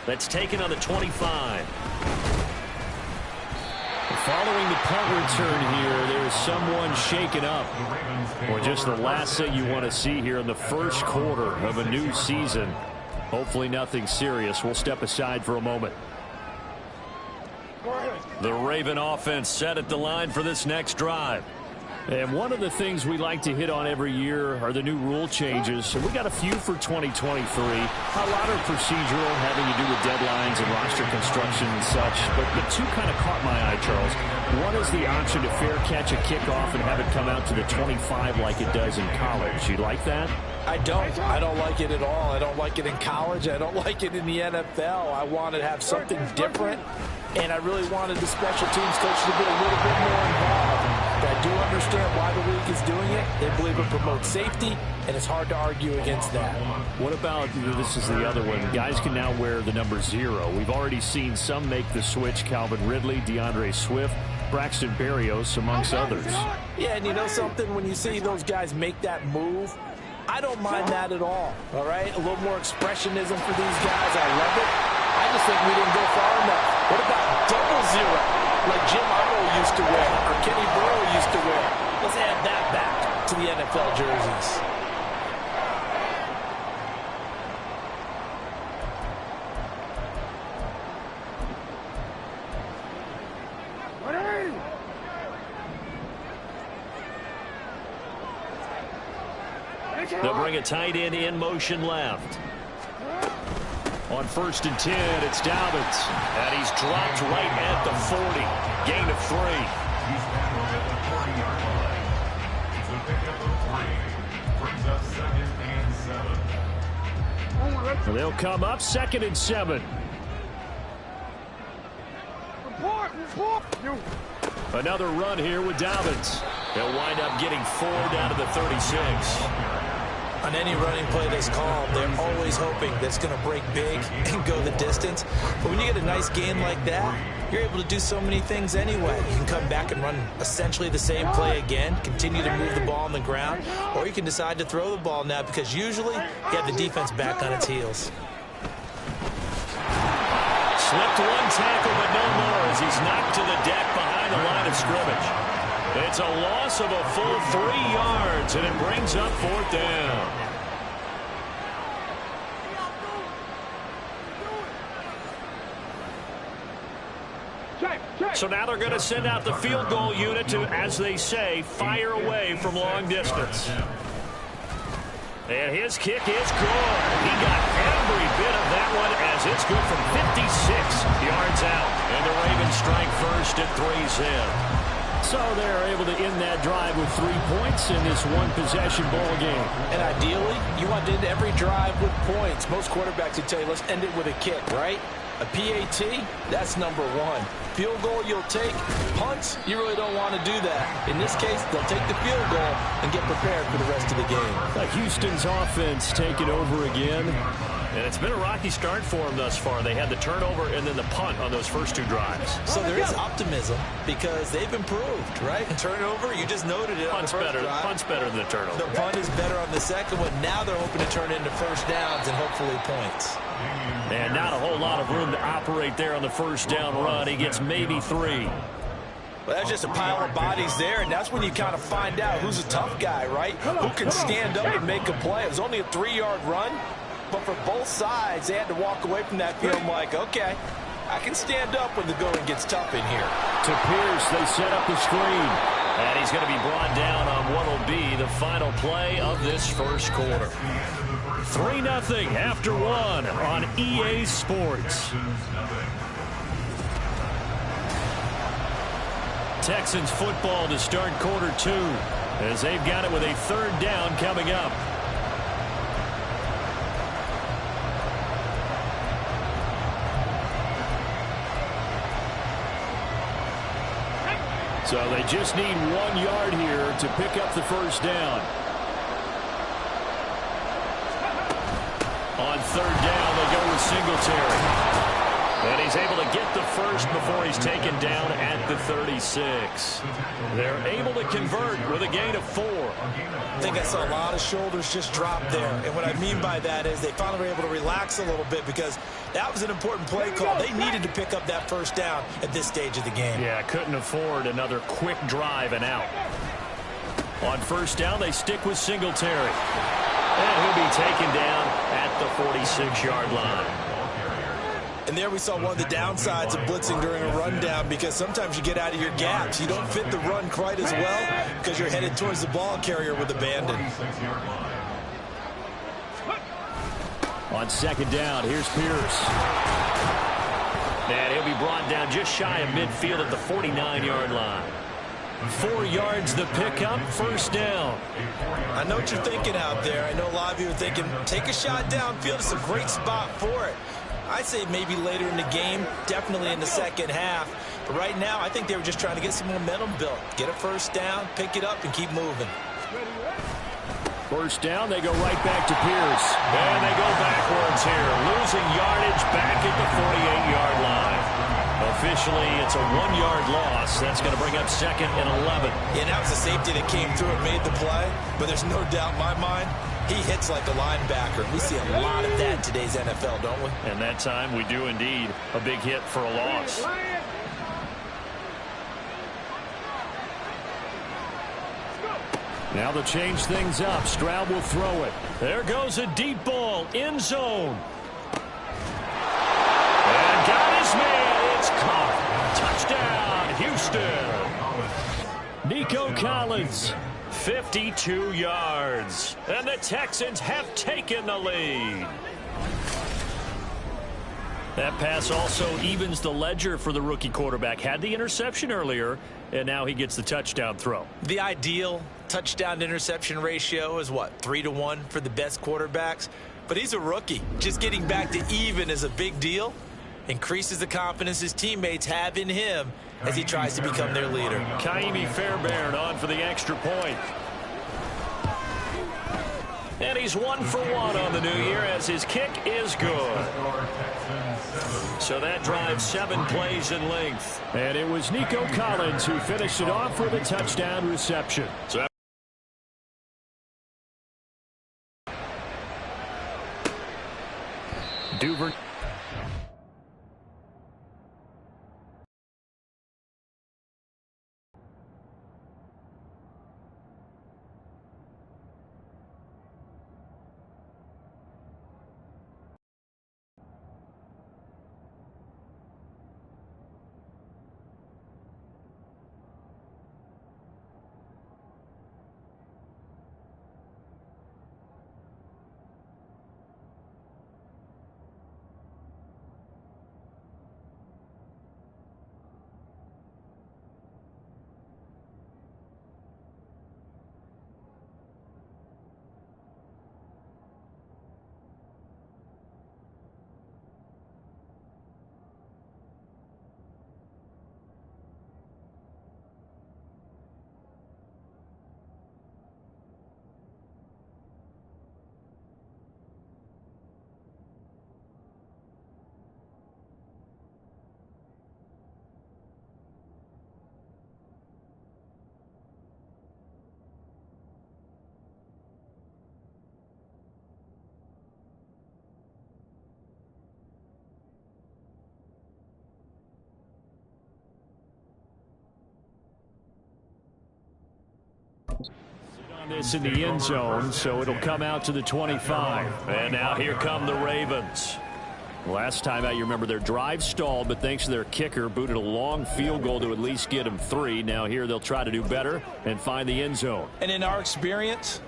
That's taken on the 25. Following the punt return here, there's someone shaken up. Or just the last thing you want to see here in the first quarter of a new season. Hopefully nothing serious. We'll step aside for a moment. The Raven offense set at the line for this next drive. And one of the things we like to hit on every year are the new rule changes. So we got a few for 2023. A lot are procedural, having to do with deadlines and roster construction and such. But the two kind of caught my eye, Charles. One is the option to fair catch a kickoff and have it come out to the 25 like it does in college. You like that? I don't. I don't like it at all. I don't like it in college. I don't like it in the NFL. I want to have something different. And I really wanted the special teams coach to be a little bit more involved. But I do understand why the league is doing it. They believe it promotes safety, and it's hard to argue against that. What about, this is the other one, guys can now wear the number 0. We've already seen some make the switch, Calvin Ridley, DeAndre Swift, Braxton Berrios, amongst others. Yeah, and you know something? When you see those guys make that move, I don't mind that at all right? A little more expressionism for these guys. I love it. I just think we didn't go far enough. What about double 0? Like Jim Otto used to wear, or Kenny Burrow used to wear. Let's add that back to the NFL jerseys. They'll bring a tight end in motion left. On 1st and 10, it's Dobbins. And he's dropped right at the 40. Gain of 3. They'll come up 2nd and 7. Another run here with Dobbins. They'll wind up getting 4 down to the 36. On any running play that's called, they're always hoping that it's going to break big and go the distance. But when you get a nice game like that, you're able to do so many things anyway. You can come back and run essentially the same play again, continue to move the ball on the ground, or you can decide to throw the ball now because usually you have the defense back on its heels. Slipped one tackle, but no more as he's knocked to the deck behind the line of scrimmage. It's a loss of a full 3 yards, and it brings up 4th down. So now they're going to send out the field goal unit to, as they say, fire away from long distance. And his kick is good. He got every bit of that one as it's good from 56 yards out. And the Ravens strike first at 3's in. So they're able to end that drive with 3 points in this one-possession ball game. And ideally, you want to end every drive with points. Most quarterbacks would tell you, let's end it with a kick, right? A PAT, that's number 1. Field goal you'll take. Punts, you really don't want to do that. In this case, they'll take the field goal and get prepared for the rest of the game. Houston's offense taking over again. And it's been a rocky start for them thus far. They had the turnover and then the punt on those first 2 drives. So there is optimism because they've improved, right? And turnover, you just noted it on the first drive. Punt's better than the turnover. The punt is better on the second one. Now they're hoping to turn into first downs and hopefully points. And not a whole lot of room to operate there on the first down run. He gets maybe 3. Well, that's just a pile of bodies there, and that's when you kind of find out who's a tough guy, right? Who can stand up and make a play. It was only a 3-yard run, but for both sides, they had to walk away from that feeling like, okay, I can stand up when the going gets tough in here. To Pierce, they set up the screen. And he's going to be brought down on what will be the final play of this first quarter. 3-0 after 1 on EA Sports. Texans football to start quarter 2 as they've got it with a 3rd down coming up. So they just need 1 yard here to pick up the first down. On 3rd down, they go with Singletary. And he's able to get the first before he's taken down at the 36. They're able to convert with a gain of 4. I think I saw a lot of shoulders just drop there. And what I mean by that is they finally were able to relax a little bit because That was an important play call. They needed to pick up that first down at this stage of the game. Yeah, couldn't afford another quick drive and out. On first down, they stick with Singletary. And he'll be taken down at the 46-yard line. And there we saw one of the downsides of blitzing during a rundown, because sometimes you get out of your gaps. You don't fit the run quite as well because you're headed towards the ball carrier with abandon. On second down, here's Pierce. And he'll be brought down just shy of midfield at the 49-yard line. 4 yards the pickup, first down. I know what you're thinking out there. I know a lot of you are thinking, take a shot downfield. It's a great spot for it. I'd say maybe later in the game, definitely in the second half. But right now, I think they were just trying to get some momentum built. Get a first down, pick it up, and keep moving. First down, they go right back to Pierce. And they go backwards here, losing yardage back at the 48-yard line. Officially, it's a 1-yard loss. That's going to bring up second and 11. Yeah, that was the safety that came through and made the play. But there's no doubt in my mind, he hits like a linebacker. We see a lot of that in today's NFL, don't we? And that time, we do indeed. A big hit for a loss. Now they'll change things up. Stroud will throw it. There goes a deep ball, end zone. And got his man. It's caught. Touchdown, Houston. Nico Collins. 52 yards. And the Texans have taken the lead. That pass also evens the ledger for the rookie quarterback. Had the interception earlier, and now he gets the touchdown throw. The ideal touchdown-to-interception ratio is, what, 3-to-1 for the best quarterbacks? But he's a rookie. Just getting back to even is a big deal. Increases the confidence his teammates have in him as he tries to become their leader. Kaimi Fairbairn on for the extra point. And he's 1 for 1 on the new year as his kick is good. So that drives 7 plays in length. And it was Nico Collins who finished it off with a touchdown reception. So Duvernay. On this in the end zone, so it'll come out to the 25. And now here come the Ravens. Last time out, you remember their drive stalled, but thanks to their kicker, booted a long field goal to at least get them 3. Now here they'll try to do better and find the end zone. And in our experience,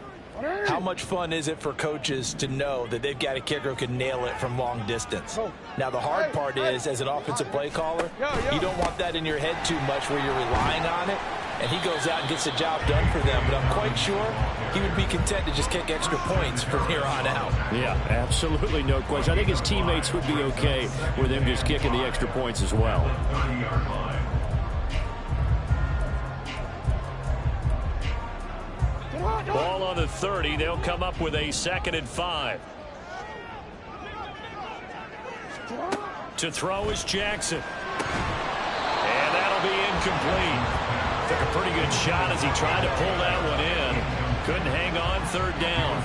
how much fun is it for coaches to know that they've got a kicker who can nail it from long distance? Now, the hard part is, as an offensive play caller, you don't want that in your head too much where you're relying on it. And he goes out and gets the job done for them. But I'm quite sure he would be content to just kick extra points from here on out. Yeah, absolutely no question. I think his teammates would be okay with him just kicking the extra points as well. Ball on the 30. They'll come up with a 2nd and 5. To throw is Jackson. And that'll be incomplete. Took a pretty good shot as he tried to pull that one in. Couldn't hang on third down.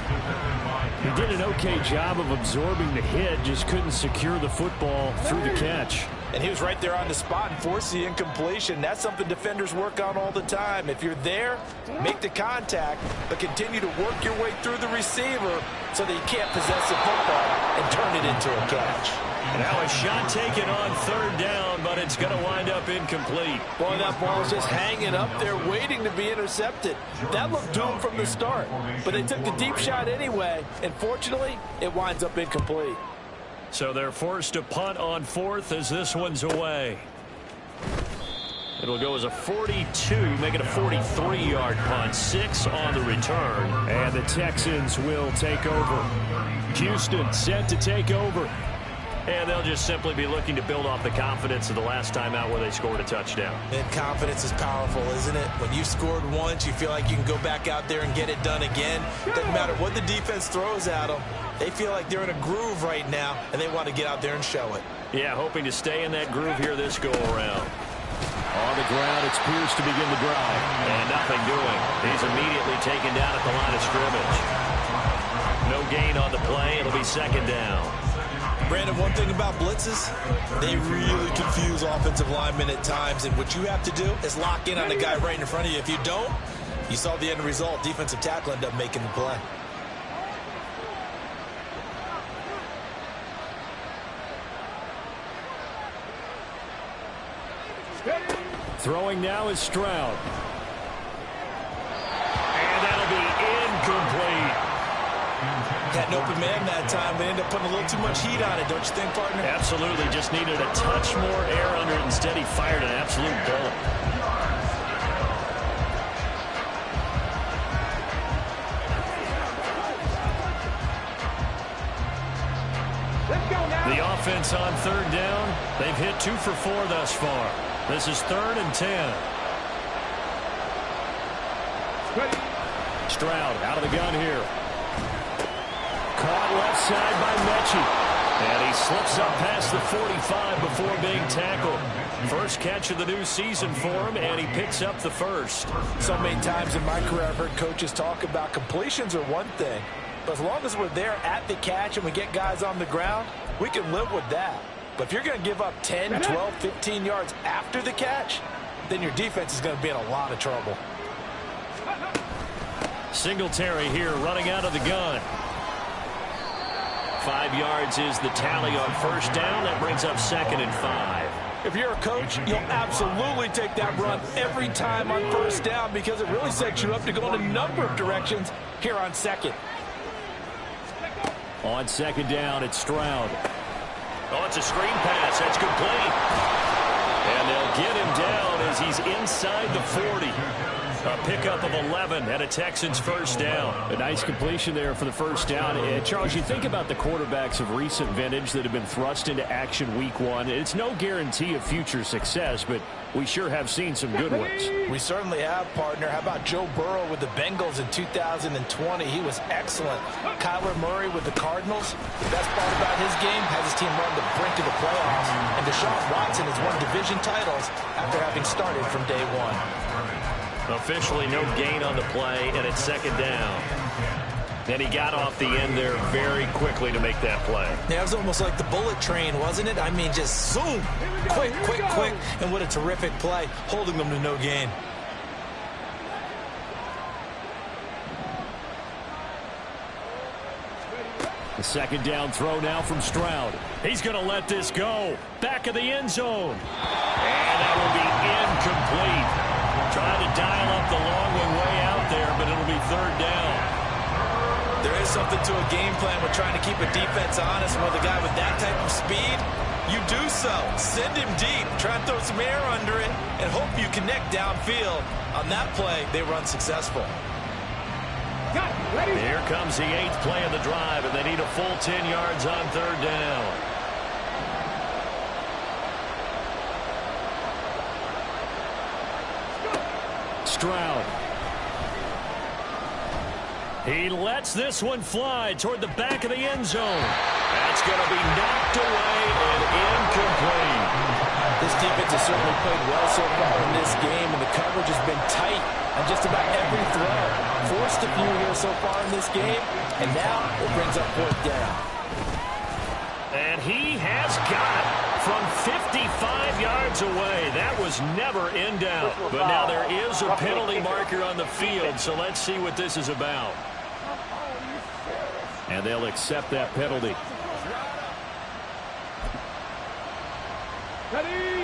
He did an okay job of absorbing the hit, just couldn't secure the football through the catch. And he was right there on the spot and forced the incompletion. That's something defenders work on all the time. If you're there, make the contact, but continue to work your way through the receiver so that you can't possess the football and turn it into a catch. Now a shot taken on third down, but it's going to wind up incomplete. Boy, that ball is just hanging up there waiting to be intercepted. That looked doomed from the start, but they took the deep shot anyway, and fortunately, it winds up incomplete. So they're forced to punt on fourth as this one's away. It'll go as a 42, make it a 43-yard punt, 6 on the return. And the Texans will take over. Houston set to take over. And they'll just simply be looking to build off the confidence of the last time out where they scored a touchdown. And confidence is powerful, isn't it? When you've scored once, you feel like you can go back out there and get it done again. Doesn't matter what the defense throws at them. They feel like they're in a groove right now, and they want to get out there and show it. Yeah, hoping to stay in that groove here this go-around. On the ground, it's Pierce to begin the drive. And nothing doing. He's immediately taken down at the line of scrimmage. No gain on the play. It'll be second down. Brandon, one thing about blitzes, they really confuse offensive linemen at times, and what you have to do is lock in on the guy right in front of you. If you don't, you saw the end result. Defensive tackle ended up making the play. Throwing now is Stroud. And that'll be incomplete. Had an open man that time, but ended up putting a little too much heat on it, don't you think, partner? Absolutely. Just needed a touch more air under it. Instead, he fired an absolute bullet. The offense on third down, they've hit 2 for 4 thus far. This is 3rd and 10. Stroud out of the gun here. Caught left side by Mechie. And he slips up past the 45 before being tackled. First catch of the new season for him, and he picks up the first. So many times in my career I've heard coaches talk about completions are one thing, but as long as we're there at the catch and we get guys on the ground, we can live with that. But if you're going to give up 10, 12, 15 yards after the catch, then your defense is going to be in a lot of trouble. Singletary here running out of the gun. 5 yards is the tally on first down. That brings up 2nd and 5. If you're a coach, you'll absolutely take that run every time on first down because it really sets you up to go in a number of directions here on second. On second down, it's Stroud. Oh, it's a screen pass. That's complete. And they'll get him down as he's inside the 40. A pickup of 11 and a Texans first down. A nice completion there for the first down. Charles, you think about the quarterbacks of recent vintage that have been thrust into action week 1. It's no guarantee of future success, but we sure have seen some good ones. We certainly have, partner. How about Joe Burrow with the Bengals in 2020? He was excellent. Kyler Murray with the Cardinals. The best part about his game has his team run the brink of the playoffs. And Deshaun Watson has won division titles after having started from day 1. Officially no gain on the play, and it's second down. And he got off the end there very quickly to make that play. Yeah, it was almost like the bullet train, wasn't it? I mean, just zoom, quick, and what a terrific play, holding them to no gain. The second down throw now from Stroud. He's going to let this go. Back of the end zone. And that will be incomplete. Trying to dial up the long way out there, but it'll be third down. There is something to a game plan with trying to keep a defense honest. With a guy with that type of speed, you do so. Send him deep. Try and throw some air under it and hope you connect downfield. On that play, they were unsuccessful. Here comes the 8th play of the drive, and they need a full 10 yards on third down. Stroud. He lets this one fly toward the back of the end zone. That's going to be knocked away and incomplete. This defense has certainly played well so far in this game, and the coverage has been tight on just about every throw. Forced to few here so far in this game, and now it brings up 4th down. And he has got from 55 yards away. That was never in doubt. But now there is a penalty marker on the field, so let's see what this is about. And they'll accept that penalty.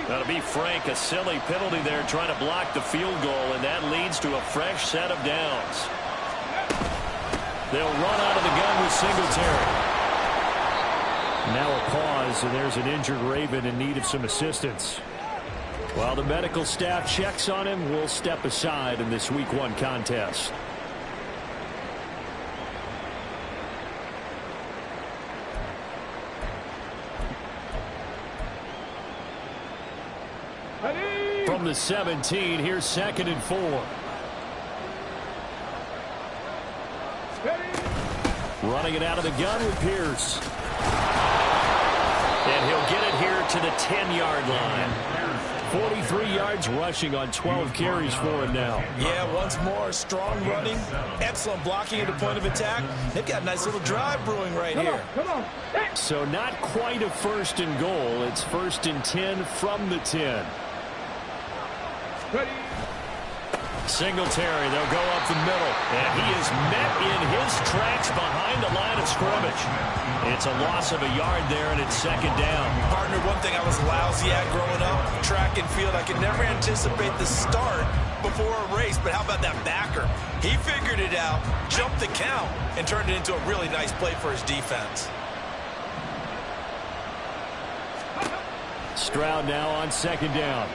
That'll be frank, a silly penalty there trying to block the field goal, and that leads to a fresh set of downs. They'll run out of the gun with Singletary. Now a pause, and there's an injured Raven in need of some assistance. While the medical staff checks on him, we'll step aside in this Week 1 contest. From the 17, here's 2nd and 4. Running it out of the gun with Pierce. And he'll get it here to the 10-yard line. 43 yards rushing on 12 carries for him now. Yeah, once more, strong running, excellent blocking at the point of attack. They've got a nice little drive brewing right here. Come on. So not quite a 1st and goal. It's 1st and 10 from the 10. Ready. Singletary, they'll go up the middle. And he is met in his tracks behind the line of scrimmage. It's a loss of a yard there, and it's 2nd down. Partner, one thing I was lousy at growing up, track and field, I could never anticipate the start before a race, but how about that backer? He figured it out, jumped the count, and turned it into a really nice play for his defense. Stroud now on 2nd down.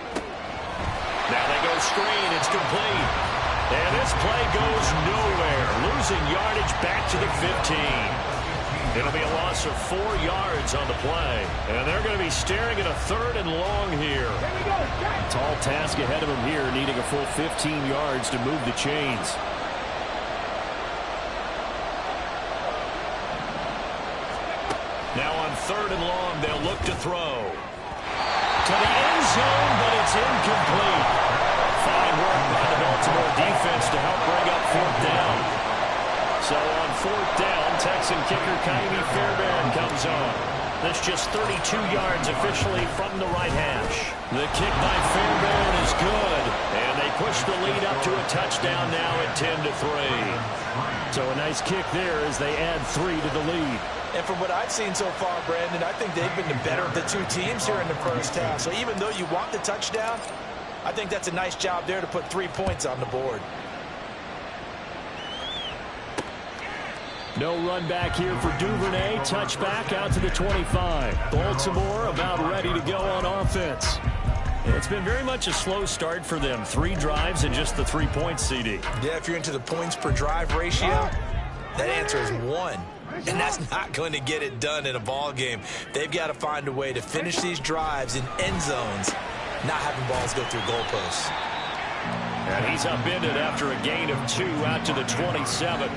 Now they go screen. It's complete. And this play goes nowhere. Losing yardage back to the 15. It'll be a loss of 4 yards on the play. And they're going to be staring at a 3rd and long here. Tall task ahead of him here, needing a full 15 yards to move the chains. Now on 3rd and long, they'll look to throw. To the end zone, but it's incomplete. Fine work by the Baltimore defense to help bring up 4th down. So on 4th down, Texan kicker Ka'imi Fairbairn comes on. That's just 32 yards officially from the right hash. The kick by Fairbairn is good, and they push the lead up to a touchdown now at 10-3. So a nice kick there as they add 3 to the lead. And from what I've seen so far, Brandon, I think they've been the better of the two teams here in the first half. So even though you want the touchdown, I think that's a nice job there to put 3 points on the board. No run back here for Duvernay. Touchback out to the 25. Baltimore about ready to go on offense. It's been very much a slow start for them. 3 drives and just the 3 points, CD. Yeah, if you're into the points per drive ratio, that answer is 1. And that's not going to get it done in a ball game. They've got to find a way to finish these drives in end zones, not having balls go through goalposts. And he's upended after a gain of 2 out to the 27.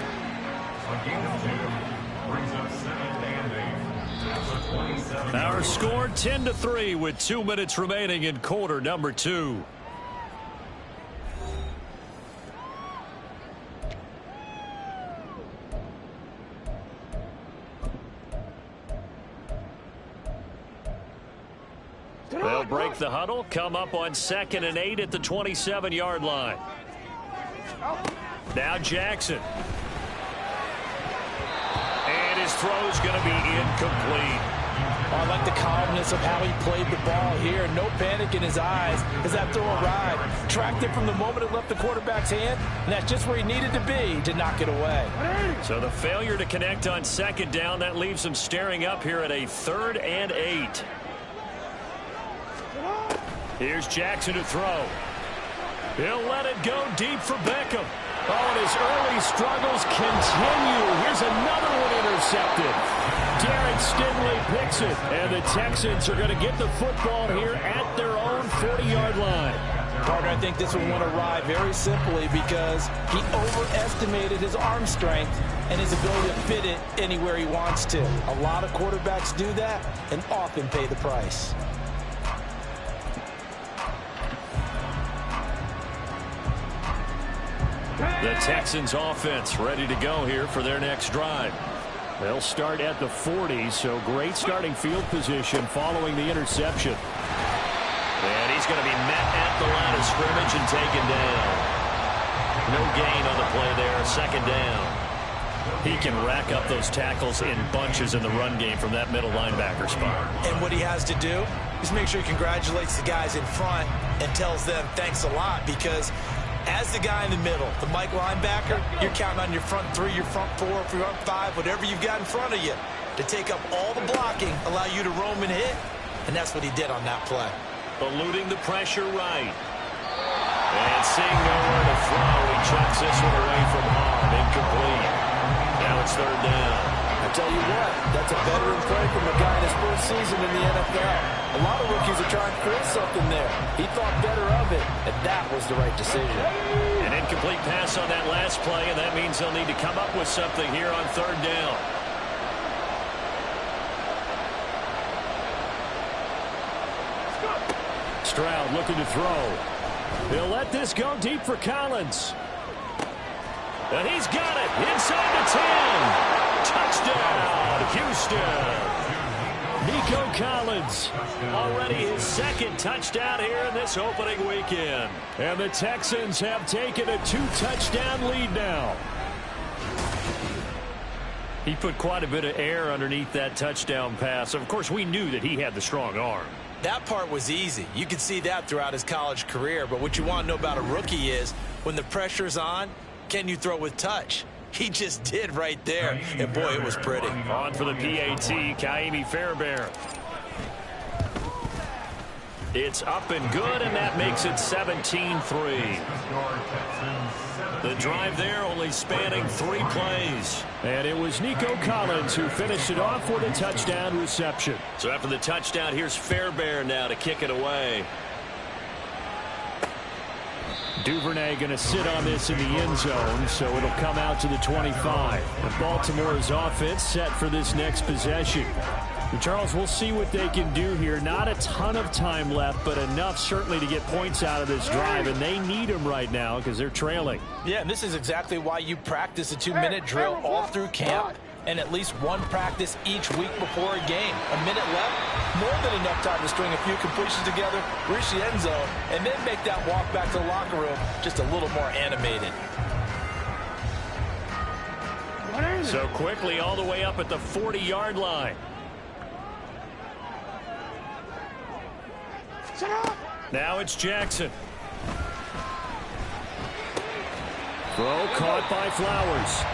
Our score 10-3 with 2 minutes remaining in quarter number 2. They'll break the huddle, come up on 2nd and 8 at the 27-yard line. Now Jackson. And his throw's going to be incomplete. I like the calmness of how he played the ball here. No panic in his eyes as that throw arrived. Tracked it from the moment it left the quarterback's hand, and that's just where he needed to be to knock it away. So the failure to connect on 2nd down, that leaves him staring up here at a 3rd and 8. Here's Jackson to throw. He'll let it go deep for Beckham. Oh, and his early struggles continue. Here's another one intercepted. Derek Stingley picks it, and the Texans are going to get the football here at their own 40-yard line. Partner, I think this one went awry very simply because he overestimated his arm strength and his ability to fit it anywhere he wants to. A lot of quarterbacks do that and often pay the price. The Texans offense ready to go here for their next drive. They'll start at the 40, so great starting field position following the interception. And he's going to be met at the line of scrimmage and taken down. No gain on the play there, second down. He can rack up those tackles in bunches in the run game from that middle linebacker spot. And what he has to do is make sure he congratulates the guys in front and tells them thanks a lot, because as the guy in the middle, the Mike linebacker, you're counting on your front three, your front four, your front five, whatever you've got in front of you to take up all the blocking, allow you to roam and hit. And that's what he did on that play. Eluding the pressure right. And seeing nowhere to throw, he chucks this one away from home. Incomplete. Now it's third down. I tell you what, that's a veteran play from a guy in his first season in the NFL. A lot of rookies are trying to create something there. He thought better of it, and that was the right decision. An incomplete pass on that last play, and that means they'll need to come up with something here on third down. Stroud looking to throw. They'll let this go deep for Collins. And he's got it inside the 10. Touchdown, Houston. Nico Collins. Already his second touchdown here in this opening weekend. And the Texans have taken a 2-touchdown lead now. He put quite a bit of air underneath that touchdown pass. Of course, we knew that he had the strong arm. That part was easy. You could see that throughout his college career. But what you want to know about a rookie is when the pressure's on, can you throw with touch? He just did right there. And, boy, it was pretty. On for the PAT, Ka'imi Fairbairn. It's up and good, and that makes it 17-3. The drive there only spanning 3 plays. And it was Nico Collins who finished it off with a touchdown reception. So after the touchdown, here's Fairbairn now to kick it away. Duvernay going to sit on this in the end zone, so it'll come out to the 25. And Baltimore's offense set for this next possession. And Charles, we'll see what they can do here. Not a ton of time left, but enough certainly to get points out of this drive, and they need them right now because they're trailing. Yeah, and this is exactly why you practice a 2-minute drill all through camp and at least one practice each week before a game. A minute left, more than enough time to string a few completions together, reach the end zone, and then make that walk back to the locker room just a little more animated. So quickly all the way up at the 40-yard line. Now it's Jackson. Throw caught by Flowers.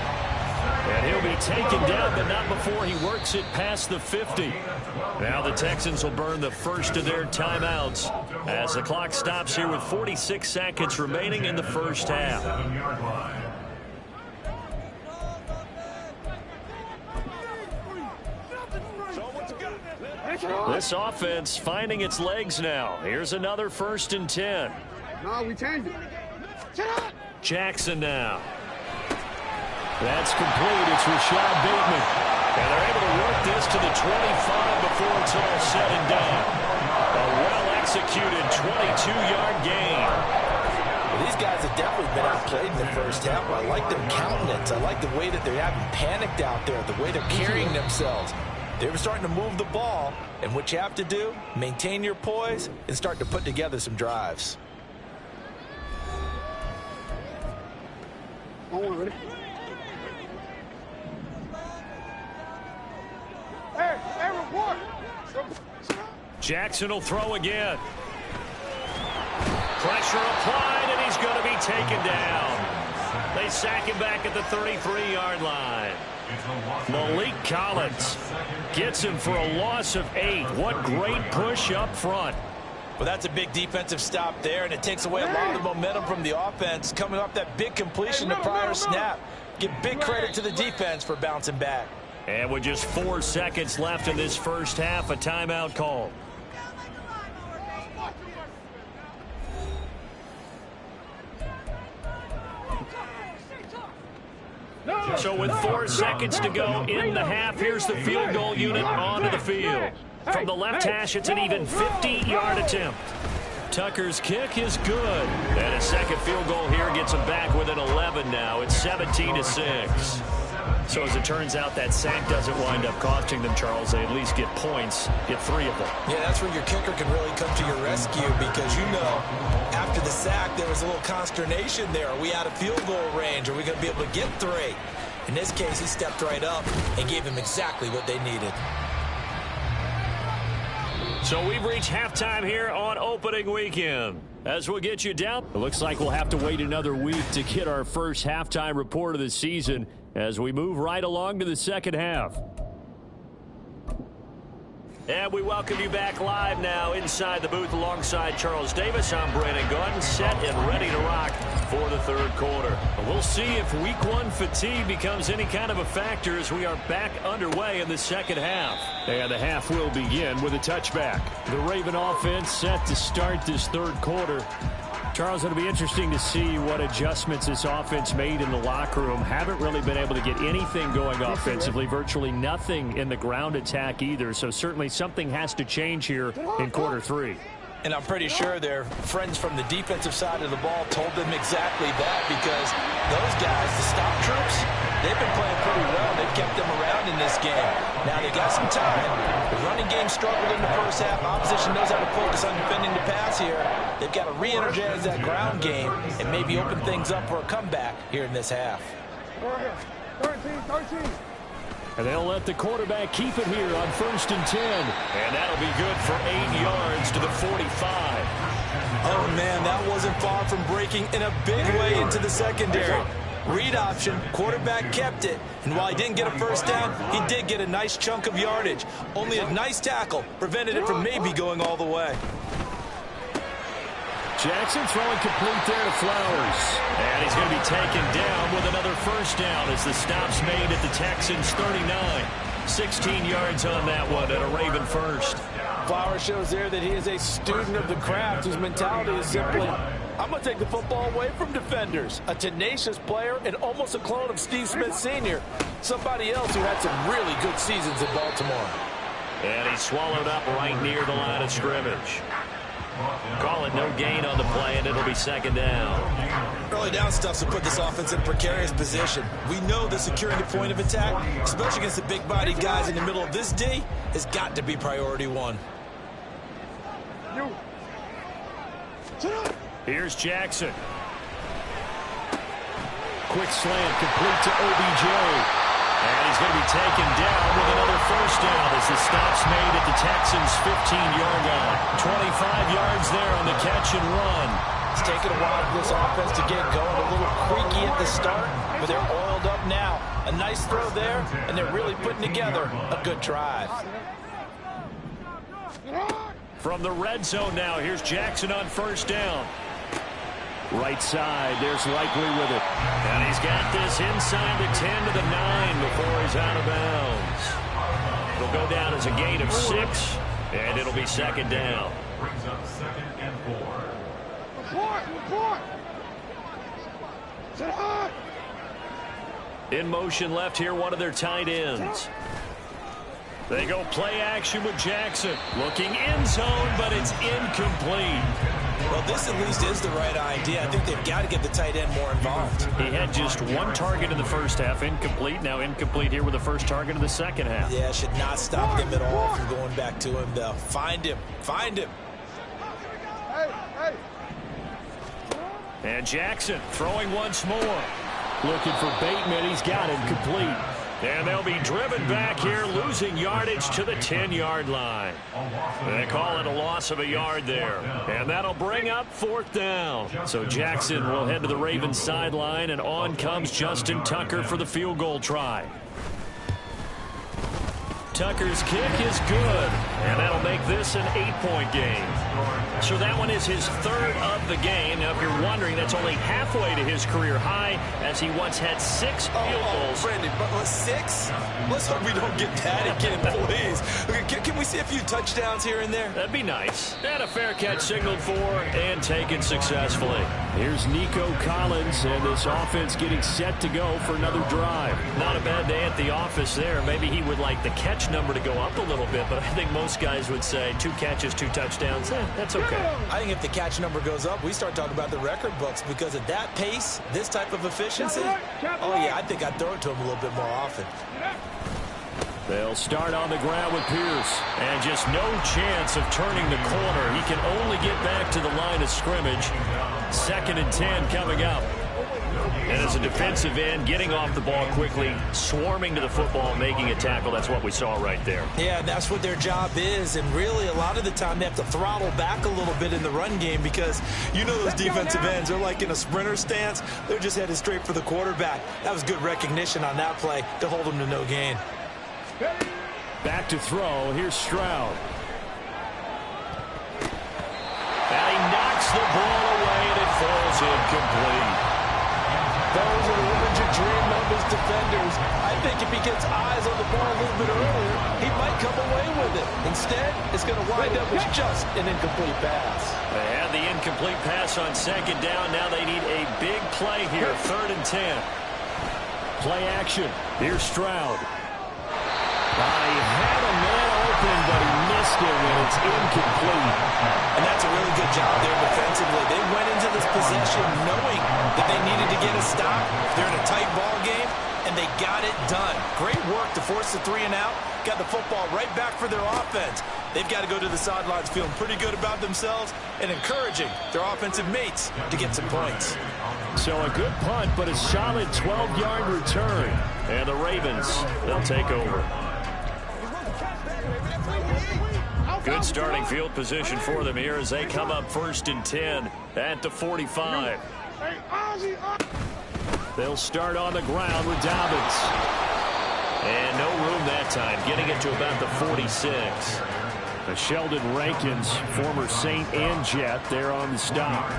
And he'll be taken down, but not before he works it past the 50. Now the Texans will burn the first of their timeouts as the clock stops here with 46 seconds remaining in the first half. This offense finding its legs now. Here's another 1st and 10. No, we changed it. Jackson now. That's complete. It's Rashad Bateman. And they're able to work this to the 25 before it's all said and done. A well-executed 22-yard gain. Well, these guys have definitely been outplayed in the first half. I like their countenance. I like the way that they haven't panicked out there, the way they're carrying themselves. They were starting to move the ball, and what you have to do, maintain your poise and start to put together some drives. Ready? Hey, report. Jackson will throw again. Pressure applied, and he's going to be taken down. They sack him back at the 33-yard line. Malik Collins gets him for a loss of 8. What great push up front. Well, that's a big defensive stop there, and it takes away a lot of the momentum from the offense coming off that big completion the prior snap. Give big credit to the defense for bouncing back. And with just 4 seconds left in this first half, a timeout call. So with 4 seconds to go in the half, here's the field goal unit onto the field. From the left hash, it's an even 50-yard attempt. Tucker's kick is good. And a second field goal here gets him back within 11 now. It's 17-6. So as it turns out, that sack doesn't wind up costing them, Charles. They at least get points, get 3 of them. Yeah, that's where your kicker can really come to your rescue because, after the sack, there was a little consternation there. Are we out of field goal range? Are we going to be able to get 3? In this case, he stepped right up and gave them exactly what they needed. So we've reached halftime here on opening weekend. As we'll get you down, it looks like we'll have to wait another week to get our first halftime report of the season as we move right along to the second half. And we welcome you back live now inside the booth alongside Charles Davis. I'm Brandon Gaudin, set and ready to rock for the third quarter. We'll see if week 1 fatigue becomes any kind of a factor as we are back underway in the second half. And the half will begin with a touchback. The Raven offense set to start this third quarter. Charles, it'll be interesting to see what adjustments this offense made in the locker room. Haven't really been able to get anything going offensively, virtually nothing in the ground attack either. So certainly something has to change here in quarter 3. And I'm pretty sure their friends from the defensive side of the ball told them exactly that because those guys, the stop troops, they've been playing pretty well. They've kept them around in this game. Now they got some time. The running game struggled in the first half. Opposition knows how to focus on defending the pass here. They've got to re-energize that ground game and maybe open things up for a comeback here in this half. 13. And they'll let the quarterback keep it here on 1st and 10. And that'll be good for 8 yards to the 45. Oh, man, that wasn't far from breaking in a big way into the secondary. Read option, quarterback kept it. And while he didn't get a first down, he did get a nice chunk of yardage. Only a nice tackle prevented it from maybe going all the way. Jackson throwing complete there to Flowers. And he's going to be taken down with another first down as the stop's made at the Texans' 39. 16 yards on that one and a Raven first. Flowers shows there that he is a student of the craft whose mentality is simply, I'm going to take the football away from defenders. A tenacious player and almost a clone of Steve Smith Sr., somebody else who had some really good seasons in Baltimore. And he's swallowed up right near the line of scrimmage. Call it no gain on the play, and it'll be second down. Early down stuffs will put this offense in a precarious position. We know that securing the point of attack, especially against the big-bodied guys in the middle of this D, has got to be priority 1. Here's Jackson. Quick slant complete to OBJ. And he's going to be taken down with another first down as the stop's made at the Texans' 15-yard line. 25 yards there on the catch and run. It's taken a while for this offense to get going. A little creaky at the start, but they're oiled up now. A nice throw there, and they're really putting together a good drive. From the red zone now, here's Jackson on first down. Right side, there's Likely with it. And he's got this inside the 10 to the 9 before he's out of bounds. It'll go down as a gain of 6, and it'll be second down. Brings up 2nd and 4. Report! Sit high! In motion left here, one of their tight ends. They go play action with Jackson. Looking end zone, but it's incomplete. Well, this at least is the right idea. I think they've got to get the tight end more involved. He had just one target in the first half, incomplete. Now incomplete here with the first target of the second half. Yeah, should not stop them at all from going back to him, though. Find him. Hey! And Jackson throwing once more. Looking for Bateman. He's got him complete. And they'll be driven back here, losing yardage to the 10-yard line. They call it a loss of a yard there. And that'll bring up 4th down. So Jackson will head to the Ravens sideline, and on comes Justin Tucker for the field goal try. Tucker's kick is good, and that'll make this an 8-point game. So that one is his 3rd of the game. Now, if you're wondering, that's only halfway to his career high, as he once had 6 field goals. Brandon, but 6? Let's hope we don't get that again, please. Can we see a few touchdowns here and there? That'd be nice. And a fair catch signaled for and taken successfully. Here's Nico Collins, and this offense getting set to go for another drive. Not a bad day at the office there. Maybe he would like the catch number to go up a little bit, but I think most guys would say 2 catches, 2 touchdowns. That's okay. I think if the catch number goes up, we start talking about the record books, because at that pace, this type of efficiency, oh yeah, I think I'd throw it to him a little bit more often. They'll start on the ground with Pierce. And just no chance of turning the corner. He can only get back to the line of scrimmage. 2nd and 10 coming up. And as a defensive end, getting off the ball quickly, swarming to the football, making a tackle. That's what we saw right there. Yeah, that's what their job is. And really, a lot of the time, they have to throttle back a little bit in the run game, because you know those defensive ends, they're like in a sprinter stance. They're just headed straight for the quarterback. That was good recognition on that play to hold them to no gain. Back to throw. Here's Stroud. And he knocks the ball away, and it falls incomplete. Those are the ones you dream of as defenders. I think if he gets eyes on the ball a little bit earlier, he might come away with it. Instead, it's going to wind up as just an incomplete pass. They had the incomplete pass on 2nd down. Now they need a big play here. 3rd and 10. Play action. Here's Stroud. He had a man open, but he missed him, and it's incomplete. And that's a really good job there defensively. They went into this possession knowing that they needed to get a stop. They're in a tight ball game, and they got it done. Great work to force the 3 and out. Got the football right back for their offense. They've got to go to the sidelines feeling pretty good about themselves and encouraging their offensive mates to get some points. So a good punt, but a solid 12-yard return. And the Ravens, they'll take over. Good starting field position for them here as they come up 1st and 10 at the 45. They'll start on the ground with Dobbins. And no room that time, getting it to about the 46. Sheldon Rankins, former Saint and Jet, there on the stop.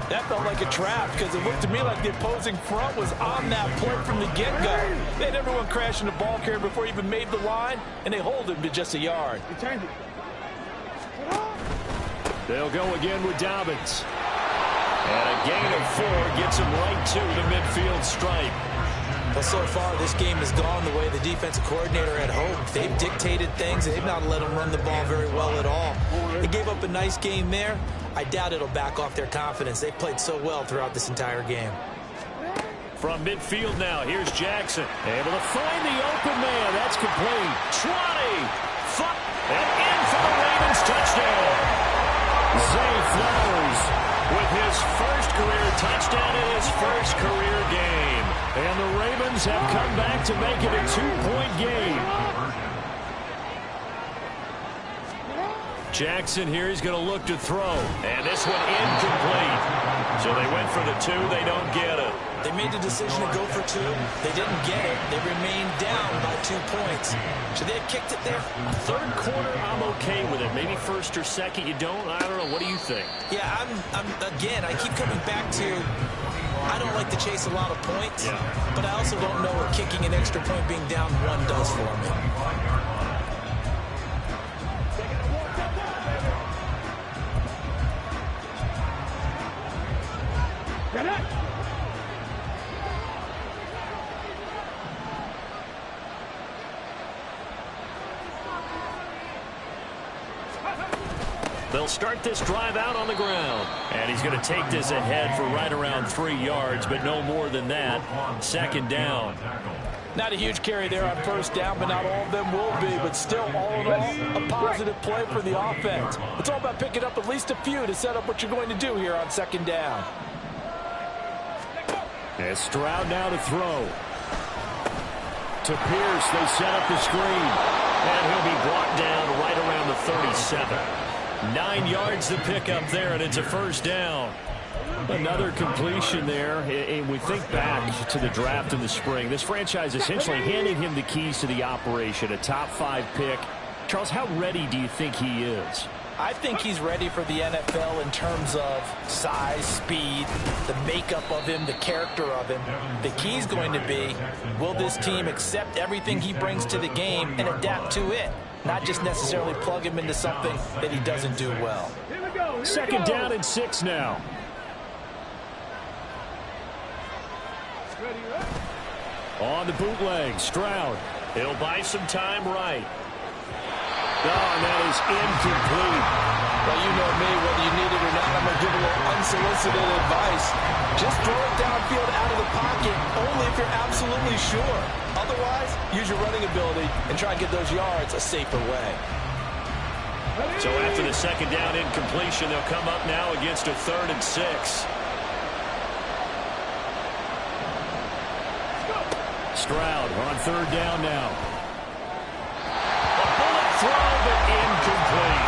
That felt like a trap, because it looked to me like the opposing front was on that play from the get-go. They had everyone crashing the ball carrier before he even made the line, and they hold him to just a yard. They'll go again with Dobbins. And a gain of 4 gets him right to the midfield stripe. Well, so far, this game has gone the way the defensive coordinator had hoped. They've dictated things. They've not let them run the ball very well at all. They gave up a nice game there. I doubt it'll back off their confidence. They've played so well throughout this entire game. From midfield now, here's Jackson. Able to find the open man. That's complete. 20. And in for the Ravens touchdown. Zay Flowers with his first career touchdown in his first career game. And the Ravens have come back to make it a 2-point game. Jackson here, he's going to look to throw. And this one incomplete. So they went for the 2, they don't get it. They made the decision to go for 2. They didn't get it. They remained down by 2 points. Should they have kicked it there? 3rd quarter, I'm okay with it. Maybe 1st or 2nd, you don't? I don't know. What do you think? Yeah, again, I keep coming back to, I don't like to chase a lot of points, but I also don't know what kicking an extra point being down 1 does for me. They'll start this drive out on the ground. And he's going to take this ahead for right around 3 yards, but no more than that. 2nd down. Not a huge carry there on 1st down, but not all of them will be. But still, all in all, a positive play for the offense. It's all about picking up at least a few to set up what you're going to do here on 2nd down. And Stroud now to throw. To Pierce, they set up the screen. And he'll be brought down right around the 37. 9 yards to pick up there, and it's a 1st down. Another completion there, and we think back to the draft in the spring. This franchise essentially handing him the keys to the operation, a top 5 pick. Charles, how ready do you think he is? I think he's ready for the NFL in terms of size, speed, the makeup of him, the character of him. The key's going to be, will this team accept everything he brings to the game and adapt to it? Not just necessarily plug him into something that he doesn't do well. 2nd down and 6 now. On the bootleg, Stroud. He'll buy some time right. Oh, and that is incomplete. Well, you know me, whether you need it or not, I'm going to give a little unsolicited advice. Just throw it downfield out of the pocket, only if you're absolutely sure. Otherwise, use your running ability and try and get those yards a safer way. So after the second down incompletion, they'll come up now against a 3rd and 6. Stroud on 3rd down now. A bullet throw, but incomplete.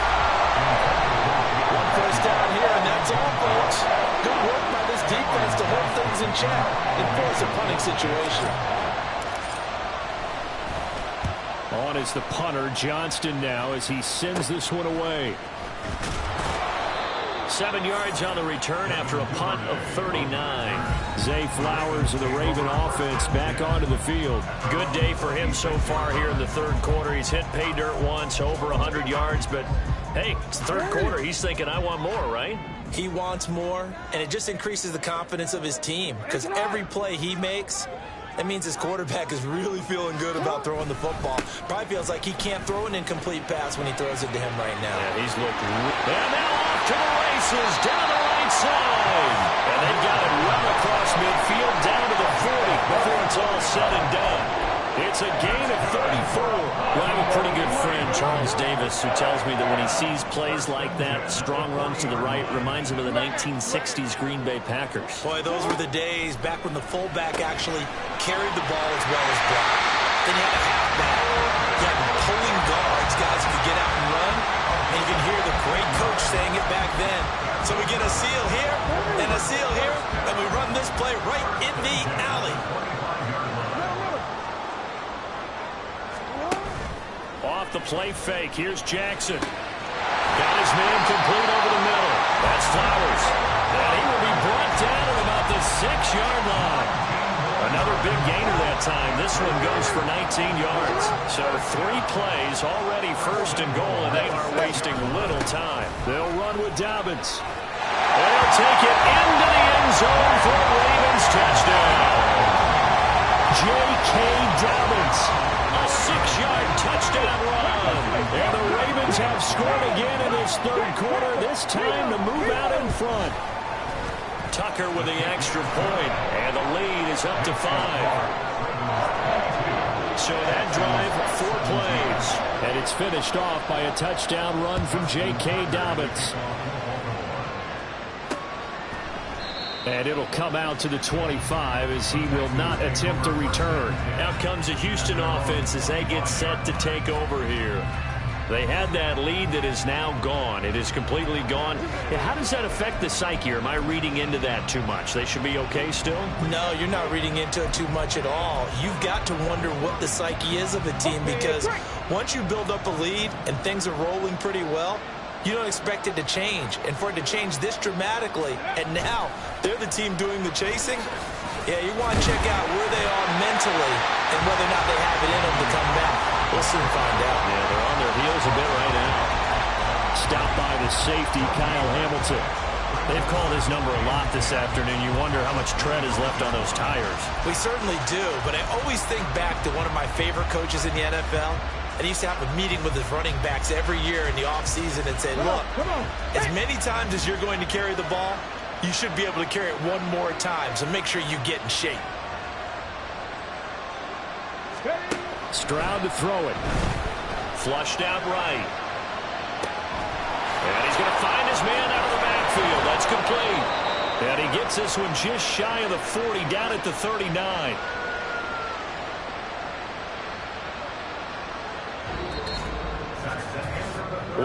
One first down here, and that's all, folks. Good work by this defense to hold things in check and force a punting situation. On is the punter, Johnston, now as he sends this one away. 7 yards on the return after a punt of 39. Zay Flowers of the Raven offense back onto the field. Good day for him so far here in the 3rd quarter. He's hit pay dirt once, over 100 yards, but hey, it's the 3rd quarter. He's thinking, I want more, right? He wants more, and it just increases the confidence of his team because every play he makes, that means his quarterback is really feeling good about throwing the football. Probably feels like he can't throw an incomplete pass when he throws it to him right now. Yeah, he's looked. And now off to the races, down the right side. And they've got it run across midfield down to the 40 before it's all said and done. It's a gain of 34. Well, I have a pretty good friend, Charles Davis, who tells me that when he sees plays like that, strong runs to the right, reminds him of the 1960s Green Bay Packers. Boy, those were the days back when the fullback actually carried the ball as well as blocked. Then you had a halfback. You had pulling guards, guys who could get out and run. And you can hear the great coach saying it back then. So we get a seal here and a seal here, and we run this play right in the alley. Off the play fake. Here's Jackson. Got his man complete over the middle. That's Flowers. And he will be brought down at about the 6-yard line. Another big gainer that time. This one goes for 19 yards. So 3 plays already, 1st and goal, and they are wasting little time. They'll run with Dobbins. They'll take it into the end zone for a Ravens touchdown. J.K. Dobbins. A 6-yard touchdown run. And the Ravens have scored again in this 3rd quarter, this time to move out in front. Tucker with the extra point, and the lead is up to 5. So that drive, 4 plays. And it's finished off by a touchdown run from J.K. Dobbins. And it'll come out to the 25 as he will not attempt to return. Out comes the Houston offense as they get set to take over here. They had that lead that is now gone. It is completely gone. Yeah, how does that affect the psyche? Or am I reading into that too much? They should be okay still? No, you're not reading into it too much at all. You've got to wonder what the psyche is of a team because once you build up a lead and things are rolling pretty well, you don't expect it to change. And for it to change this dramatically, and now they're the team doing the chasing, yeah, you want to check out where they are mentally and whether or not they have it in them to come back. We'll soon find out. Yeah, they're on their heels a bit right now. Stopped by the safety, Kyle Hamilton. They've called his number a lot this afternoon. You wonder how much tread is left on those tires. We certainly do, but I always think back to one of my favorite coaches in the NFL. And he used to have a meeting with his running backs every year in the offseason and say, look, as many times as you're going to carry the ball, you should be able to carry it one more time, so make sure you get in shape. Stroud to throw it. Flushed out right. And he's going to find his man out of the backfield. That's complete. And he gets this one just shy of the 40, down at the 39.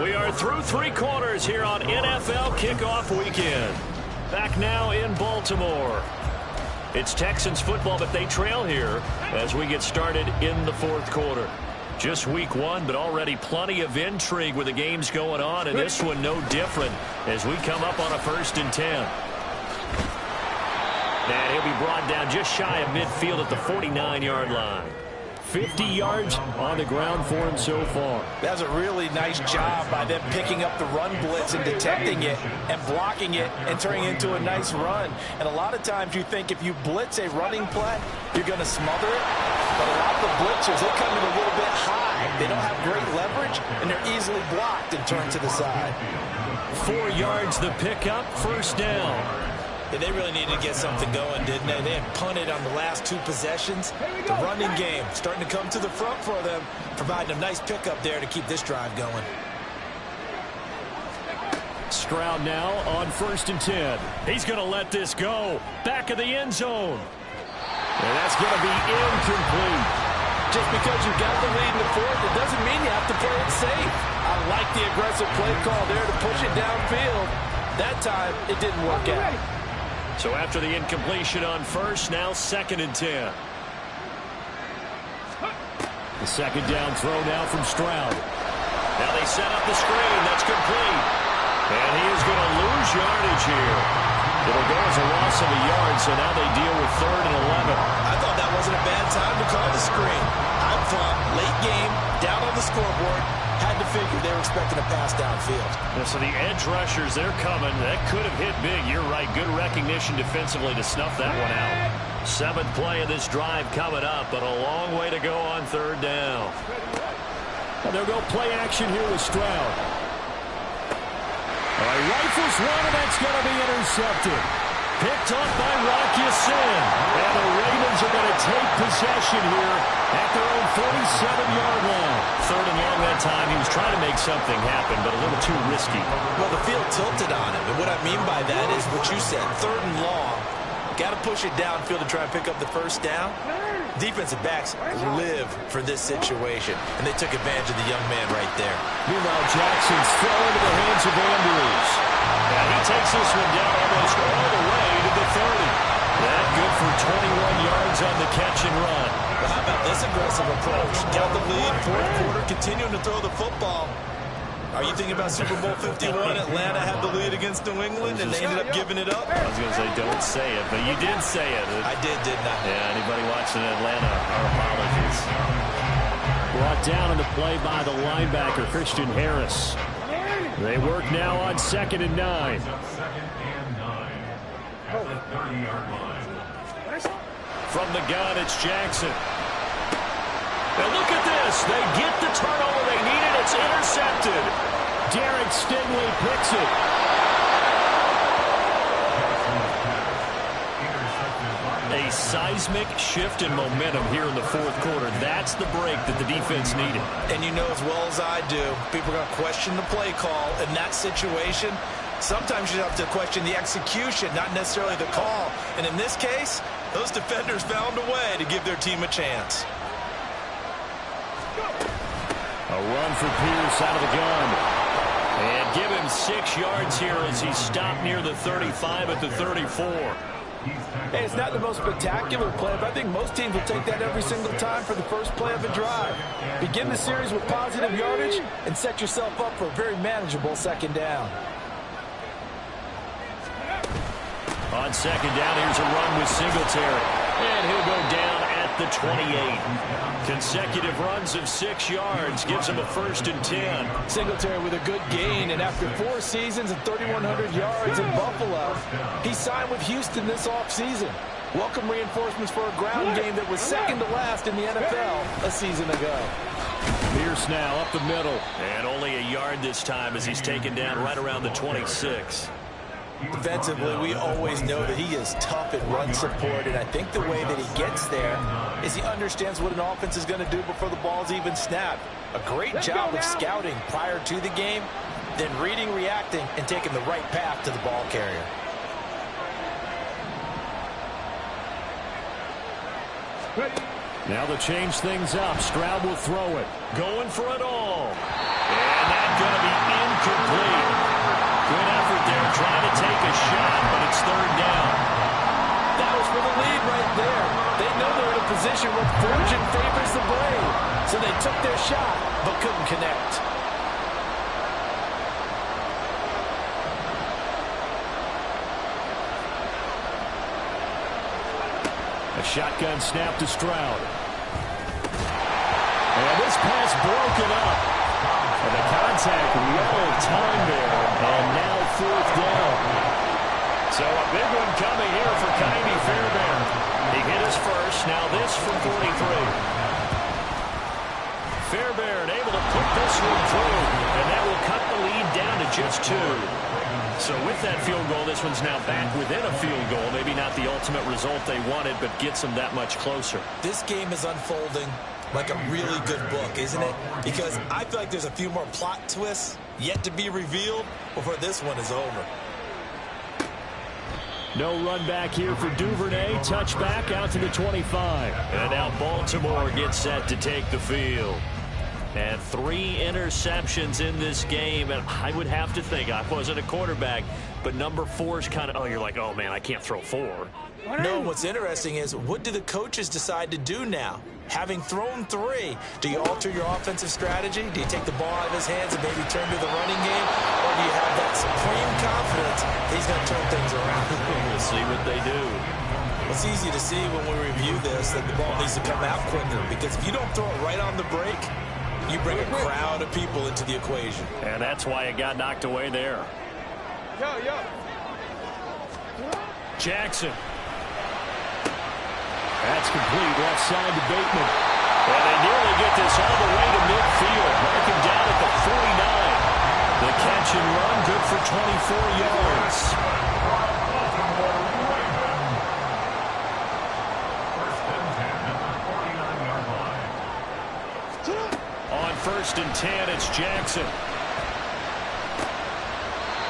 We are through 3 quarters here on NFL Kickoff Weekend. Back now in Baltimore. It's Texans football, but they trail here as we get started in the 4th quarter. Just week 1, but already plenty of intrigue with the games going on, and this one no different as we come up on a 1st and 10. And he'll be brought down just shy of midfield at the 49-yard line. 50 yards on the ground for him so far. That was a really nice job by them picking up the run blitz and detecting it and blocking it and turning it into a nice run. And a lot of times you think if you blitz a running play, you're going to smother it. But a lot of the blitzers, they come in a little bit high. They don't have great leverage, and they're easily blocked and turned to the side. 4 yards the pickup, first down. Yeah, they really needed to get something going, didn't they? They had punted on the last 2 possessions. The running game starting to come to the front for them, providing a nice pickup there to keep this drive going. Stroud now on 1st and 10. He's going to let this go. Back of the end zone. And that's going to be incomplete. Just because you got the lead in the fourth, it doesn't mean you have to play it safe. I like the aggressive play call there to push it downfield. That time, it didn't work out. So after the incompletion on 1st, now 2nd and 10. The 2nd down throw now from Stroud. Now they set up the screen. That's complete. And he is going to lose yardage here. It'll go as a loss of a yard, so now they deal with 3rd and 11. I thought that wasn't a bad time to call the screen. I thought late game, down on the scoreboard, had to figure they were expecting a pass downfield. So the edge rushers, they're coming. That could have hit big. You're right. Good recognition defensively to snuff that one out. 7th play of this drive coming up, but a long way to go on 3rd down. And they'll go play action here with Stroud. Rifles one, and that's going to be intercepted. Picked up by Rocky Sin. And the Ravens are going to take possession here at their own 47-yard line. 3rd and long that time. He was trying to make something happen, but a little too risky. Well, the field tilted on him. And what I mean by that is what you said. 3rd and long. Got to push it downfield to try and pick up the first down. Defensive backs live for this situation, and they took advantage of the young man right there. Meanwhile, Jackson's throw into the hands of Andrews. And he takes this one down almost all the way to the 30. That good for 21 yards on the catch and run. Well, how about this aggressive approach? Got the lead, 4th quarter, continuing to throw the football. Are you thinking about Super Bowl 51? Atlanta had the lead against New England, and they ended up giving it up? I was going to say, don't say it, but you did say it. I didn't I? Yeah, anybody watching Atlanta, our apologies. Brought down on the play by the linebacker, Christian Harris. They work now on 2nd and 9. From the gun, it's Jackson. And look at this. They get the turnover they needed. It's intercepted. Derek Stingley picks it. A seismic shift in momentum here in the 4th quarter. That's the break that the defense needed. And you know as well as I do, people are going to question the play call in that situation. Sometimes you have to question the execution, not necessarily the call. And in this case, those defenders found a way to give their team a chance. A run for Pierce out of the gun. And give him 6 yards here as he stopped near the 35 at the 34. Hey, it's not the most spectacular play, but I think most teams will take that every single time for the first play of a drive. Begin the series with positive yardage and set yourself up for a very manageable 2nd down. On 2nd down, here's a run with Singletary. And he'll go down at the 28. Consecutive runs of 6 yards gives him a 1st and 10. Singletary with a good gain, and after 4 seasons and 3,100 yards in Buffalo, he signed with Houston this offseason. Welcome reinforcements for a ground game that was 2nd to last in the NFL a season ago. Pierce now up the middle. And only a yard this time as he's taken down right around the 26. Defensively, we always know that he is tough in run support, and I think the way that he gets there is he understands what an offense is going to do before the ball's even snapped. A great job of scouting prior to the game, then reading, reacting, and taking the right path to the ball carrier. Now to change things up, Stroud will throw it. Going for it all. And that's going to be incomplete. Good effort there, trying to take a shot, but it's 3rd down. That was for the lead right there. They know they're in a position where fortune favors the brave. So they took their shot, but couldn't connect. A shotgun snap to Stroud. And this pass broken up. And the contact well timed there. And now 4th down. So a big one coming here for Ka'imi Fairbairn. He hit his first. Now this from 43. Fairbairn able to put this one through. And that will cut the lead down to just 2. So with that field goal, this one's now back within a field goal. Maybe not the ultimate result they wanted, but gets them that much closer. This game is unfolding like a really good book, isn't it? Because I feel like there's a few more plot twists yet to be revealed before this one is over. No run back here for Duvernay. Touchback out to the 25. And now Baltimore gets set to take the field. And 3 interceptions in this game. And I would have to think, I wasn't a quarterback, but number 4 is kind of, oh, you're like, oh, man, I can't throw 4. No, what's interesting is, what do the coaches decide to do now? Having thrown 3, do you alter your offensive strategy? Do you take the ball out of his hands and maybe turn to the running game? Or do you have that supreme confidence he's going to turn things around? We'll see what they do. It's easy to see when we review this that the ball needs to come out quicker, because if you don't throw it right on the break, you bring a crowd of people into the equation. And that's why it got knocked away there. Jackson. That's complete. Left side to Bateman. And they nearly get this all the way to midfield. Mark him down at the 49. The catch and run, good for 24 yards. On 1st and 10, it's Jackson.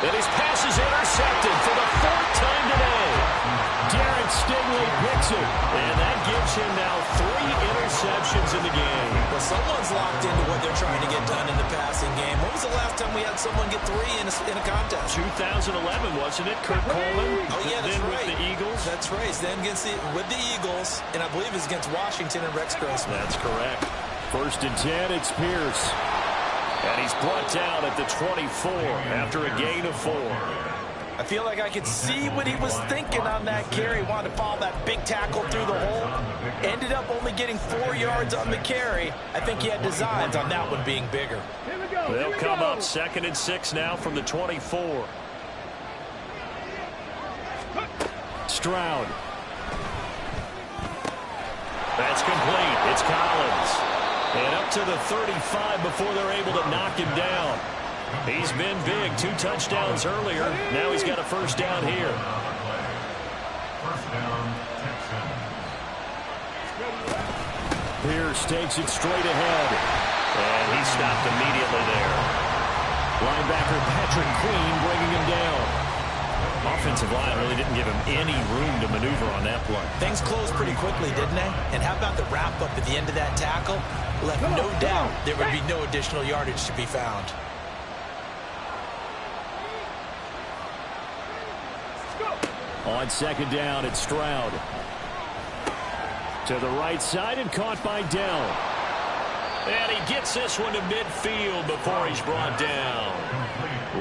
And his pass is intercepted for the 4th time today. Darren Stingley picks it. And that gives him now 3 interceptions in the game. Well, someone's locked into what they're trying to get done in the passing game. When was the last time we had someone get 3 in a contest? 2011, wasn't it? Kurt Coleman. Oh, yeah, that's then right. With the Eagles. That's right. Then with the Eagles, and I believe it's against Washington and Rex Grossman. That's correct. 1st and 10, it's Pierce. And he's brought down at the 24 after a gain of 4. I feel like I could see what he was thinking on that carry. Wanted to follow that big tackle through the hole. Ended up only getting 4 yards on the carry. I think he had designs on that one being bigger. They'll come up 2nd and 6 now from the 24. Stroud. That's complete. It's Collins. And up to the 35 before they're able to knock him down. He's been big. 2 touchdowns earlier. Now he's got a 1st down here. Pierce takes it straight ahead. And he stopped immediately there. Linebacker Patrick Queen bringing him down. Offensive line really didn't give him any room to maneuver on that play. Things closed pretty quickly, didn't they? And how about the wrap-up at the end of that tackle? Left no doubt there would be no additional yardage to be found. On 2nd down, it's Stroud. To the right side and caught by Dell. And he gets this one to midfield before he's brought down.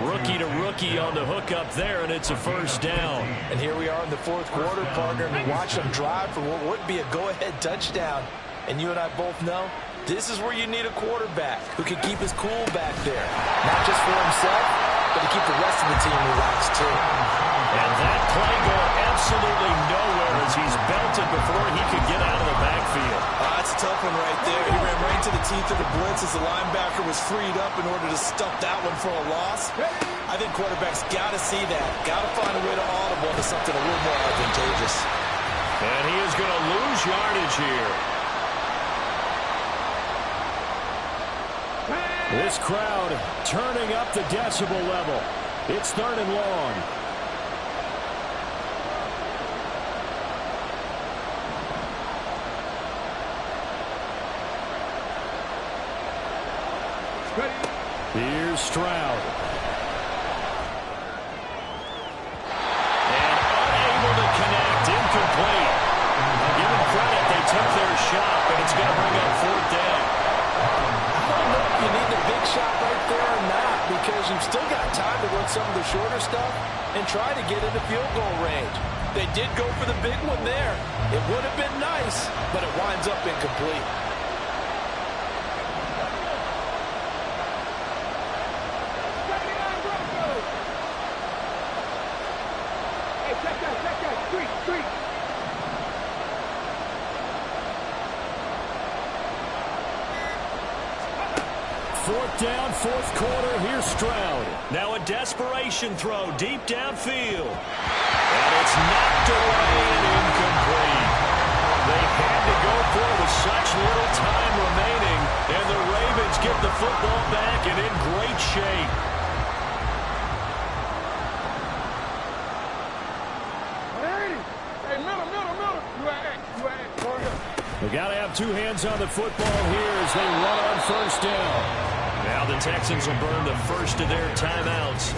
Rookie to rookie on the hook up there, and it's a 1st down. And here we are in the 4th quarter, partner, and we watch them drive for what would be a go-ahead touchdown. And you and I both know this is where you need a quarterback who can keep his cool back there. Not just for himself, but to keep the rest of the team relaxed, too. And that play going absolutely nowhere as he's belted before he could get out of the backfield. That's a tough one right there. He ran right into the teeth of the blitz as the linebacker was freed up in order to stuff that one for a loss. I think quarterbacks got to see that. Got to find a way to audible to something a little more advantageous. And he is going to lose yardage here. This crowd turning up the decibel level. It's 3rd and long. Here's Stroud. And unable to connect. Incomplete. Give them credit. They took their shot, but it's going to bring up 4th down. I don't know if you need the big shot right there or not, because you've still got time to run some of the shorter stuff and try to get into field goal range. They did go for the big one there. It would have been nice, but it winds up incomplete. 4th down, 4th quarter. Here's Stroud. Now a desperation throw deep downfield. And it's knocked away and incomplete. They had to go for it with such little time remaining. And the Ravens get the football back and in great shape. They got to have two hands on the football here as they run on 1st down. Now the Texans will burn the first of their timeouts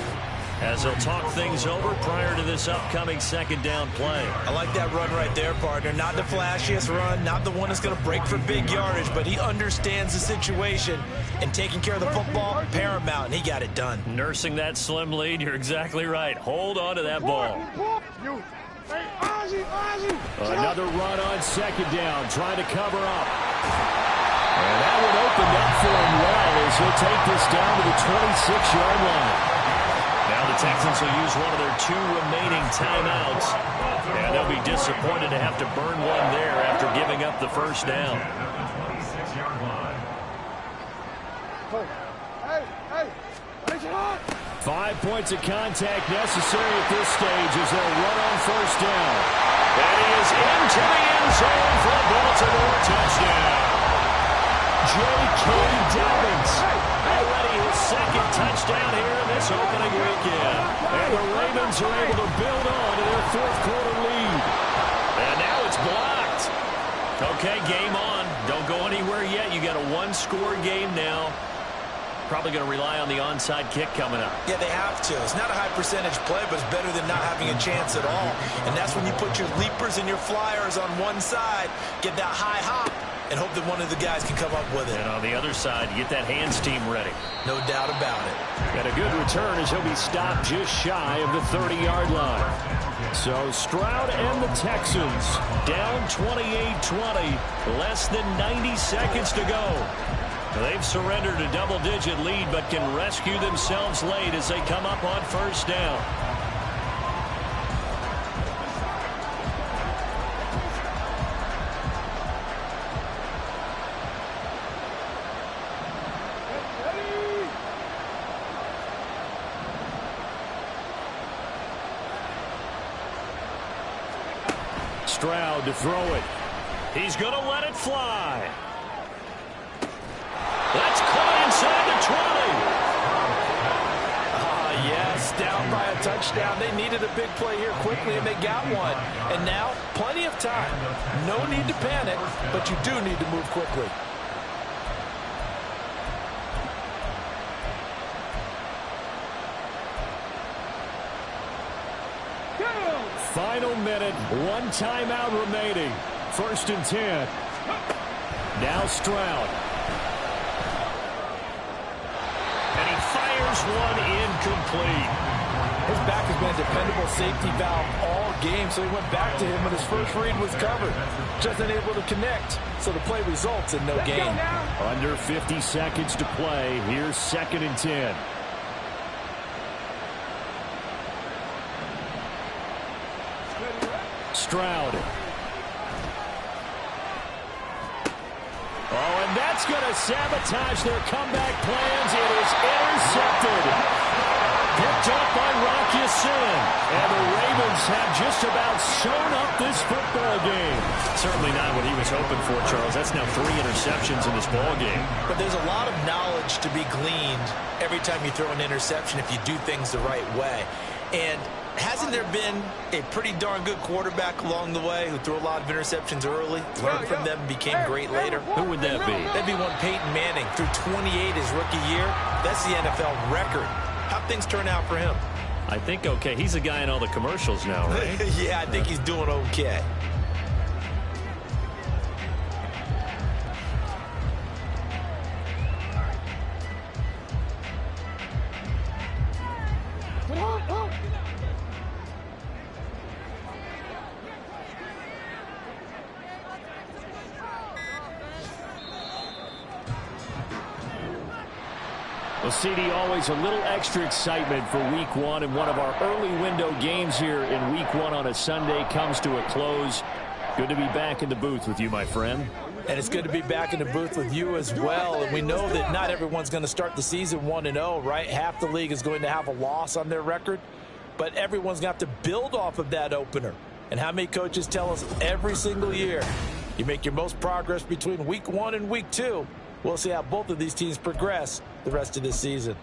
as they'll talk things over prior to this upcoming 2nd down play. I like that run right there, partner. Not the flashiest run, not the one that's going to break for big yardage, but he understands the situation, and taking care of the football, paramount, and he got it done. Nursing that slim lead, you're exactly right. Hold on to that ball. Another run on 2nd down, trying to cover up. And that one opened up for him well as he'll take this down to the 26-yard line. Now the Texans will use one of their 2 remaining timeouts. And they'll be disappointed to have to burn one there after giving up the 1st down. 5 points of contact necessary at this stage as they'll run on 1st down. And he is into the end zone for a Baltimore touchdown. J.K. Dobbins. Already his 2nd touchdown here in this opening weekend. And the Ravens are able to build on to their 4th quarter lead. And now it's blocked. Okay, game on. Don't go anywhere yet. You got a 1-score game now. Probably going to rely on the onside kick coming up. Yeah, they have to. It's not a high percentage play, but it's better than not having a chance at all. And that's when you put your leapers and your flyers on one side, get that high hop, and hope that one of the guys can come up with it. And on the other side, get that hands team ready. No doubt about it. And a good return as he'll be stopped just shy of the 30-yard line. So Stroud and the Texans down 28-20, less than 90 seconds to go. They've surrendered a double-digit lead, but can rescue themselves late as they come up on 1st down. Stroud to throw it. He's going to let it fly. That's caught inside the 20. Yes, down by a touchdown. They needed a big play here quickly, and they got one. And now, plenty of time. No need to panic, but you do need to move quickly. Final minute, 1 timeout remaining. 1st and 10. Now Stroud. And he fires one incomplete. His back has been a dependable safety valve all game, so he went back to him when his first read was covered. Just unable to connect, so the play results in no gain. Under 50 seconds to play. Here's 2nd and 10. Stroud. Oh, and that's going to sabotage their comeback plans. It is intercepted. Picked up by Rock Ya-Sin. And the Ravens have just about sewn up this football game. Certainly not what he was hoping for, Charles. That's now 3 interceptions in this ball game. But there's a lot of knowledge to be gleaned every time you throw an interception if you do things the right way. And hasn't there been a pretty darn good quarterback along the way who threw a lot of interceptions early, learned from them, became great later? Who would that be? That'd be one Peyton Manning. Threw 28 his rookie year. That's the NFL record. How'd things turn out for him? I think okay. He's a guy in all the commercials now, right? Yeah, I think he's doing okay. Well, CD, always a little extra excitement for Week 1, and one of our early window games here in Week 1 on a Sunday comes to a close. Good to be back in the booth with you, my friend. And it's good to be back in the booth with you as well. And we know that not everyone's going to start the season 1-0, right? Half the league is going to have a loss on their record. But everyone's going to have to build off of that opener. And how many coaches tell us every single year, you make your most progress between week 1 and week 2. We'll see how both of these teams progress the rest of this season.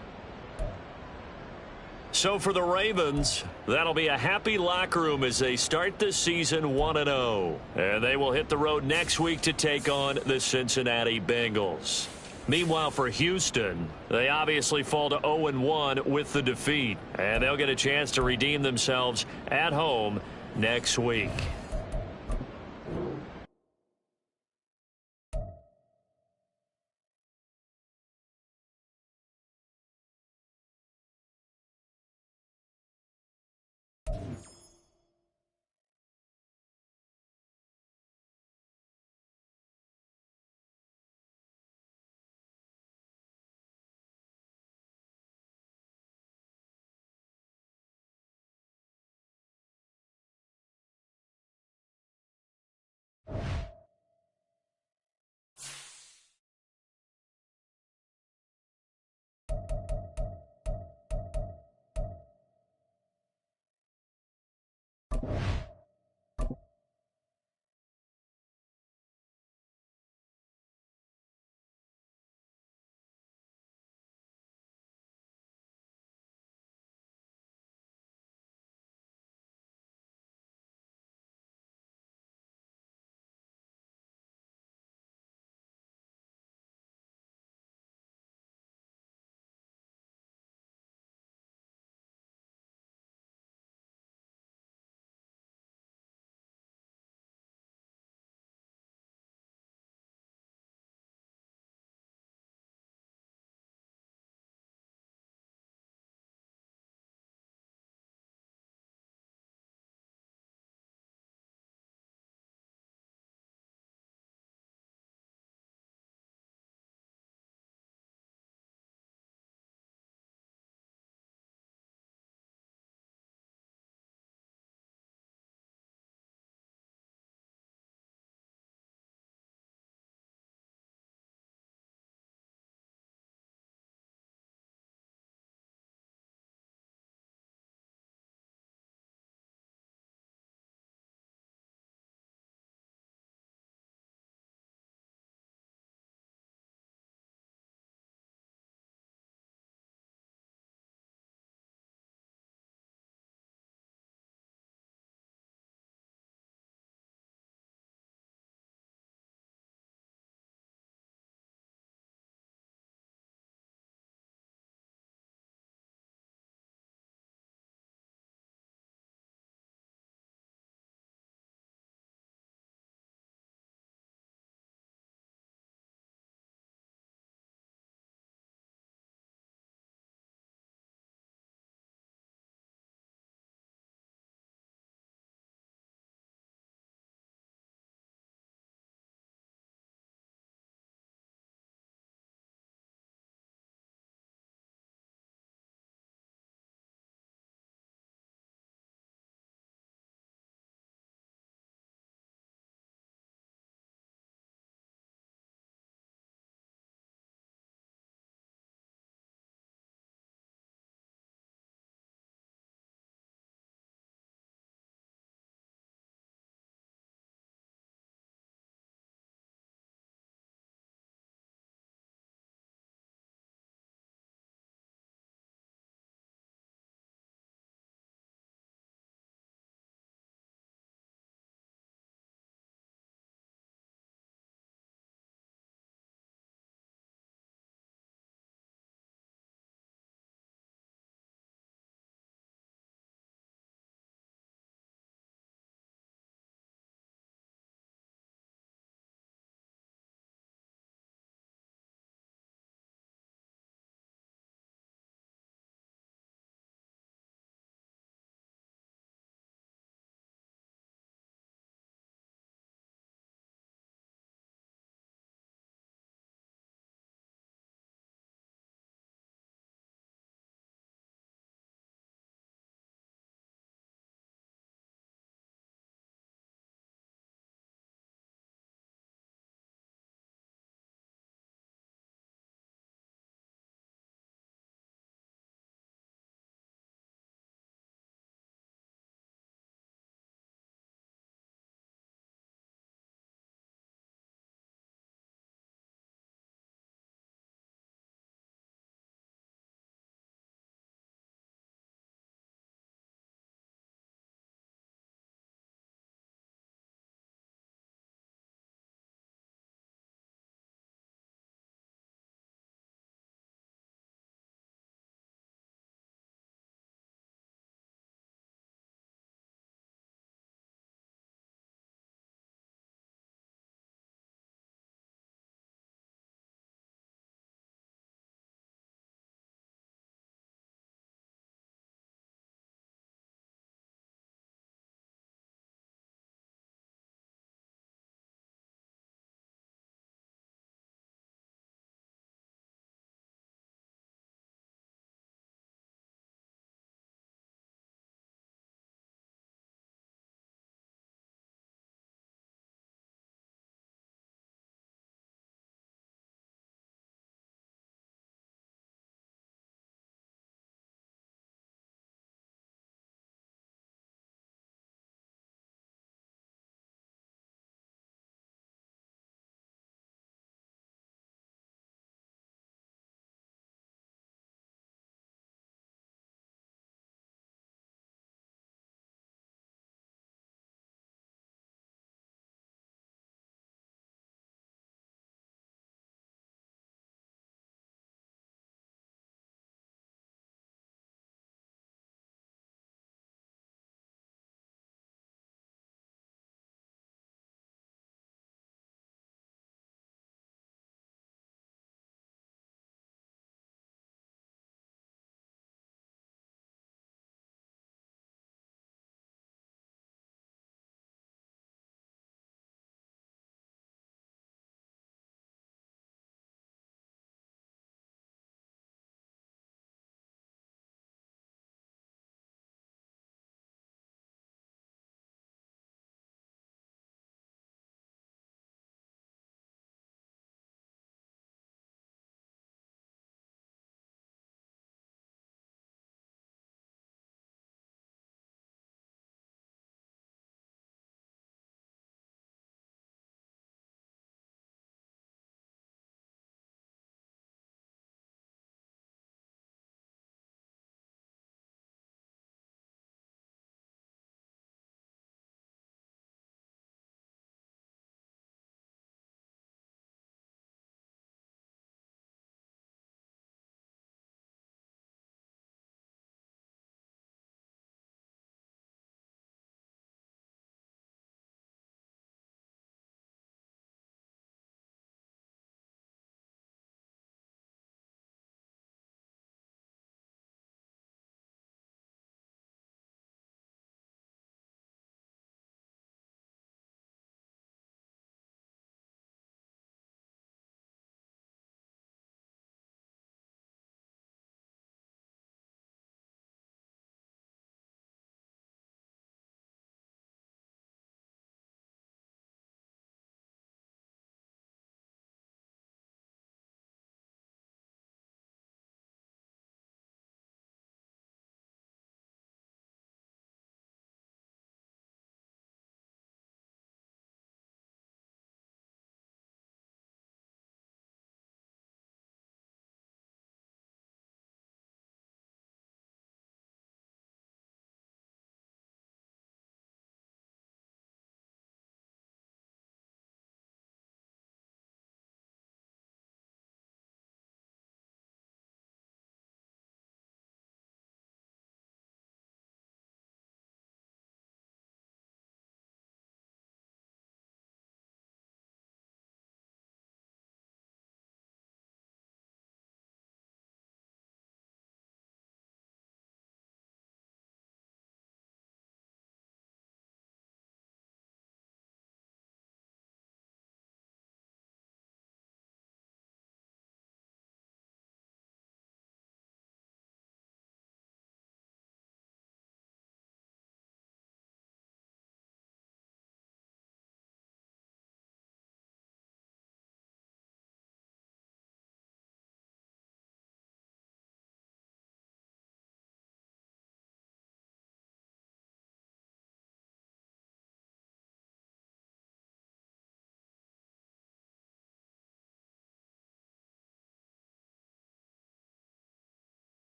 So for the Ravens, that'll be a happy locker room as they start the season 1-0. And they will hit the road next week to take on the Cincinnati Bengals. Meanwhile, for Houston, they obviously fall to 0-1 with the defeat. And they'll get a chance to redeem themselves at home next week.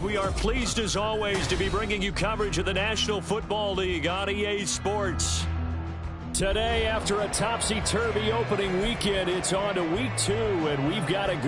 We are pleased as always to be bringing you coverage of the National Football League on EA Sports. Today, after a topsy-turvy opening weekend, it's on to week 2, and we've got a good